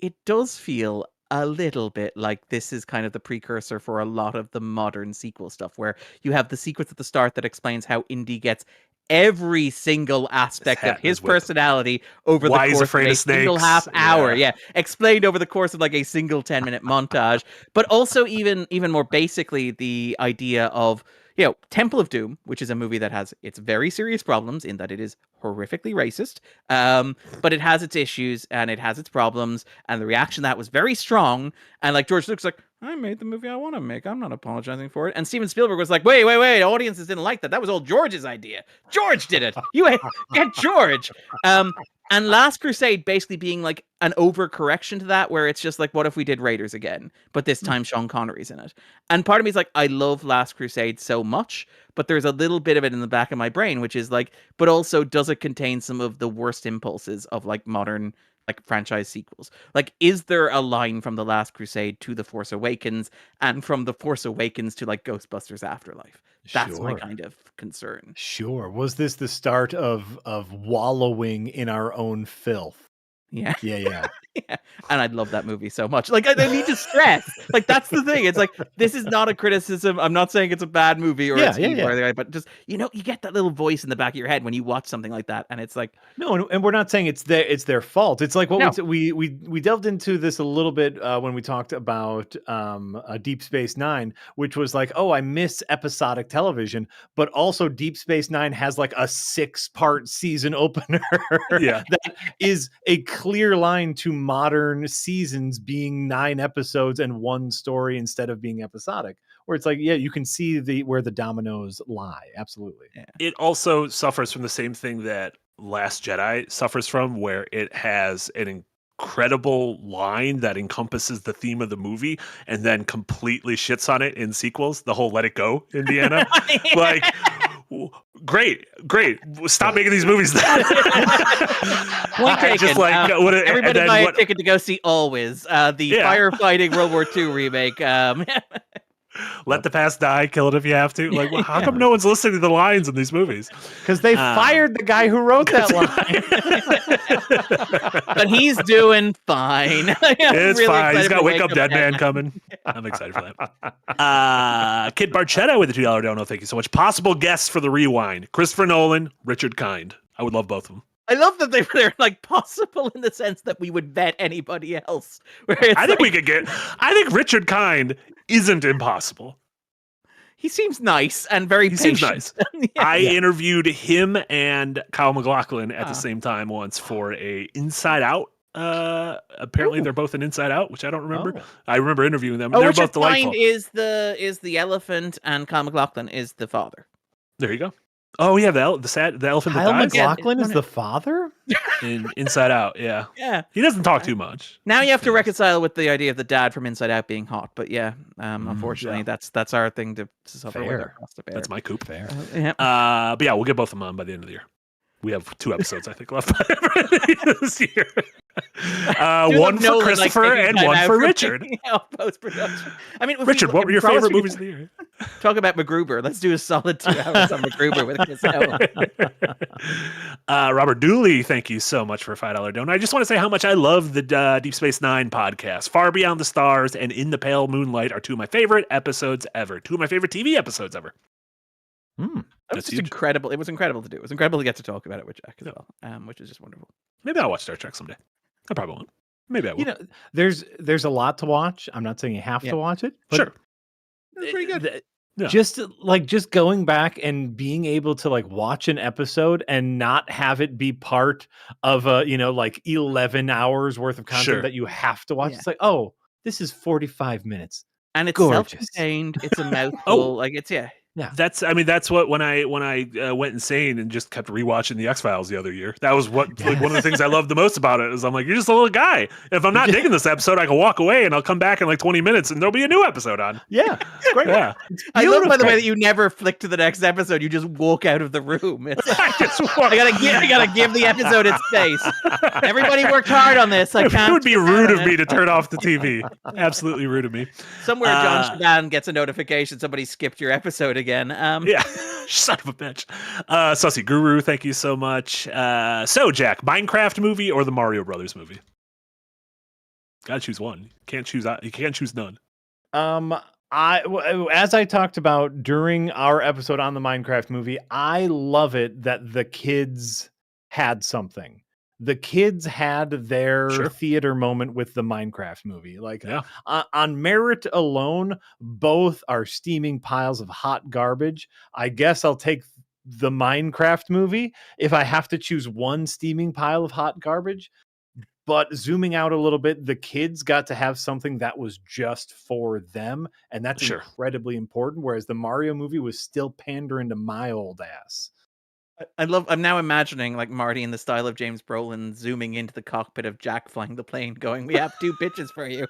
it does feel a little bit like this is kind of the precursor for a lot of the modern sequel stuff, where you have the sequence at the start that explains how Indy gets every single aspect of his personality over the course of a single half hour. Explained over the course of like a single 10-minute montage. But also even more basically, the idea of, Temple of Doom, which is a movie that has its very serious problems in that it is horrifically racist, but it has its issues and it has its problems, and the reaction to that was very strong. And like, George Lucas like, I made the movie I want to make. I'm not apologizing for it. And Steven Spielberg was like, wait, audiences didn't like that. That was all George's idea. George did it. You get George. And Last Crusade basically being like an overcorrection to that, where it's just like, what if we did Raiders again? But this time Sean Connery's in it. And part of me is like, I love Last Crusade so much, but there's a little bit of it in the back of my brain, which is like, but also, does it contain some of the worst impulses of like modern like franchise sequels? Like, is there a line from The Last Crusade to The Force Awakens, and from The Force Awakens to like Ghostbusters Afterlife? That's my kind of concern. Sure. Was this the start of wallowing in our own filth? Yeah. Yeah. And I'd love that movie so much. Like, I need to stress. Like, that's the thing. It's like, this is not a criticism. I'm not saying it's a bad movie or it's evil or anything, but just, you get that little voice in the back of your head when you watch something like that, and it's like, no, and we're not saying it's their fault. It's like what we delved into this a little bit when we talked about Deep Space Nine, which was like, oh, I miss episodic television, but also Deep Space Nine has like a 6-part season opener that is a clear line to modern seasons being 9 episodes and 1 story instead of being episodic, where it's like, you can see where the dominoes lie. Absolutely. It also suffers from the same thing that Last Jedi suffers from, where it has an incredible line that encompasses the theme of the movie and then completely shits on it in sequels. The whole "Let It Go" Indiana, like, great. Stop making these movies. Point taken. Just like everybody buy a ticket to go see Always, the firefighting World War II remake. Let the past die, kill it if you have to. Like, well, how come no one's listening to the lines in these movies? Because they fired the guy who wrote that line. But he's doing fine. It's really fine. He's got Wake Up Dead Man coming. I'm excited for that. Kid Barchetta with the $2 dono. Thank you so much. Possible guests for the rewind: Christopher Nolan, Richard Kind. I would love both of them. I love that they're like possible in the sense that we would vet anybody else. I think we could get. I think Richard Kind isn't impossible. He seems nice and very patient. Seems nice. I interviewed him and Kyle MacLachlan at the same time once for a Inside Out. Apparently they're both an Inside Out, which I don't remember. I remember interviewing them. They're both delightful. Is the elephant and Kyle MacLachlan is the father. There you go. Oh yeah, the elephant Kyle that dies. MacLachlan is the father in Inside Out. Yeah, yeah. He doesn't talk too much. Now you have to reconcile with the idea of the dad from Inside Out being hot, but unfortunately, that's our thing to suffer with. That's my coop. Fair. But yeah, we'll get both of them on by the end of the year. We have 2 episodes, I think, left this year. One for Christopher and one for Richard. Post-production. I mean, Richard, what were your favorite movies of the year? Talk about MacGruber. Let's do a solid 2 hours on MacGruber with Chris Nolan. Robert Dooley, thank you so much for a $5 donation. I just want to say how much I love the Deep Space Nine podcast. Far Beyond the Stars and In the Pale Moonlight are 2 of my favorite episodes ever. 2 of my favorite TV episodes ever. That was just incredible. It was incredible to do. It was incredible to get to talk about it with Jack as well, which is just wonderful. Maybe I'll watch Star Trek someday. I probably won't. Maybe I will. There's a lot to watch. I'm not saying you have to watch it. But sure. It's pretty good. Just going back and being able to like watch an episode and not have it be part of a 11 hours worth of content that you have to watch. It's like, oh, this is 45 minutes. And it's gorgeous. Self-contained. It's a mouthful. Like it's Yeah, that's what when I went insane and just kept rewatching the X-Files the other year. That was one of the things I loved the most about it is I'm like, you're just a little guy. If I'm not digging this episode, I can walk away and I'll come back in like 20 minutes and there'll be a new episode on. Yeah, it's great. Yeah, I love by the way that you never flick to the next episode. You just walk out of the room. I gotta give the episode its space. Everybody worked hard on this. It would be rude of me to turn off the TV. Absolutely rude of me. Somewhere John Shaban gets a notification somebody skipped your episode again. Yeah, son of a bitch. Sussy Guru, thank you so much. So Jack, Minecraft movie or the Mario Brothers movie? Gotta choose one. You can't choose none. As I talked about during our episode on the Minecraft movie, I love it that the kids had something. The kids had their theater moment with the Minecraft movie. Like on merit alone, both are steaming piles of hot garbage. I guess I'll take the Minecraft movie if I have to choose one steaming pile of hot garbage. But zooming out a little bit, the kids got to have something that was just for them. And that's incredibly important. Whereas the Mario movie was still pandering to my old ass. I'm now imagining like Marty in the style of James Brolin zooming into the cockpit of Jack flying the plane going, we have 2 pitches for you.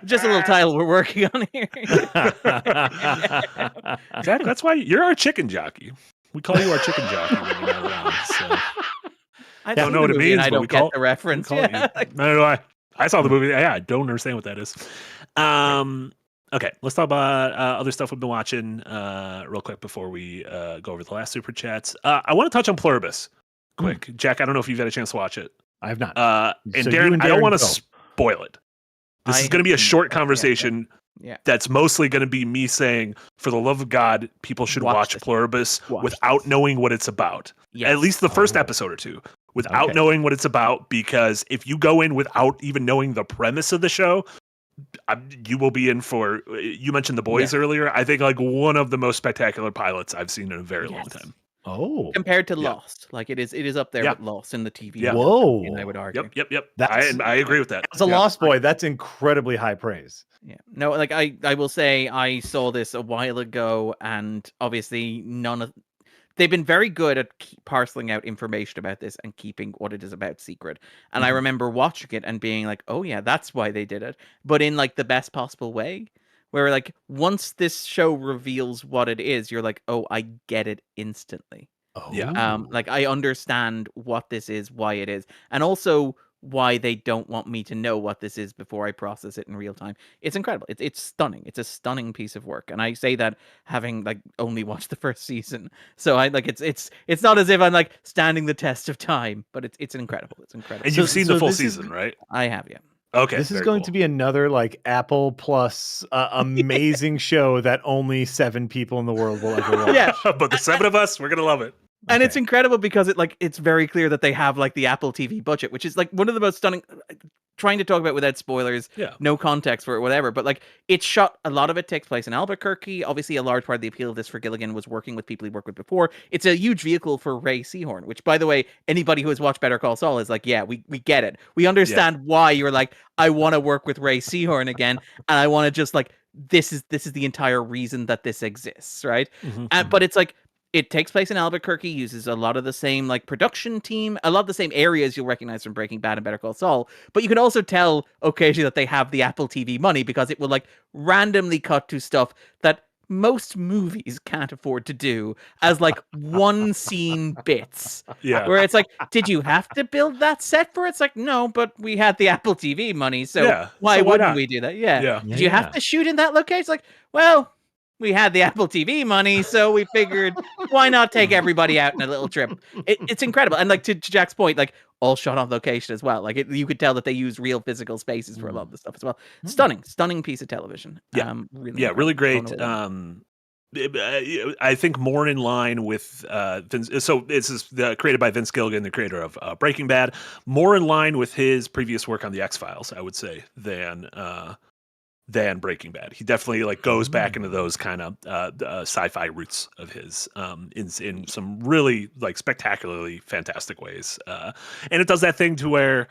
Just a little title we're working on here. Jack, that's why you're our chicken jockey. We call you our chicken jockey when you're not around. So. I don't know what it means, but we call the reference. Neither do I. I saw the movie. Yeah, I don't understand what that is. Okay, let's talk about other stuff we've been watching real quick before we go over the last super chats. I want to touch on Pluribus quick. Jack, I don't know if you've had a chance to watch it. I have not. And Darren, I don't want to spoil it. This is going to be a short conversation that's mostly going to be me saying, for the love of God, people should watch Pluribus without knowing what it's about. Yes. At least the first episode or 2. Without knowing what it's about, because if you go in without even knowing the premise of the show, you will be in for, you mentioned The Boys earlier. I think like one of the most spectacular pilots I've seen in a very long time. Oh, compared to Lost, like it is up there with Lost in the TV. Yeah. Whoa, I would argue. Yep. I agree with that. As a Lost boy, that's incredibly high praise. Yeah, no, like I will say I saw this a while ago, and obviously they've been very good at parceling out information about this and keeping what it is about secret. And I remember watching it and being like, oh yeah, that's why they did it, but in like the best possible way, where like once this show reveals what it is, you're like, oh, I get it instantly. Yeah. Like I understand what this is, why it is, and also why they don't want me to know what this is before I process it in real time. It's incredible. It's stunning. It's a stunning piece of work, and I say that having like only watched the first season. So I like it's not as if I'm like standing the test of time, but it's incredible. It's incredible. And you've seen the full this is- season, right? I have, yeah. Okay. This is very going cool. to be another like Apple Plus amazing show that only 7 people in the world will ever watch. Yeah. But the 7 of us, we're gonna love it. And Okay. it's incredible because it's very clear that they have like the Apple TV budget, which is like one of the most stunning. Trying to talk about without spoilers, Yeah. no context for it, whatever. But like it's shot, a lot of it takes place in Albuquerque. Obviously, a large part of the appeal of this for Gilligan was working with people he worked with before. It's a huge vehicle for Ray Seahorn, which, by the way, anybody who has watched Better Call Saul is like, yeah, we get it. We understand why you're like, I want to work with Ray Seahorn again, and I want to just like this is the entire reason that this exists, right? But it's like, it takes place in Albuquerque, uses a lot of the same like production team, a lot of the same areas you'll recognize from Breaking Bad and Better Call Saul. But you can also tell occasionally that they have the Apple TV money because it will like randomly cut to stuff that most movies can't afford to do as like one scene bits. Yeah. Where it's like, did you have to build that set for it? It's like, no, but we had the Apple TV money, so Yeah, why so why wouldn't not? we do that? Yeah. Yeah. Did you have to shoot in that location? It's like, well, we had the Apple TV money, so we figured why not take everybody out in a little trip? It's incredible, and like to Jack's point, like all shot on location as well. Like you could tell that they use real physical spaces for a lot of the stuff as well. Stunning piece of television. Yeah. Really, Yeah, really incredible. great. Blown away. I think more in line with Vince. So this is created by Vince Gilligan, the creator of Breaking Bad. More in line with his previous work on the X-Files, I would say, than Breaking Bad. He definitely like goes back into those kind of sci-fi roots of his in some really like spectacularly fantastic ways. And it does that thing to where,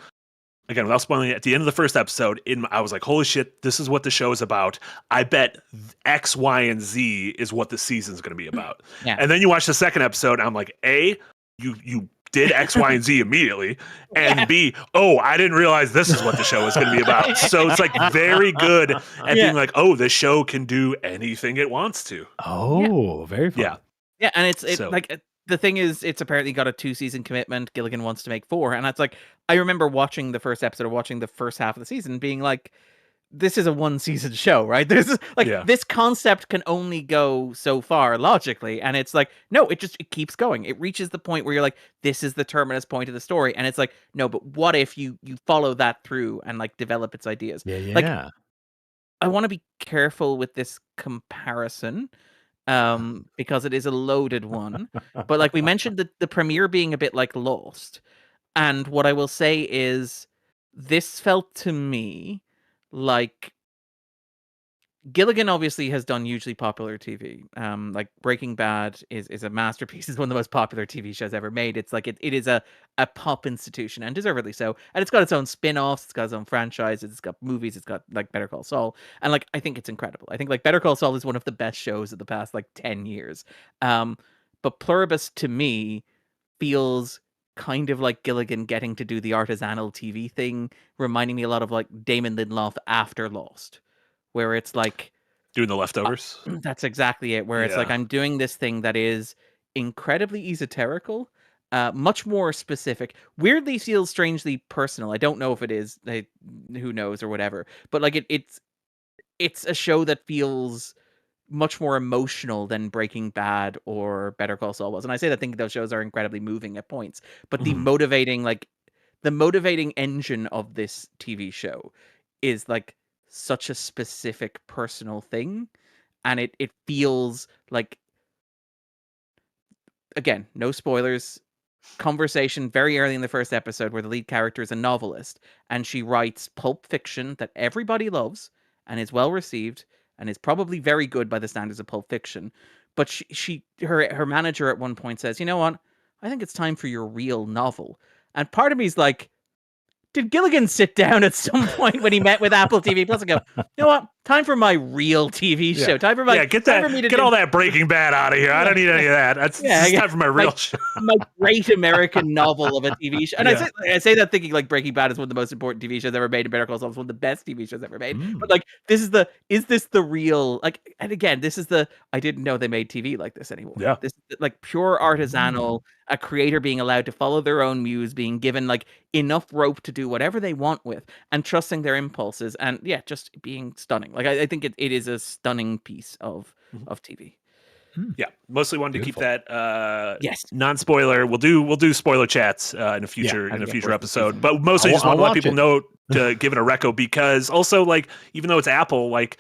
again, without spoiling it, at the end of the first episode, I was like, holy shit, this is what the show is about. I bet X, Y, and Z is what the season's going to be about. Yeah. And then you watch the second episode, and I'm like, A, you did X, Y, and Z immediately, and B, oh, I didn't realize this is what the show is going to be about. So it's like very good at being like, oh, the show can do anything it wants to. Oh, very fun. Yeah. Yeah, and it's So- like the thing is, it's apparently got a 2-season commitment. Gilligan wants to make 4, and it's like I remember watching the first episode or watching the first half of the season, being like, this is a 1-season show, right? There's like this concept can only go so far logically, and it's like, no, it keeps going. It reaches the point where you're like, this is the terminus point of the story, and it's like, no, but what if you follow that through and like develop its ideas? Yeah. Like, I want to be careful with this comparison because it is a loaded one. But like we mentioned, the premiere being a bit like Lost, and what I will say is this felt to me like Gilligan obviously has done hugely popular TV. Like Breaking Bad is a masterpiece. It's one of the most popular TV shows ever made. It's like it is a pop institution, and deservedly so. And it's got its own spin-offs, it's got its own franchises, it's got movies, it's got like Better Call Saul. And like I think it's incredible. I think like Better Call Saul is one of the best shows of the past like 10 years. But Pluribus to me feels kind of like Gilligan getting to do the artisanal TV thing, reminding me a lot of like Damon Lindelof after Lost, where it's like Doing the leftovers. that's exactly it. Where it's like Yeah. I'm doing this thing that is incredibly esoterical, much more specific. Weirdly feels strangely personal. I don't know if it is. Who knows or whatever. But like it's a show that feels much more emotional than Breaking Bad or Better Call Saul was. And I say that I think those shows are incredibly moving at points. But the motivating engine of this TV show is like such a specific personal thing, and it feels like, again, no spoilers, conversation very early in the first episode where the lead character is a novelist and she writes pulp fiction that everybody loves and is well received and is probably very good by the standards of pulp fiction, but her manager at one point says, you know what, I think it's time for your real novel. And part of me is like, did Gilligan sit down at some point when he met with Apple TV Plus and go, you know what? time for my real TV show. Time for my get time for me to get all that Breaking Bad out of here. I don't need any of that. It's time for my real show. My great American novel of a TV show. And I say that thinking like Breaking Bad is one of the most important TV shows ever made, and Better Call Saul is one of the best TV shows ever made. But like, is this the real, like, and again, this is I didn't know they made TV like this anymore. Yeah. This is like pure artisanal, a creator being allowed to follow their own muse, being given like enough rope to do whatever they want with, and trusting their impulses, and just being stunning. Like I think it is a stunning piece of TV. Yeah, mostly wanted to keep that Yes. non-spoiler. We'll do spoiler chats in a future episode, but mostly just want to let people know to give it a reco, because also, like, even though it's Apple, like,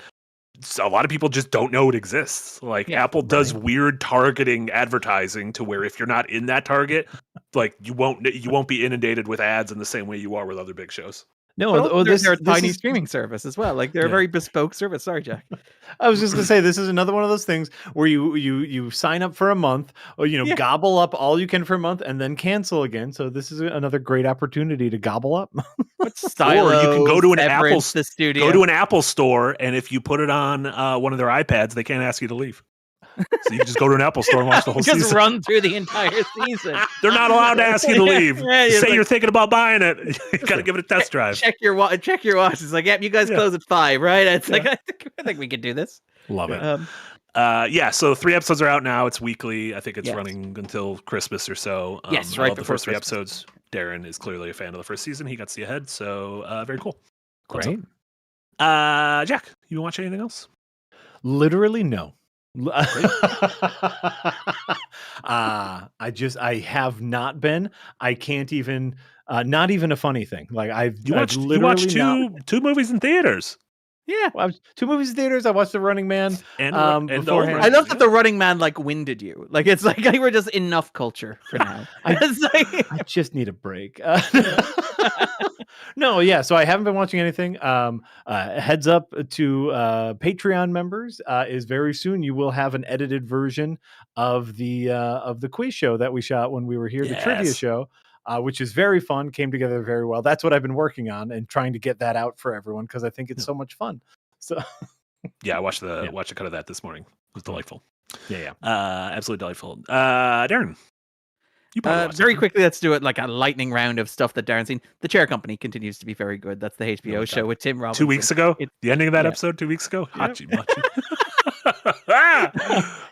a lot of people just don't know it exists. Like, Apple does weird targeting advertising to where if you're not in that target, like, you won't be inundated with ads in the same way you are with other big shows. No, they're a tiny streaming service as well. Like, they're a very bespoke service. Sorry, Jack. I was just gonna say, this is another one of those things where you sign up for a month, or gobble up all you can for a month and then cancel again. So this is another great opportunity to gobble up. Or you can go to an Apple store, and if you put it on one of their iPads, they can't ask you to leave. So you can just go to an Apple store and watch the whole season. Just run through the entire season. They're not allowed to ask you to leave. Say you're thinking about buying it. You got to give it a test drive. Check your watch. It's like, you guys close at 5, right? It's like, I think we can do this. Love it. So 3 episodes are out now. It's weekly. I think it's running until Christmas or so. Yes, right. The first 3 episodes. Darren is clearly a fan of the first season. He got to see ahead. So very cool. Great. Jack, you watch anything else? Literally, no. I have not been. I can't even. Not even a funny thing. Like you watched two movies in theaters. Yeah, well, 2 movies in theaters. I watched The Running Man and beforehand. I love that The Running Man like winded you. Like, it's like we're just enough culture for now. I just need a break. No, yeah. So I haven't been watching anything. Heads up to Patreon members, is very soon you will have an edited version of the quiz show that we shot when we were here, the trivia show. Which is very fun, came together very well. That's what I've been working on and trying to get that out for everyone, because I think it's so much fun. So, I watched a cut of that this morning. It was delightful. Yeah. Absolutely delightful. Darren, you very quickly, let's do it like a lightning round of stuff that Darren's seen. The Chair Company continues to be very good. That's the HBO show with Tim Robinson. 2 weeks ago, the ending of that episode 2 weeks ago. Hachi machi.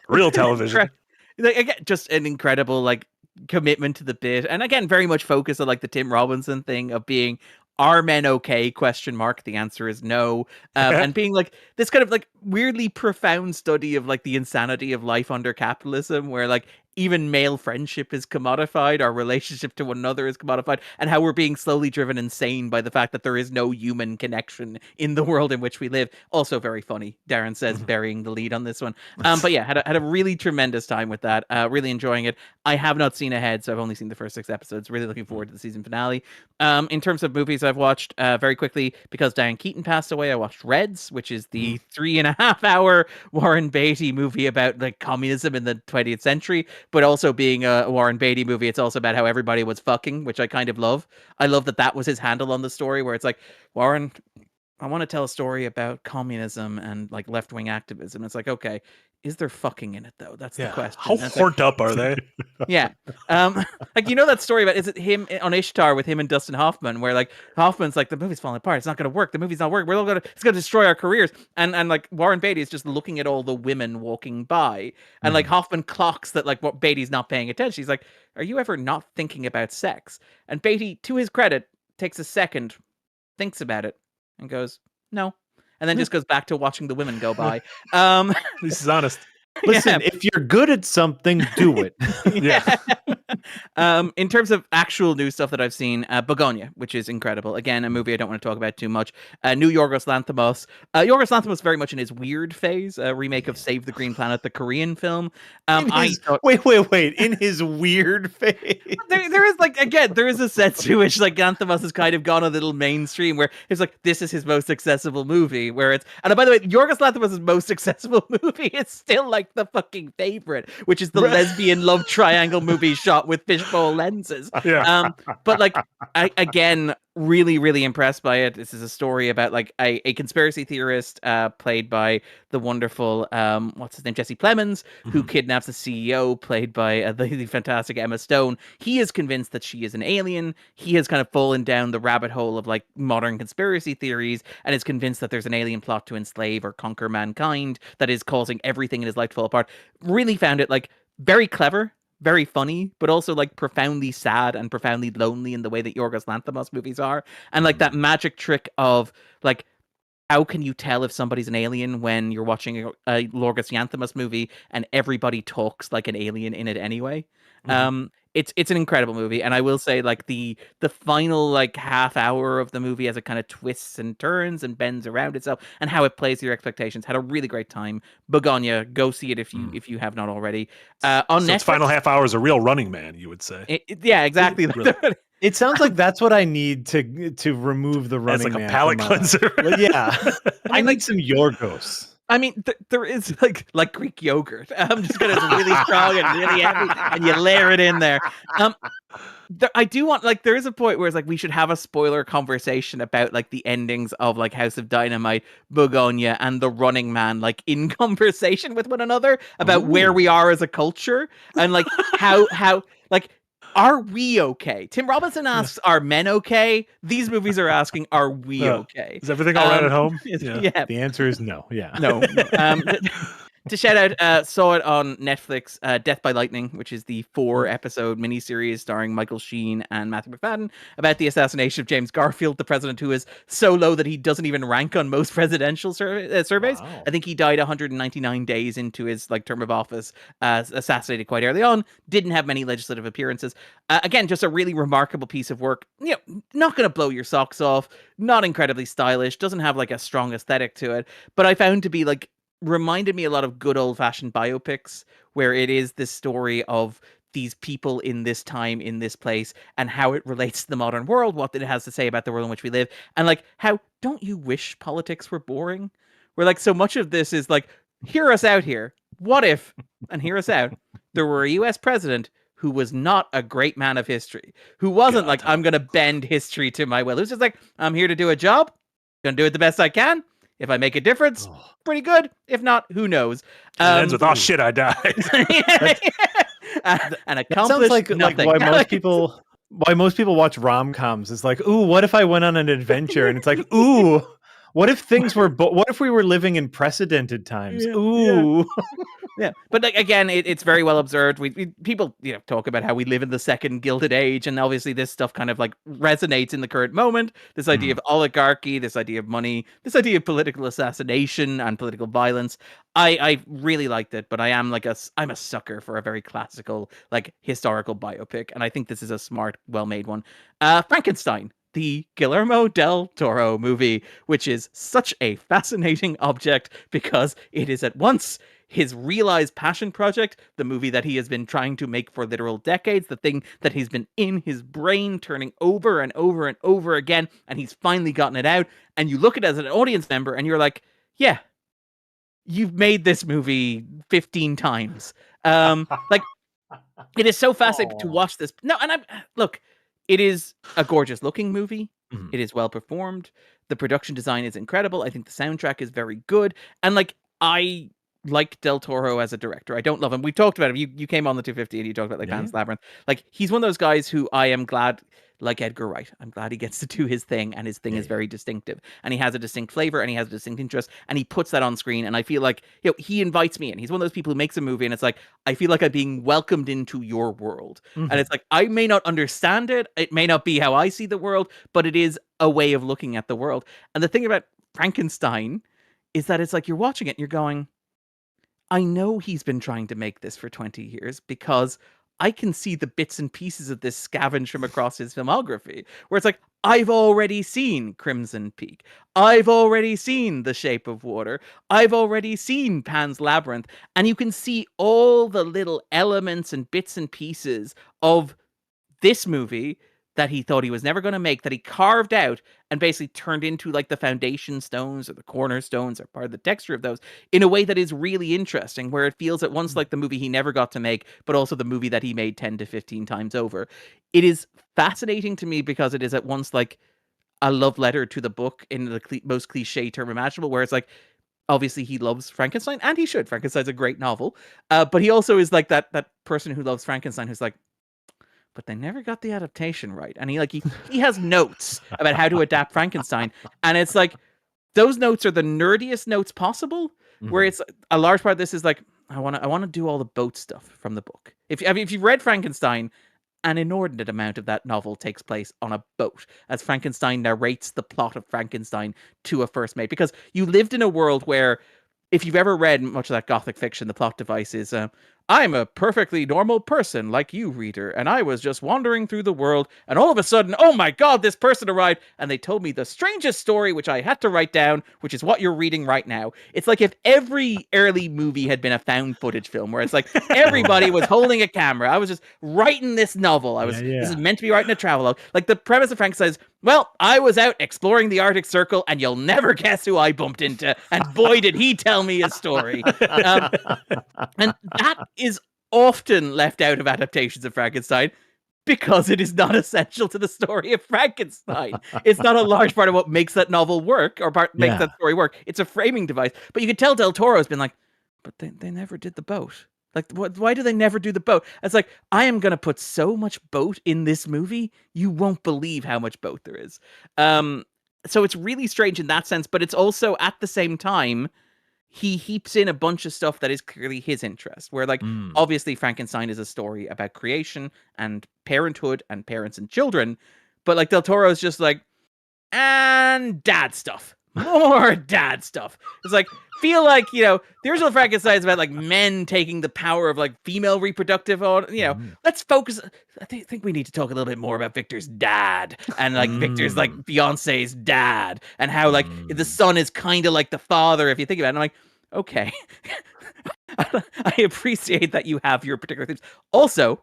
Real television. Again, just an incredible commitment to the bit, and again, very much focused on the Tim Robinson thing of being, are men okay? ? The answer is no. And being this kind of weirdly profound study of the insanity of life under capitalism, where even male friendship is commodified, our relationship to one another is commodified, and how we're being slowly driven insane by the fact that there is no human connection in the world in which we live. Also very funny. Darren says burying the lead on this one. But yeah, had a really tremendous time with that. Really enjoying it. I have not seen ahead, so I've only seen the first 6 episodes. Really looking forward to the season finale. In terms of movies I've watched, very quickly, because Diane Keaton passed away, I watched Reds, which is the 3.5-hour Warren Beatty movie about communism in the 20th century. But also being a Warren Beatty movie, it's also about how everybody was fucking, which I kind of love. I love that was his handle on the story, where it's Warren, I want to tell a story about communism and left-wing activism. It's okay, is there fucking in it though? That's the question. How horned up are they? Yeah. That story about, is it him on Ishtar with him and Dustin Hoffman, where Hoffman's the movie's falling apart. It's not going to work. The movie's not working. It's going to destroy our careers. And Warren Beatty is just looking at all the women walking by, and Hoffman clocks that what Beatty's not paying attention. He's like, are you ever not thinking about sex? And Beatty, to his credit, takes a second, thinks about it, and goes, no. And then just goes back to watching the women go by. This is honest. Listen, if you're good at something, do it. In terms of actual new stuff that I've seen, Begonia, which is incredible. Again, a movie I don't want to talk about too much. New Yorgos Lanthimos. Yorgos Lanthimos very much in his weird phase. A remake of Save the Green Planet, the Korean film. Wait. In his weird phase. There is there is a sense to which Lanthimos has kind of gone a little mainstream, where it's this is his most accessible movie. Where it's, and by the way, Yorgos Lanthimos' most accessible movie is still the fucking Favorite, which is the lesbian love triangle movie shot shot with fishbowl lenses. Yeah. But like, again, really, really impressed by it. This is a story about like a conspiracy theorist played by the wonderful what's his name, Jesse Plemons, who kidnaps the CEO, played by the fantastic Emma Stone. He is convinced that she is an alien. He has kind of fallen down the rabbit hole of like modern conspiracy theories and is convinced that there's an alien plot to enslave or conquer mankind that is causing everything in his life to fall apart. Really found it like very clever, very funny, but also like profoundly sad and profoundly lonely in the way that Yorgos Lanthimos movies are. And like that magic trick of like, how can you tell if somebody's an alien when you're watching a Yorgos Lanthimos movie and everybody talks like an alien in it anyway? It's an incredible movie, and I will say like the final like half hour of the movie as it kind of twists and turns and bends around itself and how it plays to your expectations. Had a really great time. Begonia, go see it if you have not already. On So Netflix, its final half hour is a real Running Man, you would say. Yeah, exactly. Really? It sounds like that's what I need to remove the Running As like Man a palate from my life. cleanser. Well, yeah, I like- need some Yorgos. I mean, there is like Greek yogurt. Just because it's really strong and really heavy, and you layer it in there. I do want like there is a point where it's like we should have a spoiler conversation about like the endings of like House of Dynamite, Begonia, and The Running Man, like in conversation with one another about where we are as a culture and like how like. Are we okay? Tim Robinson asks, "Are men okay?" These movies are asking, "Are we okay?" Is everything all right at home? Yeah. The answer is no. Yeah. No. To shout out, saw it on Netflix, Death by Lightning, which is the 4-episode miniseries starring Michael Sheen and Matthew McFadden about the assassination of James Garfield, the president who is so low that he doesn't even rank on most presidential surveys. Wow. I think he died 199 days into his like term of office, assassinated quite early on, didn't have many legislative appearances. Again, just a really remarkable piece of work. You know, not going to blow your socks off, not incredibly stylish, doesn't have like a strong aesthetic to it, but I found to be like reminded me a lot of good old-fashioned biopics where it is this story of these people in this time in this place and how it relates to the modern world, what it has to say about the world in which we live, and like how don't you wish politics were boring, where like so much of this is like hear us out here, what if, and hear us out, there were a US president who was not a great man of history, who wasn't like I'm gonna bend history to my will, it was just like I'm here to do a job, gonna do it the best I can. If I make a difference, pretty good. If not, who knows? It ends with, oh shit, I died. And That accomplished sounds like nothing. why most people watch rom-coms. It's like, ooh, what if I went on an adventure? And it's like, ooh, what if things were what if we were living in precedented times? Ooh. Yeah, but like again, it's very well observed. We people talk about how we live in the second Gilded Age, and obviously this stuff kind of like resonates in the current moment. This idea of oligarchy, this idea of money, this idea of political assassination and political violence. I really liked it, but I'm a sucker for a very classical like historical biopic, and I think this is a smart, well-made one. Frankenstein, the Guillermo del Toro movie, which is such a fascinating object because it is at once his realized passion project, the movie that he has been trying to make for literal decades, the thing that he's been in his brain turning over and over and over again, and he's finally gotten it out, and you look at it as an audience member and you're like, yeah, you've made this movie 15 times. Like, it is so fascinating to watch this. No, and look, it is a gorgeous looking movie. It is well performed. The production design is incredible. I think the soundtrack is very good. And like, I like Del Toro as a director. I don't love him. We talked about him. You came on the 250 and you talked about like Pan's Labyrinth. Like, he's one of those guys who I am glad, like Edgar Wright, I'm glad he gets to do his thing, and his thing is very distinctive, and he has a distinct flavor, and he has a distinct interest, and he puts that on screen, and I feel like he invites me in. He's one of those people who makes a movie and it's like, I feel like I'm being welcomed into your world. And it's like, I may not understand it, it may not be how I see the world, but it is a way of looking at the world. And the thing about Frankenstein is that it's like you're watching it and you're going, I know he's been trying to make this for 20 years because I can see the bits and pieces of this scavenged from across his filmography, where it's like, I've already seen Crimson Peak. I've already seen The Shape of Water. I've already seen Pan's Labyrinth. And you can see all the little elements and bits and pieces of this movie that he thought he was never going to make, that he carved out and basically turned into like the foundation stones or the cornerstones or part of the texture of those in a way that is really interesting, where it feels at once like the movie he never got to make, but also the movie that he made 10 to 15 times over. It is fascinating to me because it is at once like a love letter to the book in the most cliche term imaginable, where it's like, obviously he loves Frankenstein, and he should. Frankenstein's a great novel. But he also is like that person who loves Frankenstein who's like, but they never got the adaptation right. And he has notes about how to adapt Frankenstein. And it's like, those notes are the nerdiest notes possible, where it's a large part of this is like, I want to do all the boat stuff from the book. If you've read Frankenstein, an inordinate amount of that novel takes place on a boat as Frankenstein narrates the plot of Frankenstein to a first mate. Because you lived in a world where, if you've ever read much of that Gothic fiction, the plot device is, I'm a perfectly normal person like you, reader, and I was just wandering through the world, and all of a sudden, oh my god, this person arrived, and they told me the strangest story, which I had to write down, which is what you're reading right now. It's like if every early movie had been a found footage film, where it's like everybody was holding a camera. I was just writing this novel. This is meant to be writing a travelogue. Like the premise of Frankenstein is, well, I was out exploring the Arctic Circle, and you'll never guess who I bumped into. And boy, did he tell me a story. And that is often left out of adaptations of Frankenstein because it is not essential to the story of Frankenstein. It's not a large part of what makes that novel work or makes that story work. It's a framing device. But you can tell Del Toro's been like, but they never did the boat. Like, why do they never do the boat? It's like, I am going to put so much boat in this movie, you won't believe how much boat there is. So it's really strange in that sense, but it's also, at the same time, he heaps in a bunch of stuff that is clearly his interest. Where, like, obviously Frankenstein is a story about creation and parenthood and parents and children, but, like, Del Toro is just like, and dad stuff. More dad stuff. It's like, feel like, the original Frankenstein is about like men taking the power of like female reproductive, let's focus. I think we need to talk a little bit more about Victor's dad and like Victor's like fiance's dad and how like the son is kind of like the father, if you think about it. And I'm like, okay. I appreciate that you have your particular themes. Also,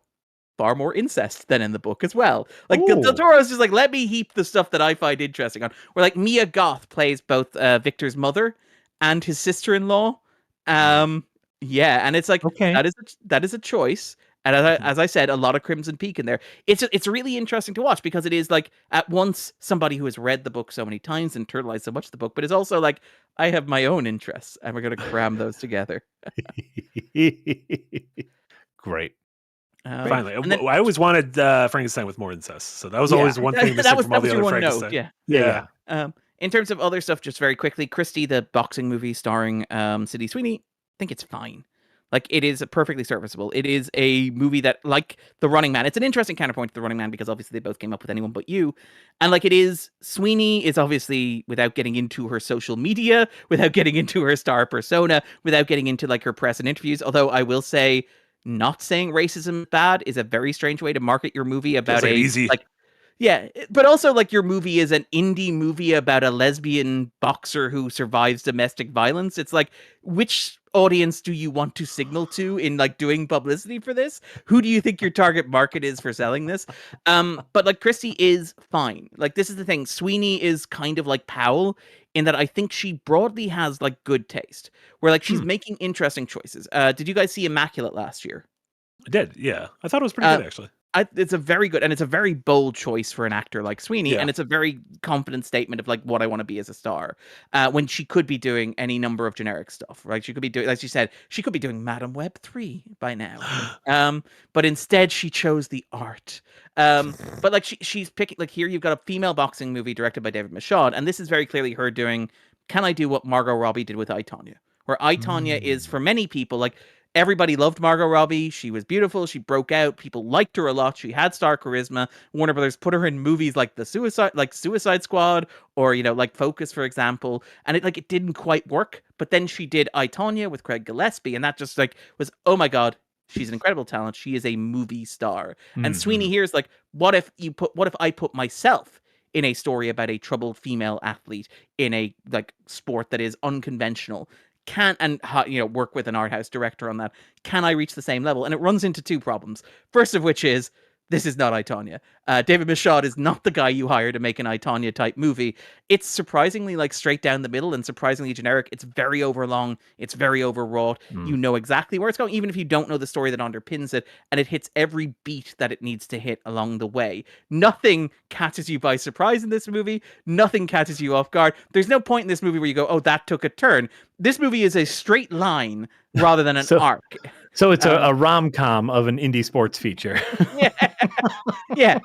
far more incest than in the book as well. Like, Del Toro's just like, let me heap the stuff that I find interesting on. Where like Mia Goth plays both Victor's mother and his sister-in-law. And it's like, okay, that is a choice. And as I said, a lot of Crimson Peak in there. It's really interesting to watch because it is like, at once somebody who has read the book so many times and internalized so much of the book, but it's also like, I have my own interests and we're going to cram those together. Great. Finally, I always wanted Frankenstein with more incest, so that was always one thing. That was from all the other one Frankenstein. note. Yeah. In terms of other stuff, just very quickly, Christie, the boxing movie starring Sydney Sweeney, I think it's fine. Like, it is perfectly serviceable. It is a movie that, like The Running Man, it's an interesting counterpoint to The Running Man because obviously they both came up with Anyone But You. And like, it is, Sweeney is obviously, without getting into her social media, without getting into her star persona, without getting into like her press and interviews, although I will say, not saying racism is bad is a very strange way to market your movie about but also like your movie is an indie movie about a lesbian boxer who survives domestic violence. It's like, which audience do you want to signal to in like doing publicity for this? Who do you think your target market is for selling this? But like, Christie is fine. Like, this is the thing. Sweeney is kind of like Powell in that I think she broadly has like good taste, where like she's making interesting choices. Did you guys see Immaculate last year? I did, yeah. I thought it was pretty good, actually. It's a very good, and it's a very bold choice for an actor like Sweeney, and it's a very confident statement of like what I want to be as a star. When she could be doing any number of generic stuff, right? She could be doing, like she said, she could be doing Madam Web 3 by now. But instead she chose the art. But like she's picking, like, here you've got a female boxing movie directed by David Michaud, and this is very clearly her doing, can I do what Margot Robbie did with I, Tonya? Where I, Tonya is, for many people, like, everybody loved Margot Robbie. She was beautiful. She broke out. People liked her a lot. She had star charisma. Warner Brothers put her in movies like Suicide Squad, or like Focus, for example. And it didn't quite work. But then she did I, Tonya with Craig Gillespie, and that just like was, oh my god, she's an incredible talent. She is a movie star. And Sweeney here is like, what if I put myself in a story about a troubled female athlete in a like sport that is unconventional? Work with an art house director on that. Can I reach the same level? And it runs into two problems. First of which is this is not I, Tonya. David Michaud is not the guy you hire to make an I, Tonya type movie. It's surprisingly like straight down the middle and surprisingly generic. It's very overlong. It's very overwrought. You know exactly where it's going, even if you don't know the story that underpins it, and it hits every beat that it needs to hit along the way. Nothing catches you by surprise in this movie. Nothing catches you off guard. There's no point in this movie where you go, oh, that took a turn. This movie is a straight line rather than an arc. So it's a rom-com of an indie sports feature. Yeah.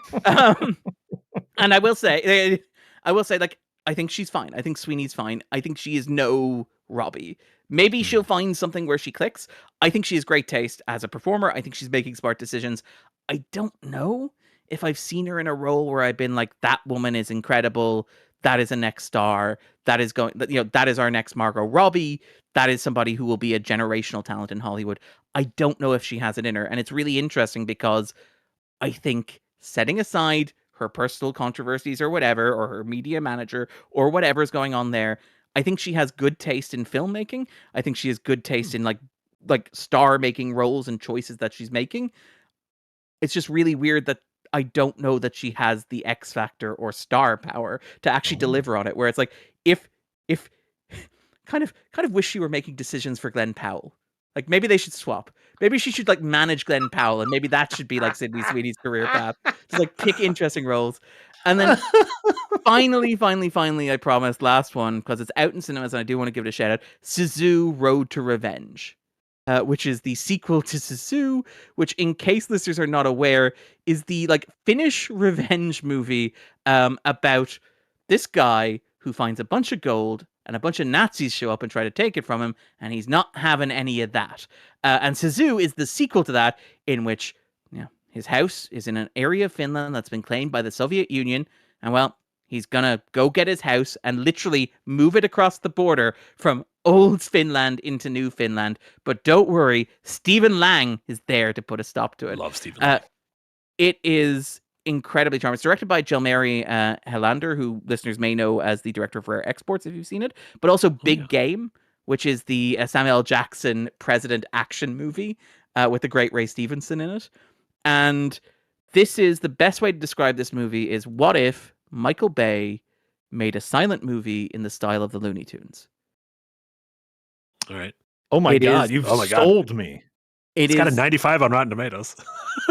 And I will say, like, I think she's fine. I think Sweeney's fine. I think she is no Robbie. Maybe she'll find something where she clicks. I think she has great taste as a performer. I think she's making smart decisions. I don't know if I've seen her in a role where I've been like, that woman is incredible. That is a next star. That is that is our next Margot Robbie. That is somebody who will be a generational talent in Hollywood. I don't know if she has it in her. And it's really interesting because I think, setting aside her personal controversies or whatever, or her media manager or whatever's going on there, I think she has good taste in filmmaking. I think she has good taste in like star making roles and choices that she's making. It's just really weird that I don't know that she has the X factor or star power to actually deliver on it. Where it's like, if kind of wish she were making decisions for Glenn Powell. Like, maybe they should swap. Maybe she should like manage Glenn Powell, and maybe that should be like Sydney Sweeney's career path. Just like pick interesting roles. And then finally, I promise, last one, because it's out in cinemas and I do want to give it a shout out. Sisu Road to Revenge. Which is the sequel to Sisu, which, in case listeners are not aware, is the like Finnish revenge movie about this guy who finds a bunch of gold and a bunch of Nazis show up and try to take it from him, and he's not having any of that. And Sisu is the sequel to that, in which his house is in an area of Finland that's been claimed by the Soviet Union, and well, he's gonna go get his house and literally move it across the border from old Finland into new Finland. But don't worry, Stephen Lang is there to put a stop to it. Love Stephen Lang. It is incredibly charming. It's directed by Jelmeri Helander, who listeners may know as the director of Rare Exports, if you've seen it, but also Big Game, which is the Samuel Jackson president action movie with the great Ray Stevenson in it. And this is the best way to describe this movie is, what if Michael Bay made a silent movie in the style of the Looney Tunes? All right. Oh my God, you've sold me. It's got a 95 on Rotten Tomatoes.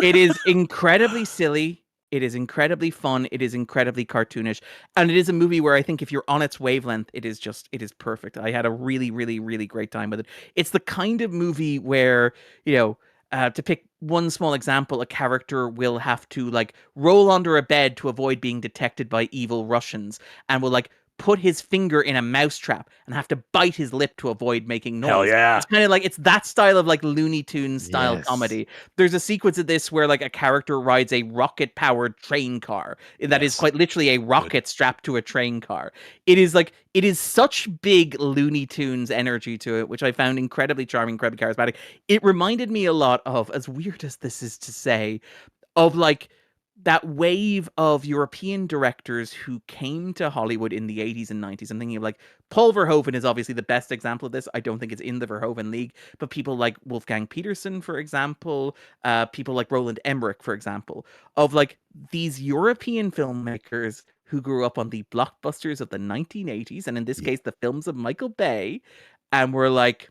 It is incredibly silly. It is incredibly fun. It is incredibly cartoonish. And it is a movie where I think if you're on its wavelength, it is perfect. I had a really, really, really great time with it. It's the kind of movie where, to pick one small example, a character will have to like roll under a bed to avoid being detected by evil Russians, and will like put his finger in a mousetrap and have to bite his lip to avoid making noise. Hell yeah. It's kind of like, it's that style of like Looney Tunes style comedy. There's a sequence of this where like a character rides a rocket powered train car that is quite literally a rocket strapped to a train car. It is such big Looney Tunes energy to it, which I found incredibly charming, incredibly charismatic. It reminded me a lot of, as weird as this is to say, of like that wave of European directors who came to Hollywood in the 80s and 90s. I'm thinking of like Paul Verhoeven is obviously the best example of this. I don't think it's in the Verhoeven league, but people like Wolfgang Petersen, for example, people like Roland Emmerich, for example, of like these European filmmakers who grew up on the blockbusters of the 1980s, and in this case, the films of Michael Bay, and were like,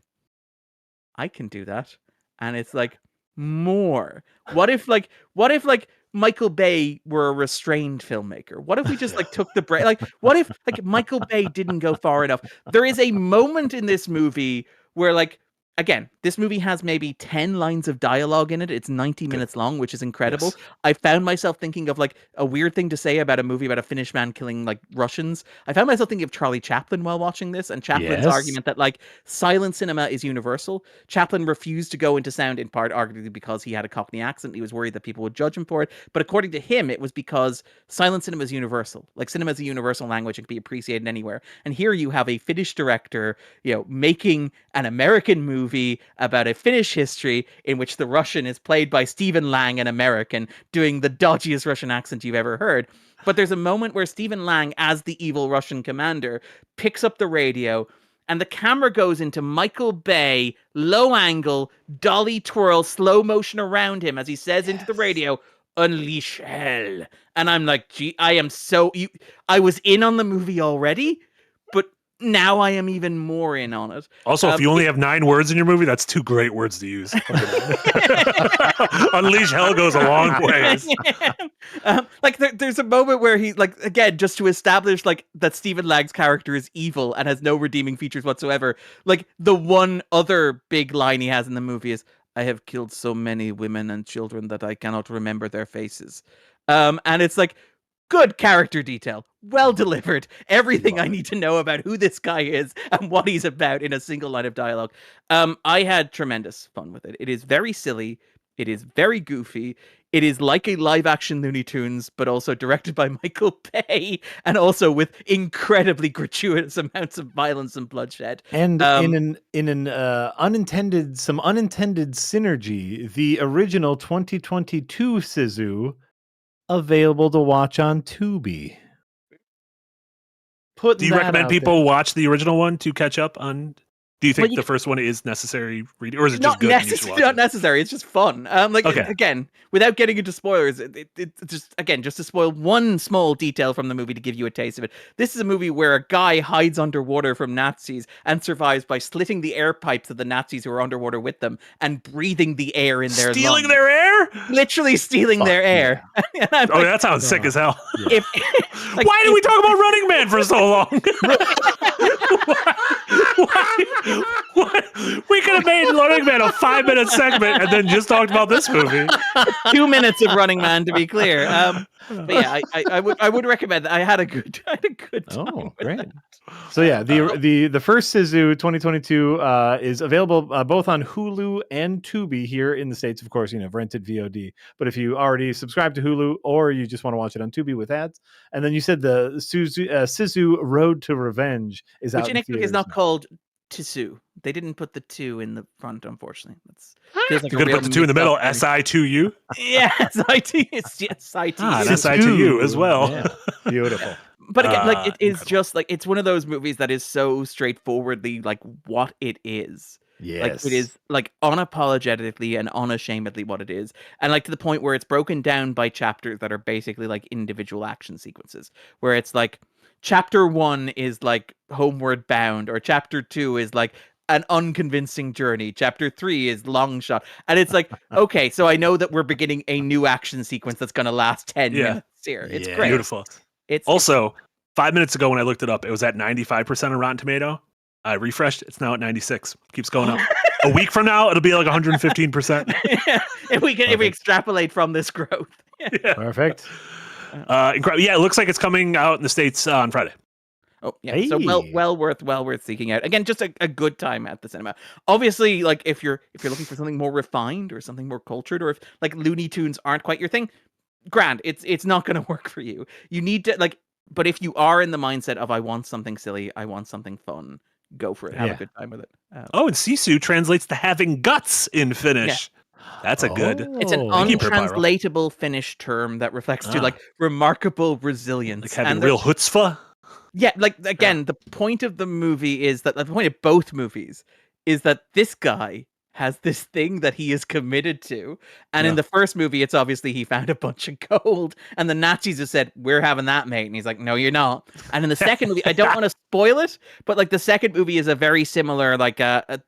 I can do that. And it's like, more. What if Michael Bay were a restrained filmmaker? What if we just like took the break? Like, what if like Michael Bay didn't go far enough? There is a moment in this movie where like, again, this movie has maybe 10 lines of dialogue in it. It's 90 minutes long, which is incredible. Yes. I found myself thinking of like a weird thing to say about a movie about a Finnish man killing like Russians. I found myself thinking of Charlie Chaplin while watching this, and Chaplin's argument that like silent cinema is universal. Chaplin refused to go into sound, in part arguably because he had a Cockney accent. He was worried that people would judge him for it. But according to him, it was because silent cinema is universal. Like, cinema is a universal language and can be appreciated anywhere. And here you have a Finnish director, making an American movie about a Finnish history in which the Russian is played by Stephen Lang, an American, doing the dodgiest Russian accent you've ever heard. But there's a moment where Stephen Lang, as the evil Russian commander, picks up the radio, and the camera goes into Michael Bay, low angle, dolly twirl, slow motion around him as he says into the radio, unleash hell. And I'm like, gee, I was in on the movie already, but now I am even more in on it. Also, if you only have 9 words in your movie, that's 2 great words to use. Unleash hell goes a long ways. Like there's a moment where he, like, again, just to establish like that Stephen Lagg's character is evil and has no redeeming features whatsoever. Like the one other big line he has in the movie is, "I have killed so many women and children that I cannot remember their faces." And it's like, good character detail, well delivered, everything I need to know about who this guy is and what he's about in a single line of dialogue. I had tremendous fun with it. It is very silly. It is very goofy. It is like a live action Looney Tunes, but also directed by Michael Bay, and also with incredibly gratuitous amounts of violence and bloodshed. And in an unintended synergy, the original 2022 Sisu available to watch on Tubi. Do you recommend people watch the original one to catch up on? Do you think the first one is necessary reading, or is it just good? Not necessary. It's just fun. Again, without getting into spoilers, it's just, again, just to spoil one small detail from the movie to give you a taste of it. This is a movie where a guy hides underwater from Nazis and survives by slitting the air pipes of the Nazis who are underwater with them and breathing the air in their lungs. Stealing their air? Literally stealing their air. Yeah. That sounds sick as hell. Yeah. Why did we talk about Running Man for so long? What? We could have made Running Man a 5-minute segment and then just talked about this movie. 2 minutes of Running Man, to be clear. But yeah, I would recommend that. I had a good time. Oh, great. So yeah, the first Sisu 2022 is available both on Hulu and Tubi here in the States. Of course, rented VOD. But if you already subscribe to Hulu or you just want to watch it on Tubi with ads, and then you said the Sisu Road to Revenge is out. Which in English is not called Tisu. They didn't put the 2 in the front, unfortunately. You're going to put the 2 in the middle, SI2U? Yeah, SIT. It's SIT. SI2U as well. Yeah. Beautiful. But again, it is incredible. Just like, it's one of those movies that is so straightforwardly like what it is. Yes. Like it is like unapologetically and unashamedly what it is. And like to the point where it's broken down by chapters that are basically like individual action sequences, where it's like chapter 1 is like Homeward Bound, or chapter 2 is like an unconvincing journey, chapter 3 is Long Shot. And it's like, okay, so I know that we're beginning a new action sequence that's going to last 10 minutes here. It's great. Beautiful. It's 5 minutes ago when I looked it up, it was at 95% on Rotten Tomato. I refreshed. It's now at 96. Keeps going up. A week from now, it'll be like 115%. If we extrapolate from this growth. Yeah. Perfect. Incredible. Yeah, it looks like it's coming out in the States on Friday. Oh yeah, hey. So well worth seeking out. Again, just a good time at the cinema. Obviously, like if you're looking for something more refined or something more cultured, or if like Looney Tunes aren't quite your thing, grand. It's not going to work for you. You need to but if you are in the mindset of I want something silly, I want something fun, go for it. Have a good time with it. And Sisu translates to having guts in Finnish. Yeah. That's a good. It's an untranslatable Finnish term that reflects to like remarkable resilience, like having real chutzpah. Yeah, like again, the point of the movie is that the point of both movies is that this guy has this thing that he is committed to. And in the first movie, it's obviously he found a bunch of gold and the Nazis have said, "We're having that, mate." And he's like, "No, you're not." And in the second movie, I don't want to spoil it, but like the second movie is a very similar, like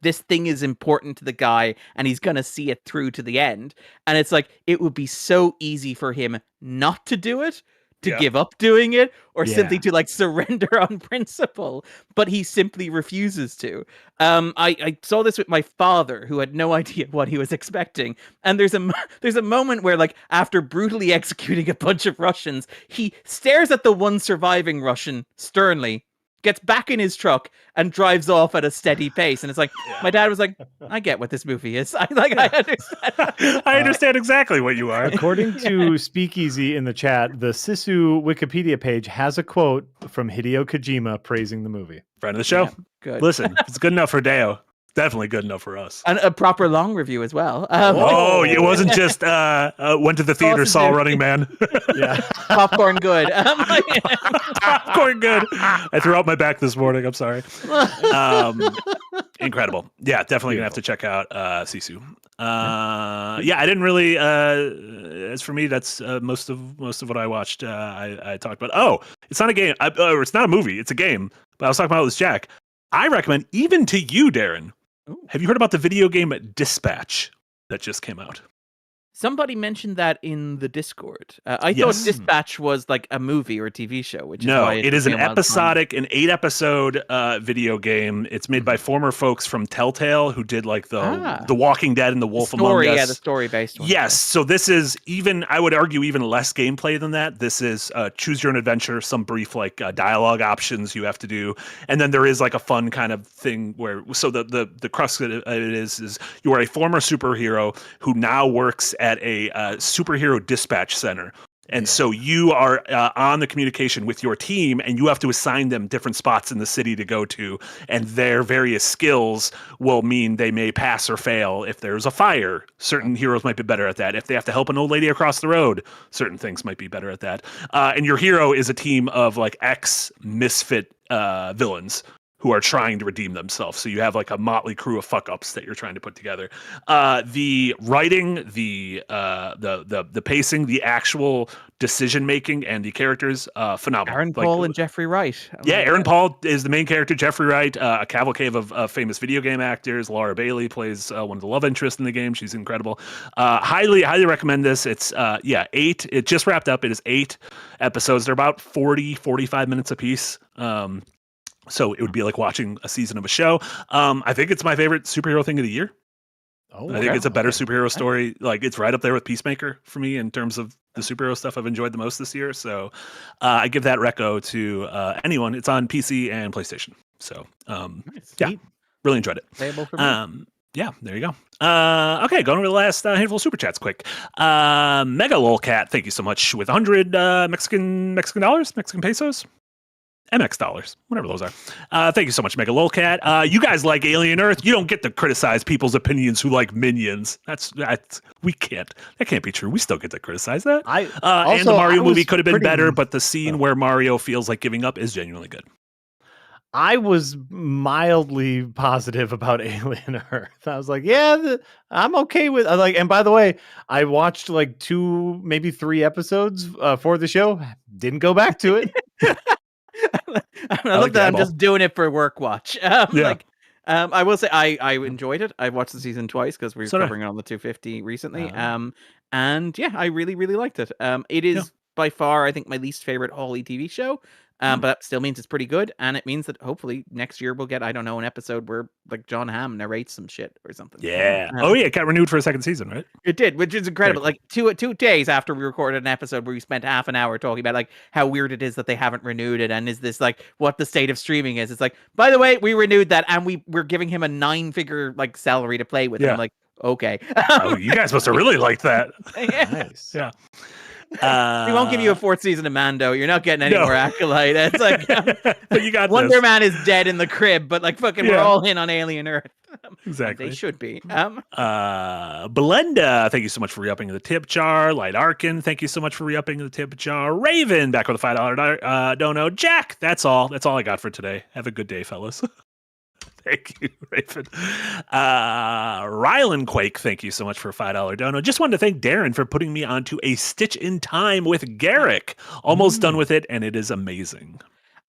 this thing is important to the guy and he's going to see it through to the end. And it's like, it would be so easy for him not to do it, to give up doing it, or simply to like surrender on principle, but he simply refuses to. I saw this with my father, who had no idea what he was expecting, and there's a moment where, like, after brutally executing a bunch of Russians, he stares at the one surviving Russian sternly, gets back in his truck and drives off at a steady pace. And it's like, my dad was like, I get what this movie is. I understand. I understand exactly what you are. According to Speakeasy in the chat, the Sisu Wikipedia page has a quote from Hideo Kojima praising the movie. Friend of the show. Yeah, good. Listen, it's good enough for Deo. Definitely good enough for us. And a proper long review as well. It wasn't just went to the theater, saw Running Man. Yeah, popcorn good. Popcorn good. I threw out my back this morning. I'm sorry. Incredible. Yeah, definitely gonna have to check out Sisu. Yeah, I didn't really. As for me, that's most of what I watched. I talked about. Oh, it's not a game. Or it's not a movie. It's a game. But I was talking about it with Jack. I recommend even to you, Darren. Ooh. Have you heard about the video game Dispatch that just came out? Somebody mentioned that in the Discord. I thought Yes. Dispatch was like a movie or a TV show, which is No, why it is an took me a while to find. episodic, an 8-episode video game. It's made by former folks from Telltale who did like the Walking Dead and the Wolf Among Us. Yeah, the story-based one. Yes, so this is even, I would argue, even less gameplay than that. This is choose your own adventure, some brief like dialogue options you have to do, and then there is like a fun kind of thing where, so the crux of it is you are a former superhero who now works at a superhero dispatch center. And so you are on the communication with your team, and you have to assign them different spots in the city to go to, and their various skills will mean they may pass or fail. If there's a fire, certain heroes might be better at that. If they have to help an old lady across the road, certain things might be better at that. And your hero is a team of like ex-misfit villains who are trying to redeem themselves. So you have like a motley crew of fuck ups that you're trying to put together. The writing, the pacing, the actual decision making, and the characters, phenomenal. Aaron Paul and Jeffrey Wright. Aaron Paul is the main character. Jeffrey Wright, a cavalcade of famous video game actors. Laura Bailey plays one of the love interests in the game. She's incredible. Highly recommend this. It's 8. It just wrapped up. It is 8 episodes. They're about 45 minutes apiece. So it would be like watching a season of a show. I think it's my favorite superhero thing of the year. I think it's a better superhero story. Like, it's right up there with Peacemaker for me in terms of the superhero stuff I've enjoyed the most this year. So I give that reco to anyone. It's on PC and PlayStation. So yeah, really enjoyed it. Playable for me. Yeah, there you go. Okay, going over the last handful of super chats quick. Mega Lolcat, thank you so much with 100 Mexican pesos. MX dollars, whatever those are. Thank you so much, Mega Lolcat. You guys like Alien Earth. You don't get to criticize people's opinions who like Minions. We can't. That can't be true. We still get to criticize that. And the Mario movie could have been better, but the scene where Mario feels like giving up is genuinely good. I was mildly positive about Alien Earth. I was like, yeah, I'm okay with like. And by the way, I watched like 2, maybe 3 episodes for the show. Didn't go back to it. I look that I'm just doing it for work watch. I will say I enjoyed it. I watched the season twice because we were covering it on the 250 recently. And yeah, I really liked it. It is by far, I think, my least favorite Hawley TV show. But that still means it's pretty good, and it means that hopefully next year we'll get, I don't know, an episode where like John Hamm narrates some shit or something. Yeah. It got renewed for a second season, right? It did, which is incredible. Like 2 days after we recorded an episode where we spent half an hour talking about like how weird it is that they haven't renewed it, and is this like what the state of streaming is. It's like, by the way, we renewed that, and we're giving him a 9-figure like salary to play with. Yeah. And I'm like, okay. You guys must have really liked that. Nice. Yeah. We won't give you a 4th season of Mando. You're not getting any more Acolyte. It's like you got Wonder Man is dead in the crib, but like fucking we're all in on Alien Earth. Exactly. They should be. Belinda, thank you so much for re-upping the tip jar. Light Arkin, thank you so much for re-upping the tip jar. Raven, back with a $5 dono. Jack, that's all I got for today. Have a good day, fellas. Thank you, Raven. Rylan Quake, thank you so much for a $5 dono. Just wanted to thank Darren for putting me onto A Stitch in Time with Garrick. Almost done with it, and it is amazing.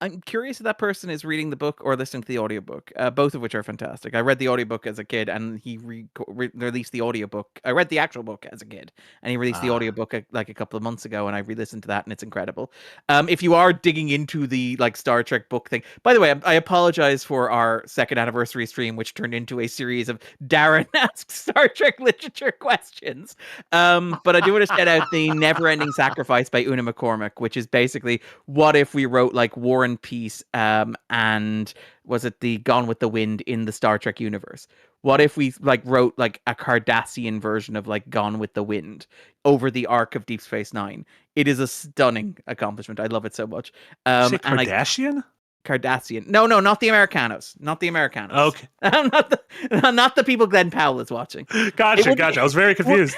I'm curious if that person is reading the book or listening to the audiobook, both of which are fantastic. I read the audiobook as a kid, and he released the audiobook. I read the actual book as a kid, and he released the audiobook like a couple of months ago, and I re-listened to that, and it's incredible. If you are digging into the like Star Trek book thing, by the way, I apologize for our 2nd anniversary stream, which turned into a series of Darren asks Star Trek literature questions. But I do want to shout out the Never-Ending Sacrifice by Una McCormack, which is basically what if we wrote like War and Peace and was it the Gone with the Wind in the Star Trek universe? What if we like wrote like a Cardassian version of like Gone with the Wind over the arc of Deep Space Nine? It is a stunning accomplishment. I love it so much. Cardassian? Cardassian. No, not the Americanos. Not the Americanos. Okay. not the people Glenn Powell is watching. Gotcha. I was very confused.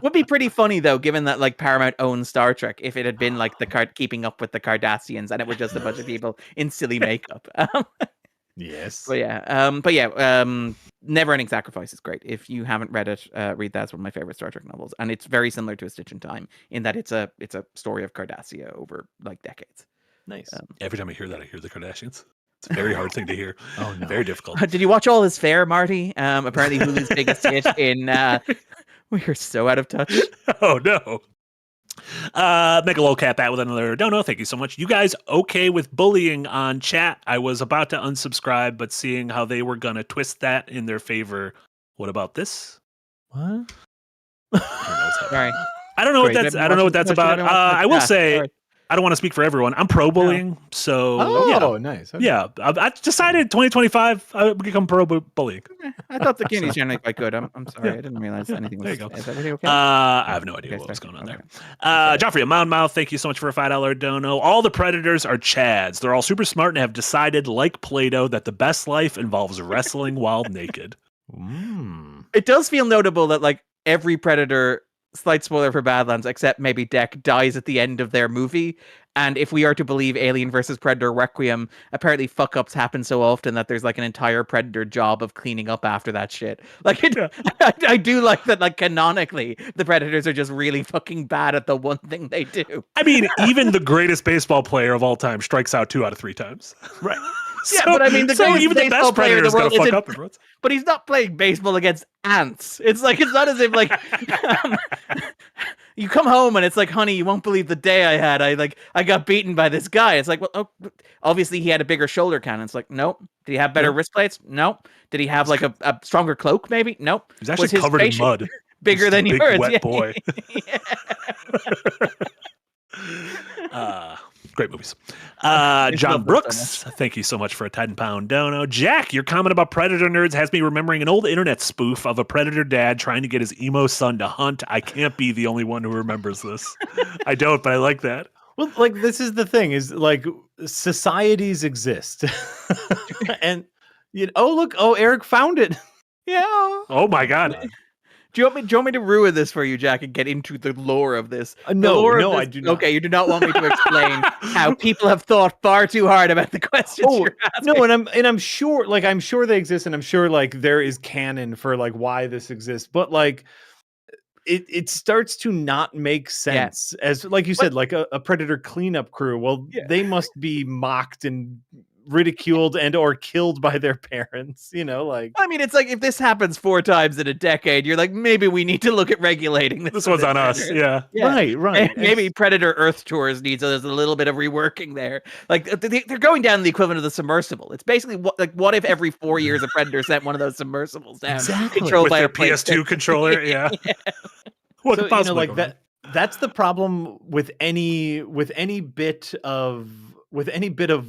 Would be pretty funny though, given that like Paramount owns Star Trek, if it had been like the Keeping Up with the Cardassians, and it was just a bunch of people in silly makeup. Yes. But Never Ending Sacrifice is great. If you haven't read it, read that. It's one of my favorite Star Trek novels, and it's very similar to A Stitch in Time in that it's a story of Cardassia over like decades. Nice. Every time I hear that, I hear the Kardashians. It's a very hard thing to hear. Oh no. Very difficult. Did you watch All Is Fair, Marty? Apparently Hulu's biggest hit in we are so out of touch. Oh no. Megalocat Bat with another dono. Thank you so much. You guys okay with bullying on chat? I was about to unsubscribe, but seeing how they were gonna twist that in their favor. What about this? What? Sorry. I don't know what that's. I don't know what that's about. I will say. Sorry. I don't want to speak for everyone. I'm pro bullying, so nice. Okay. Yeah, I decided 2025 I would become pro bullying. I thought the community's generally quite good. I'm sorry, I didn't realize anything was. There you go. Is everything okay? I have no idea what was going on there. Joffrey, a Moundmouth, thank you so much for a $5 dono. All the predators are Chads. They're all super smart and have decided, like Plato, that the best life involves wrestling while naked. It does feel notable that like every predator. Slight spoiler for Badlands, except maybe Deck dies at the end of their movie. And if we are to believe Alien versus Predator Requiem, apparently fuck ups happen so often that there's like an entire Predator job of cleaning up after that shit. Like, I do like that, like, canonically, the Predators are just really fucking bad at the one thing they do. I mean, even the greatest baseball player of all time strikes out 2 out of 3 times. Right. Yeah, but I mean, even the best Predator is going to fuck up. But he's not playing baseball against ants. It's like, it's not as if like you come home and it's like, honey, you won't believe the day I had. I got beaten by this guy. It's like, well, obviously he had a bigger shoulder cannon. It's like, nope. Did he have better wrist plates? Nope. Did he have like a stronger cloak? Maybe. Nope. He's actually covered in mud. Bigger than yours. Wet boy. Great movies. John Brooks, thank you so much for a £10 dono. Jack, your comment about Predator nerds has me remembering an old internet spoof of a Predator dad trying to get his emo son to hunt. I can't be the only one who remembers this. I don't, but I like that. Well, like, this is the thing, is like societies exist. And Eric found it. Yeah. Oh my God. Do you want me to ruin this for you, Jack, and get into the lore of this? I do not. Okay, you do not want me to explain how people have thought far too hard about the questions you're asking. No, and I'm sure, like, I'm sure they exist, and I'm sure, like, there is canon for, like, why this exists, but, like, it starts to not make sense. As, like you said, like a Predator cleanup crew. Well, they must be mocked and ridiculed and or killed by their parents, like. I mean, it's like, if this happens 4 times in a decade, you're like, maybe we need to look at regulating this. This one's on us. Yeah. Right. Maybe Predator Earth Tours needs a little bit of reworking there. Like, they're going down the equivalent of the submersible. It's basically what if every 4 years a Predator sent one of those submersibles down, controlled with by their a PS2 controller. Yeah. What so, like that. That's the problem with any bit of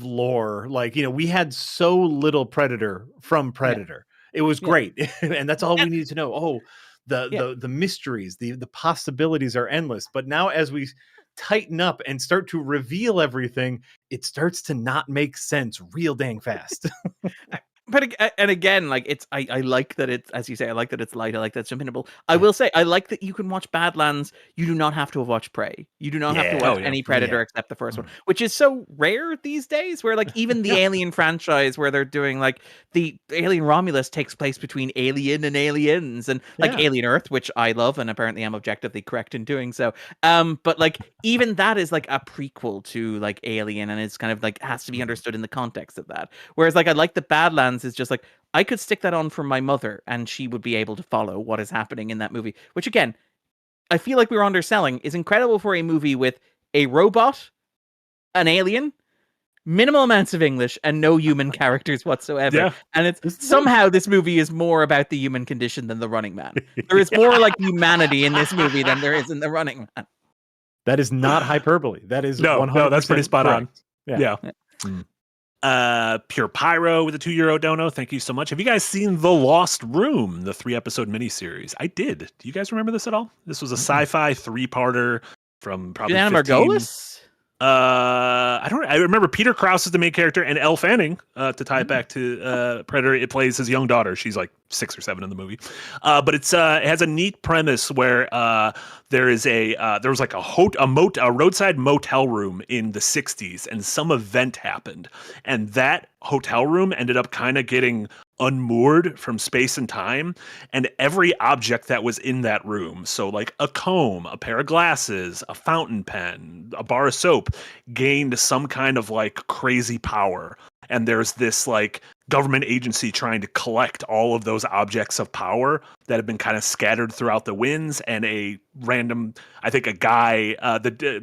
lore. Like, we had so little Predator from Predator. It was great. And that's all we needed to know. Oh, the mysteries, the possibilities are endless. But now, as we tighten up and start to reveal everything, it starts to not make sense real dang fast. But again, like, I like that it's, as you say, I like that it's light. I like that it's jumpinable. I will say, I like that you can watch Badlands. You do not have to have watched Prey. You do not have to watch any Predator except the first one, which is so rare these days, where, like, even the Alien franchise, where they're doing, like, the Alien Romulus takes place between Alien and Aliens, and like Alien Earth, which I love, and apparently I'm objectively correct in doing so. But, like, even that is like a prequel to, like, Alien, and it's kind of like has to be understood in the context of that. Whereas, like, I like the Badlands is just like, I could stick that on for my mother and she would be able to follow what is happening in that movie, which, again, I feel like we were underselling, is incredible for a movie with a robot, an alien, minimal amounts of English, and no human characters whatsoever. And it's somehow this movie is more about the human condition than The Running Man. There is more like humanity in this movie than there is in The Running Man. That is not hyperbole. That is no, that's pretty spot correct. on. Pure Pyro with a €2 dono. Thank you so much. Have you guys seen The Lost Room, the 3-episode miniseries? I did. Do you guys remember this at all? This was a sci-fi 3-parter from probably Juliana 15. Margolis? I remember Peter Krause is the main character, and Elle Fanning, to tie it back to Predator. It plays his young daughter. She's like 6 or 7 in the movie. But it has a neat premise where there was like a roadside motel room in the 60s, and some event happened, and that hotel room ended up kind of getting unmoored from space and time, and every object that was in that room, so like a comb, a pair of glasses, a fountain pen, a bar of soap, gained some kind of like crazy power. And there's this like government agency trying to collect all of those objects of power that have been kind of scattered throughout the winds. And a random, I think a guy,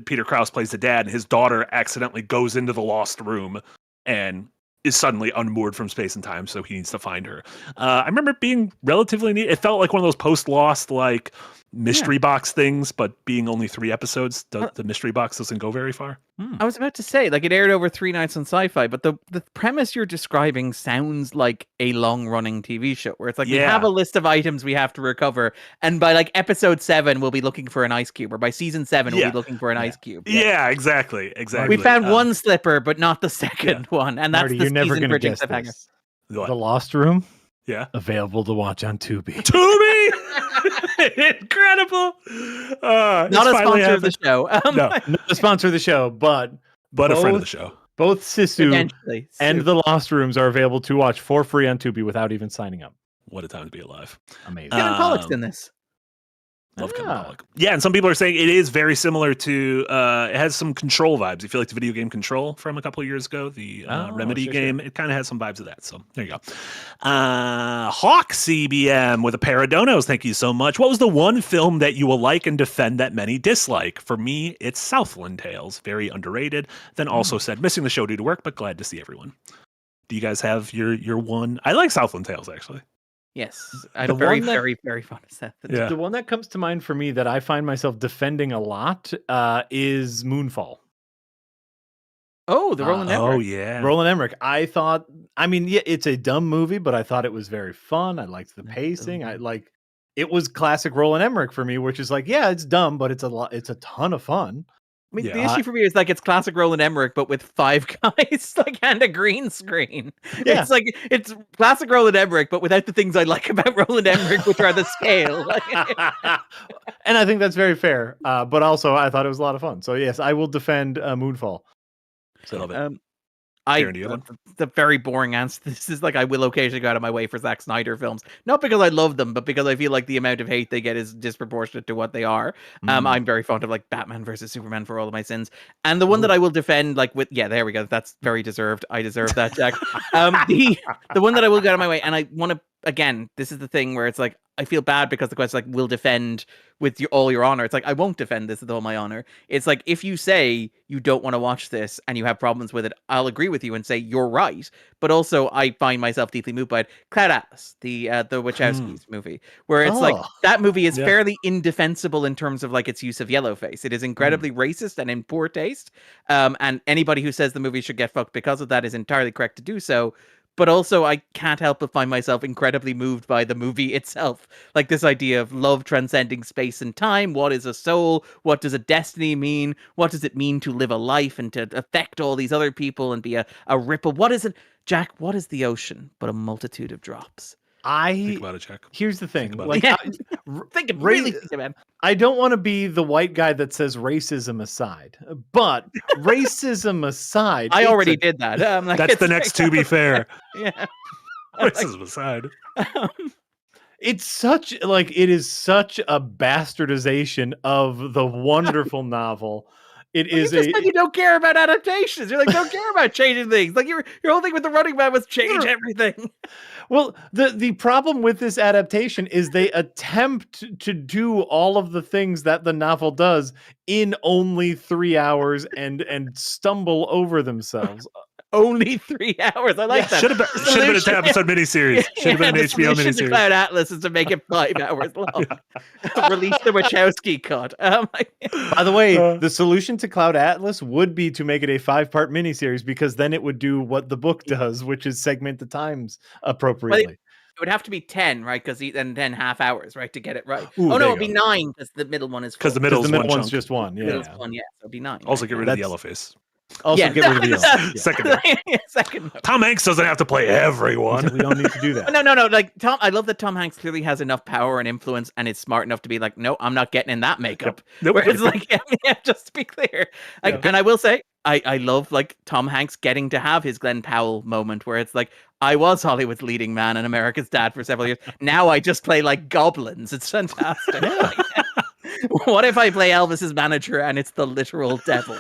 Peter Krause plays the dad, and his daughter accidentally goes into the lost room and is suddenly unmoored from space and time. So he needs to find her. I remember it being relatively neat. It felt like one of those post-Lost like mystery box things, but being only 3 episodes, the mystery box doesn't go very far. I was about to say, like, it aired over 3 nights on Sci-Fi, but the premise you're describing sounds like a long-running TV show, where it's like, we have a list of items we have to recover, and by like episode 7, we'll be looking for an ice cube, or by season 7, we'll be looking for an ice cube. Yeah, exactly. We found one slipper, but not the second one, and that's Marty, the you're never season gonna bridging guess cliffhanger. this. The Lost Room? Yeah. Available to watch on Tubi. Tubi! Incredible. Not a sponsor of the show. No. Not a sponsor of the show, but a friend of the show. Both Sisu Eventually, and The Lost Rooms are available to watch for free on Tubi without even signing up. What a time to be alive. Amazing. Kevin Pollak's in this. Love Kevin Pollak. Yeah, and some people are saying it is very similar to, it has some Control vibes. You feel like the video game Control from a couple of years ago, the Remedy game, it kind of has some vibes of that. So there you go. Hawk CBM with a pair of donos. Thank you so much. What was the one film that you will like and defend that many dislike? For me, it's Southland Tales. Very underrated. Then also said, missing the show due to work, but glad to see everyone. Do you guys have your one? I like Southland Tales, actually. Yes, I'm very, very, very fond of that. Yeah. The one that comes to mind for me that I find myself defending a lot is Moonfall. Oh, the Roland Emmerich. Oh, yeah. Roland Emmerich. It's a dumb movie, but I thought it was very fun. I liked the pacing. It was classic Roland Emmerich for me, which is like, yeah, it's dumb, but it's a ton of fun. I mean, the issue for me is like it's classic Roland Emmerich, but with 5 guys, like, and a green screen. Yeah. It's like it's classic Roland Emmerich, but without the things I like about Roland Emmerich, which are the scale. And I think that's very fair. But also, I thought it was a lot of fun. So yes, I will defend Moonfall. So love it. The very boring answer. This is like, I will occasionally go out of my way for Zack Snyder films, not because I love them, but because I feel like the amount of hate they get is disproportionate to what they are. I'm very fond of like Batman versus Superman for all of my sins, and the one that I will defend, like there we go. That's very deserved. I deserve that, Jack. The one that I will go out of my way, and I want to, again, this is the thing where it's like, I feel bad because the question like, will defend with all your honor. It's like, I won't defend this with all my honor. It's like, if you say you don't want to watch this and you have problems with it, I'll agree with you and say you're right. But also, I find myself deeply moved by it. Cloud Atlas, the Wachowskis movie, where it's like, that movie is fairly indefensible in terms of like its use of yellowface. It is incredibly racist and in poor taste. And anybody who says the movie should get fucked because of that is entirely correct to do so. But also, I can't help but find myself incredibly moved by the movie itself. Like this idea of love transcending space and time. What is a soul? What does a destiny mean? What does it mean to live a life and to affect all these other people and be a ripple? What is it, Jack? What is the ocean but a multitude of drops? Think about it, Jack. Here's the thing. Think about it. I don't want to be the white guy that says racism aside, but racism aside, I already did that. That's the next to be fair. Yeah. Racism aside. It's such it is such a bastardization of the wonderful novel. It is like you don't care about adaptations. You're like, don't care about changing things. Like your whole thing with the Running Man was change everything. Well, the problem with this adaptation is they attempt to do all of the things that the novel does in only 3 hours and stumble over themselves. Only 3 hours. I like that. Should have been a 10-episode miniseries. Should have been an HBO miniseries. Cloud Atlas is to make it 5 hours long. Release the Wachowski cut. By the way, the solution to Cloud Atlas would be to make it a 5-part miniseries, because then it would do what the book does, which is segment the times appropriately. It would have to be 10, right? Because then 10 half hours, right, to get it right. Ooh, it'd be 9 because the middle one is because the middle one's just one. Yeah, so it'd be 9. Also, get rid of the yellow face. Also, get rid of the L. Yeah. Second. Tom Hanks doesn't have to play everyone. We don't need to do that. No. Like Tom, I love that Tom Hanks clearly has enough power and influence, and is smart enough to be like, no, I'm not getting in that makeup. Nope. Where it's like, just to be clear. And I will say, I love like Tom Hanks getting to have his Glenn Powell moment, where it's like, I was Hollywood's leading man and America's dad for several years. Now I just play like goblins. It's fantastic. What if I play Elvis's manager and it's the literal devil?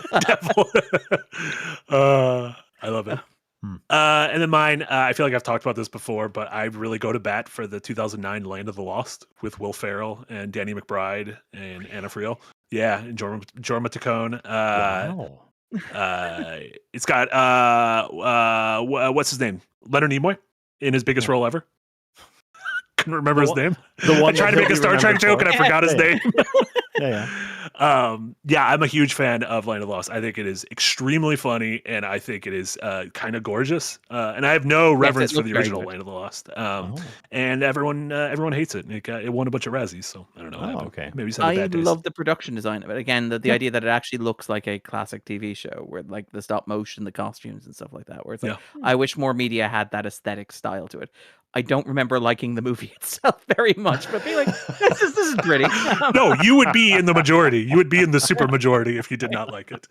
I love it. And then mine, I feel like I've talked about this before, but I really go to bat for the 2009 Land of the Lost with Will Ferrell and Danny McBride and Anna Friel. Yeah, and Jorma Taccone. Wow. It's got what's his name? Leonard Nimoy in his biggest role ever. Couldn't remember his name. The one I tried to make a Star Trek joke and I forgot his name. Yeah. I'm a huge fan of Land of the Lost. I think it is extremely funny, and I think it is kind of gorgeous. And I have no reverence for the original Land of the Lost. And everyone hates it. It won a bunch of Razzies, so I don't know. Oh, okay. Maybe I love the production design of it. Again, the idea that it actually looks like a classic TV show, where like the stop motion, the costumes, and stuff like that. Where it's like, I wish more media had that aesthetic style to it. I don't remember liking the movie itself very much, but be like, this is pretty. No, you would be in the majority. You would be in the super majority if you did not like it.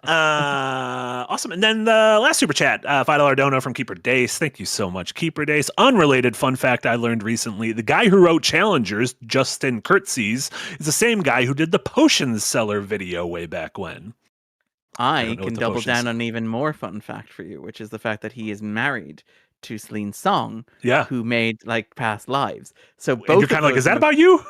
Awesome. And then the last super chat, $5 dono from Keeper Dace. Thank you so much, Keeper Dace. Unrelated fun fact I learned recently: the guy who wrote Challengers, Justin Kurtzes, is the same guy who did the Potion Seller video way back when. I can double down on even more fun fact for you, which is the fact that he is married to Celine Song, who made like Past Lives. So both, and you're kind of like, is that about you?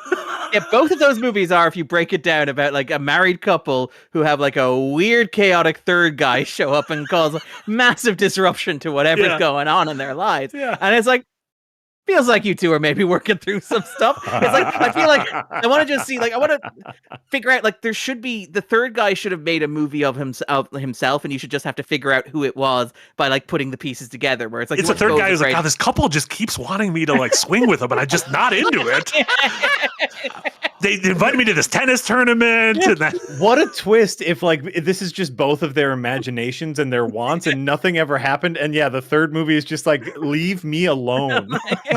Yeah, both of those movies are, if you break it down, about like a married couple who have like a weird, chaotic third guy show up and cause massive disruption to whatever's going on in their lives. Yeah. And it's like, feels like you two are maybe working through some stuff. It's like, I feel like I want to just see, like, I want to figure out, like, there should be, the third guy should have made a movie of himself, and you should just have to figure out who it was by like putting the pieces together, where it's like, it's the third guy who's like, God, this couple just keeps wanting me to like swing with them, and I'm just not into it. They invited me to this tennis tournament. Yeah. And that... What a twist if like this is just both of their imaginations and their wants and nothing ever happened. And yeah, the third movie is just like, leave me alone.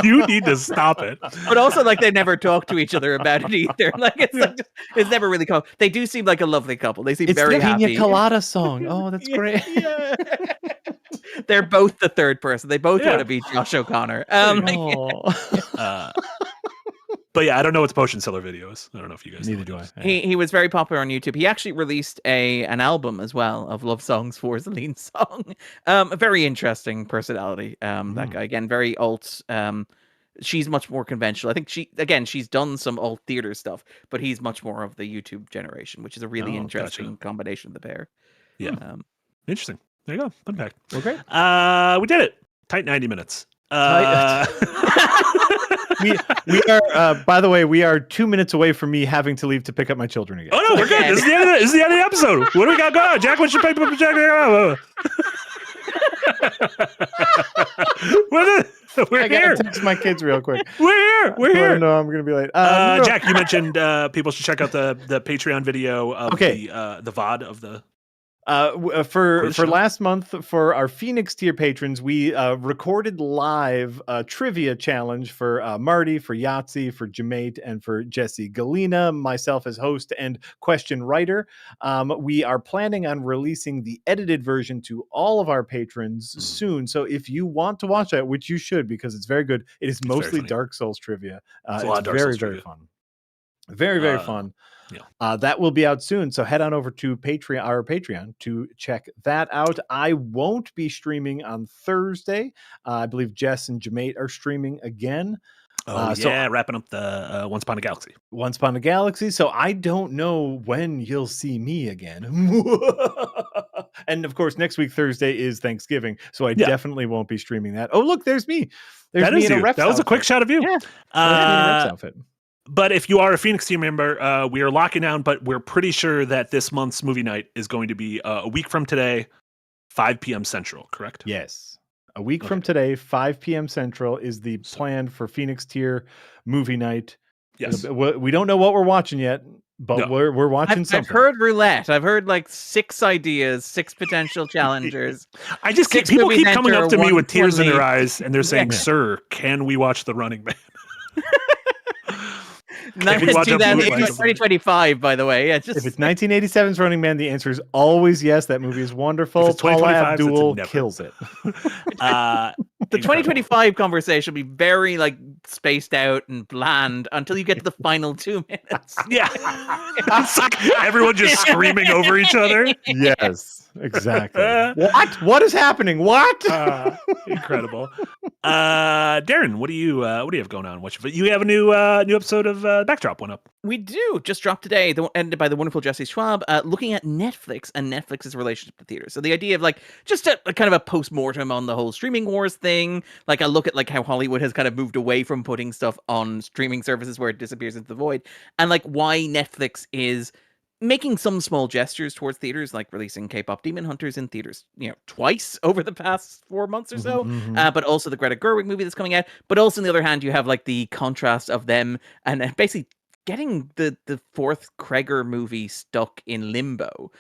You need to stop it. But also like they never talk to each other about it either. Like it's like it's never really come. They do seem like a lovely couple. They seem very happy. It's the Pina Colada song. Oh, that's great. Yeah. They're both the third person. They both want to be Josh O'Connor. But yeah, I don't know what the Potion Seller video is. I don't know if you guys Neither do I. He was very popular on YouTube. He actually released an album as well of love songs for Celine Song. A very interesting personality. That guy, again, very alt. She's much more conventional. I think she's done some alt theater stuff, but he's much more of the YouTube generation, which is a really interesting combination of the pair. Yeah. Interesting. There you go. Fun fact. Well, great. We did it. Tight 90 minutes. We are, by the way, we are 2 minutes away from me having to leave to pick up my children again. Oh no, we're good. This is the end of the episode. What do we got going on? Jack, what's your paper? Jack, we're here. Text my kids real quick. We're here. No, I'm gonna be late. Jack, you mentioned people should check out the Patreon video of the VOD of the. For last month, for our Phoenix tier patrons, we recorded live a trivia challenge for Marty, for Yahtzee, for Jamate, and for Jesse Galena, myself as host and question writer. We are planning on releasing the edited version to all of our patrons soon. So if you want to watch that, which you should, because it's very good, it is mostly Dark Souls trivia. It's very, very fun. Very, very fun. Yeah. That will be out soon. So head on over to our Patreon to check that out. I won't be streaming on Thursday. I believe Jess and Jamate are streaming again. Wrapping up the Once Upon a Galaxy. Once Upon a Galaxy. So I don't know when you'll see me again. And of course, next week, Thursday, is Thanksgiving. So I definitely won't be streaming that. Oh, look, there's me. There's me in a Reps That was a quick shot of you. Yeah. In a Reps outfit. But if you are a Phoenix team member, we are locking down, but we're pretty sure that this month's movie night is going to be a week from today, 5 p.m. Central, correct? Yes. A week from today, 5 p.m. Central is the plan for Phoenix tier movie night. Yes. We don't know what we're watching yet. but No. we're watching I've something. heard roulette. I've heard like 6 ideas, 6 potential challengers. I just keep, 6 people movies keep coming enter, up to me one- with tears one in their lead. eyes, and they're saying, Yeah. "Sir, can we watch The Running Man?" That we is watch a bootleg of 2025, by the way. Yeah, just If it's 1987's Running Man, the answer is always yes. That movie is wonderful. If it's Paula 2025, it's a Abdul never. kills it. the 2025 conversation will be very like spaced out and bland until you get to the final 2 minutes. Yeah, it's like everyone just screaming over each other. Yes, exactly. What is happening? What? Incredible. Darren, what do you have going on? You have a new episode of Backdrop went up. We do just dropped today, ended by the wonderful Jesse Schwab, looking at Netflix and Netflix's relationship to theater. So the idea of like just a kind of a post-mortem on the whole streaming wars thing, like a look at like how Hollywood has kind of moved away from putting stuff on streaming services where it disappears into the void, and like why Netflix is making some small gestures towards theaters, like releasing K-pop Demon Hunters in theaters, twice over the past 4 months or so. But also the Greta Gerwig movie that's coming out. But also on the other hand, you have like the contrast of them and basically getting the fourth Kreger movie stuck in limbo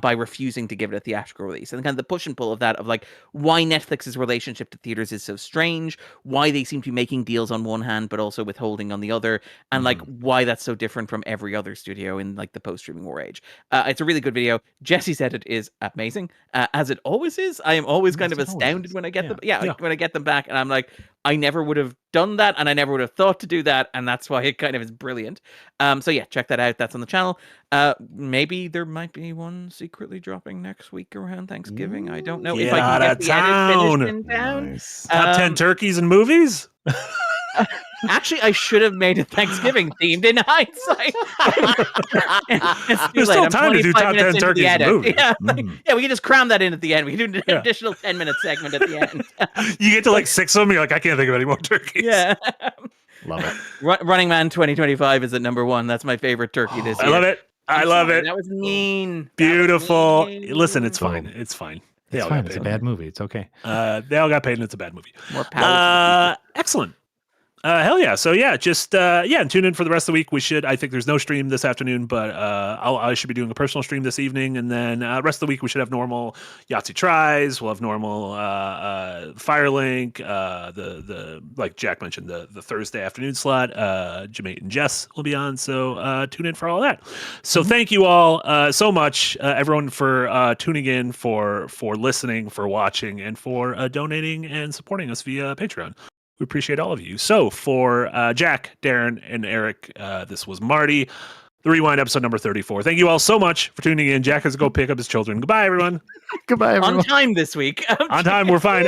by refusing to give it a theatrical release, and kind of the push and pull of that, of like why Netflix's relationship to theaters is so strange, why they seem to be making deals on one hand but also withholding on the other, and like why that's so different from every other studio in like the post-streaming war age. It's a really good video. Jesse said it is amazing, as it always is. I am always kind of astounded when I get them. When I get them back, and I'm like, I never would have done that, and I never would have thought to do that, and that's why it kind of is brilliant. So yeah, check that out. That's on the channel. Maybe there might be one secretly dropping next week around Thanksgiving. I don't know if I can get the edit finished in town. Nice. Top 10 turkeys and movies. Actually, I should have made it Thanksgiving themed in hindsight. There's still time to do top 10 turkeys and movies. Yeah, yeah, we can just cram that in at the end. We can do an additional 10-minute segment at the end. You get to like 6 of them, you're like, I can't think of any more turkeys. Yeah. Love it. Running Man 2025 is at number 1. That's my favorite turkey this year. I love it. I love it. That was mean. Beautiful. That was mean. Listen, it's fine. It's fine. It's fine. It's a bad movie. It's okay. They all got paid, and it's a bad movie. More power. Excellent. Hell yeah. So yeah, just tune in for the rest of the week. I think there's no stream this afternoon, but I should be doing a personal stream this evening, and then rest of the week we should have normal Yahtzee tries. We'll have normal Firelink, the like Jack mentioned, the Thursday afternoon slot. Jermaine and Jess will be on, so tune in for all that. So thank you all so much, everyone, for tuning in, for listening, for watching, and for donating and supporting us via Patreon. We appreciate all of you. So for Jack, Darren, and Eric, this was Marty, The Rewind, episode number 34. Thank you all so much for tuning in. Jack has to go pick up his children. Goodbye, everyone. Goodbye, everyone. On time this week. On time, we're fine.